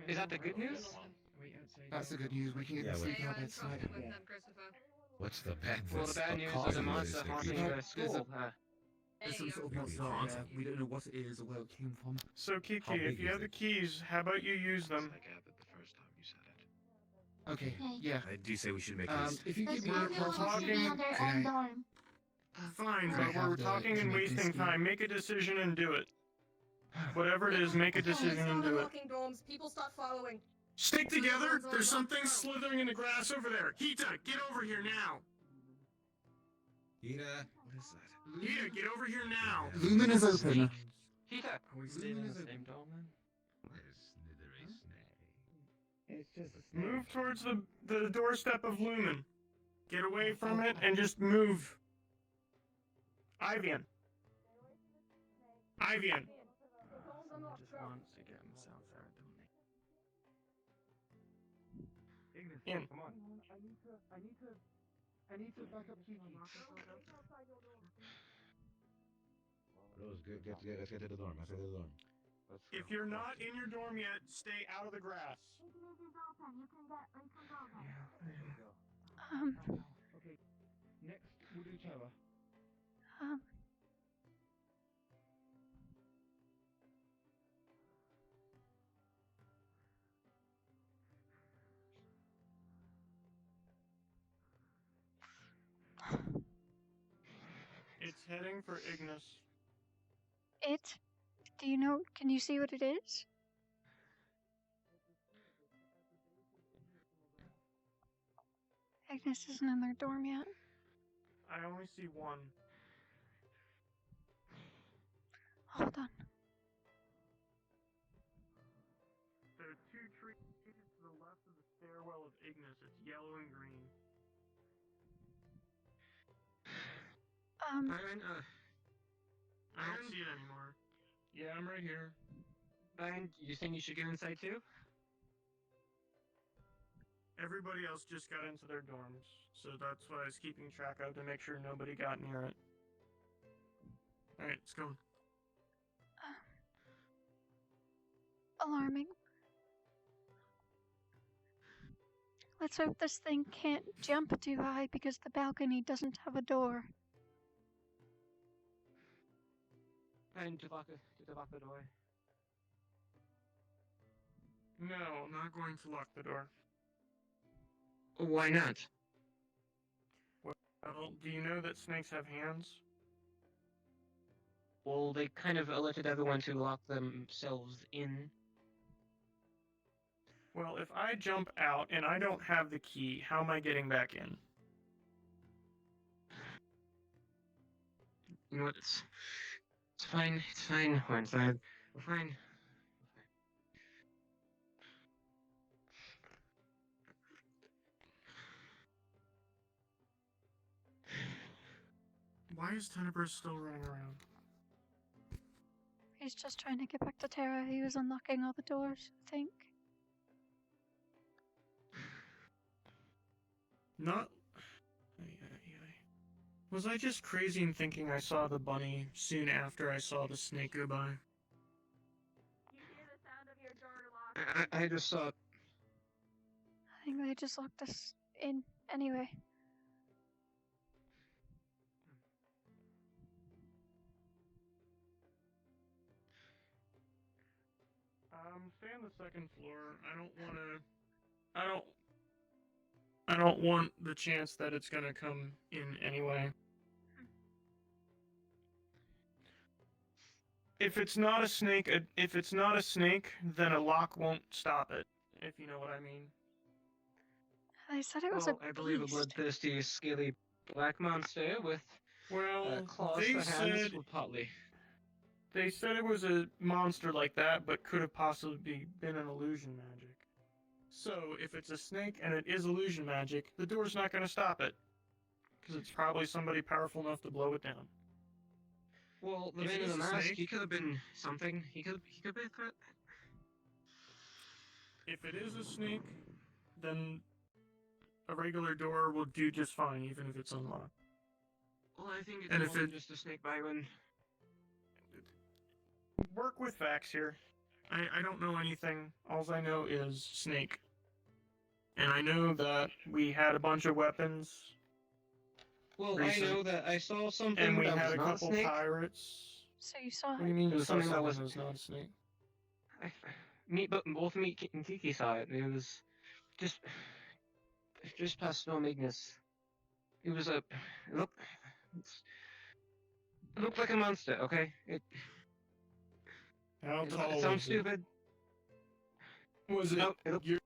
Is that the good news? That's the good news. We can get to sleep in our beds tonight. What's the bad news? Well, the bad news is a monster haunting the school. There's some sort of monster out there. We don't know what it is or where it came from. So Kiki, if you have the keys, how about you use them? Okay, yeah. I do say we should make haste. If you There's give me no a one should be talking- on their own dorm. Fine, I but have we're the talking and wasting emergency. time. Make a decision and do it. Whatever it is, make a decision and do it. Unlocking dorms. People start following. Stick together! There's something slithering in the grass over there. Hita, get over here now! Hita, what is that? Hita, get over here now! Lumen is open. Hita! Are we staying in the same dorm then? It's just Move towards the doorstep of Lumen. Get away from it and just move. Ivian. Ivian. just once again, Sarvyra Ori. Ignis, In. come on. I need to back up Kiki. Rose, let's get to the dorm. Let's get to the dorm. If you're not in your dorm yet, stay out of the grass. Ignis is open. You can go there. Okay, next we'll do Trevor. It's heading for Ignis. Do you know? Can you see what it is? Agnes isn't in their dorm yet. I only see one. Hold on. There are 2 trees to the left of the stairwell of Ignis. It's yellow and green. I don't see it anymore. Yeah, I'm right here. And you think you should go inside too? Everybody else just got into their dorms, so that's what I was keeping track of to make sure nobody got near it. Alright, let's go. Alarming. Let's hope this thing can't jump too high because the balcony doesn't have a door. And to lock the door. No, I'm not going to lock the door. Why not? Well, do you know that snakes have hands? Well, they kind of alerted everyone to lock themselves in. Well, if I jump out and I don't have the key, how am I getting back in? You know what? It's fine. It's fine. We're inside. We're fine. Why is Tenebris still running around? He's just trying to get back to Terra. He was unlocking all the doors, I think. Not... Was I just crazy in thinking I saw the bunny soon after I saw the snake go by? You hear the sound of your door locked? I just saw... I think they just locked us in anyway. Stay on the second floor. I don't want the chance that it's gonna come in anyway. If it's not a snake, then a lock won't stop it. If you know what I mean. They said it was Well, a I believe a beast. bloodthirsty, scaly black monster with claws they for hands said with partly. They said it was a monster like that, but could have possibly been an illusion magic. So, if it's a snake and it is illusion magic, the door's not going to stop it. Because it's probably somebody powerful enough to blow it down. Well, the If man it in is the a mask, snake- he could have been something. He could be a threat. If it is a snake, then a regular door will do just fine, even if it's unlocked. Well, I think it's And more if than it- just a snake, Byron. Work with facts here. I don't know anything. All I know is snake. And I know that we had a bunch of weapons. Well, recent, I know that I saw something and we that had was a not couple a snake. pirates. So you saw What do you mean It you was saw something that something was- that was not a snake? Both me and Kiki saw it. It was just past Storm Ignis. It was it looked like a monster. Okay, How it tall sounds was stupid. Was it No, it your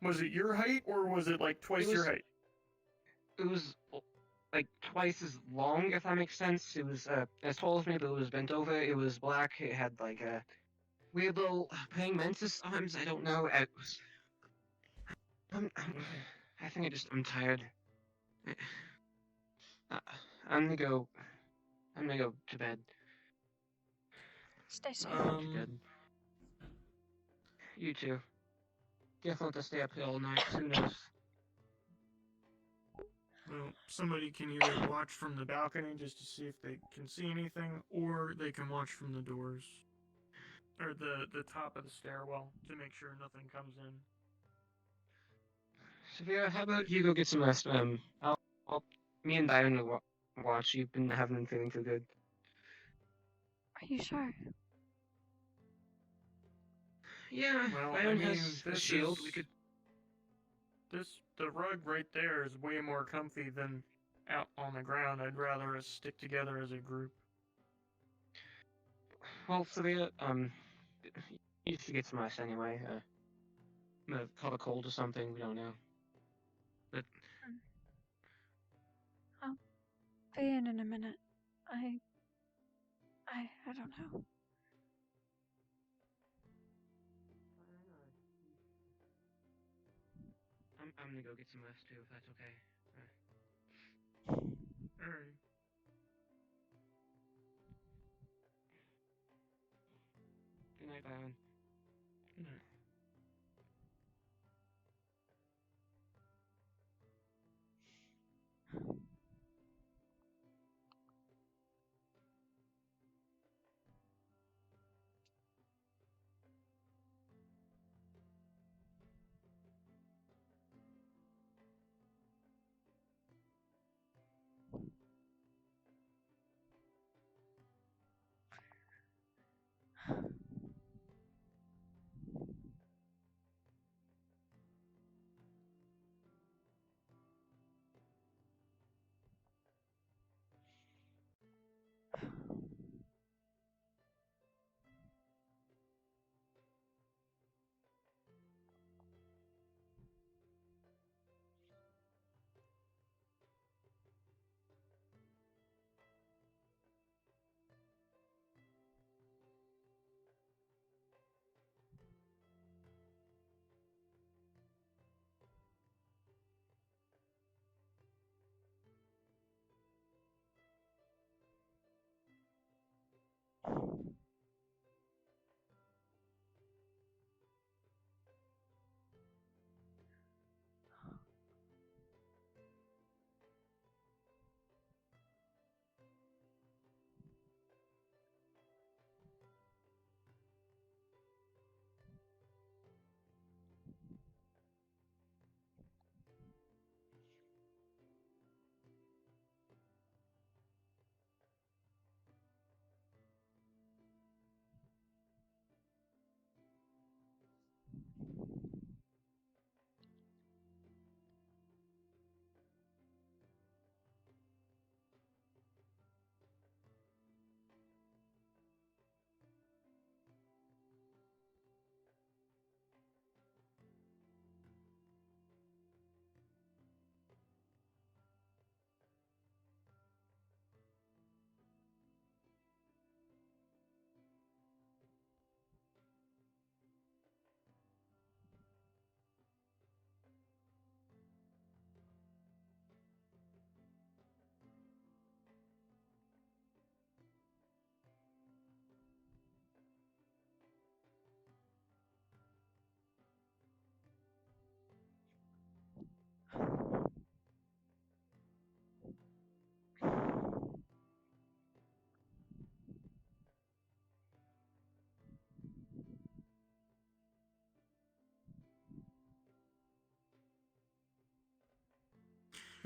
was it your height or was it like twice your was- height? It was like twice as long, if that makes sense. It was as tall as me, but it was bent over. It was black. It had like a weird little praying mantis arms. I don't know. It was. I think I'm tired. I'm gonna go to bed. Stay safe. You too. Careful not to stay up here all night. Who knows? Well, somebody can either watch from the balcony just to see if they can see anything, or they can watch from the doors. Or the top of the stairwell to make sure nothing comes in. Sarvyra, how about you go get some rest? Me and Diane will watch. You've haven't been feeling too good. Are you sure? Yeah, Well, Diane has a shield. We could. The rug right there is way more comfy than out on the ground. I'd rather us stick together as a group. Well, Sarvyra, you should get some rest anyway. Might have caught a cold or something. We don't know. But I'll be in a minute. I don't know. I'm gonna go get some rest too, if that's okay. Alright. Good night, Diane. Good night.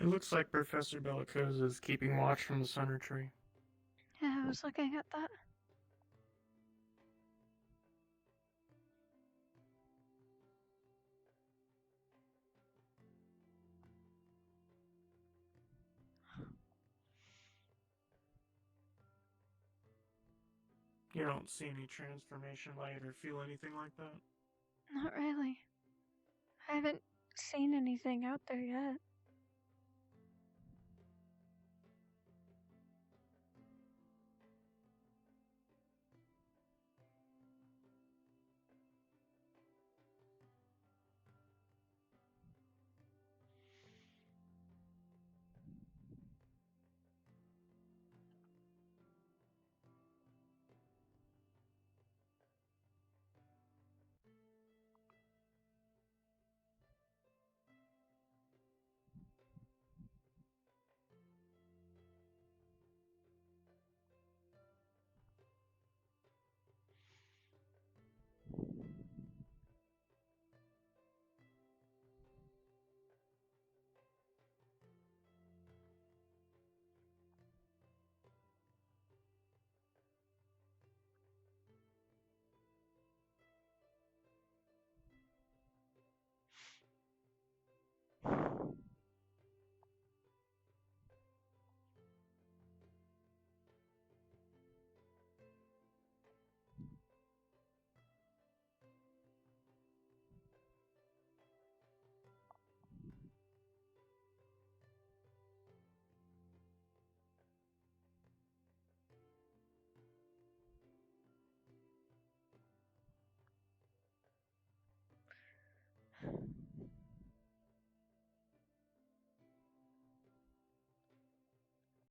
It looks like Professor Bellicosa is keeping watch from the center tree. Yeah, I was looking at that. You don't see any transformation light or feel anything like that? Not really. I haven't seen anything out there yet.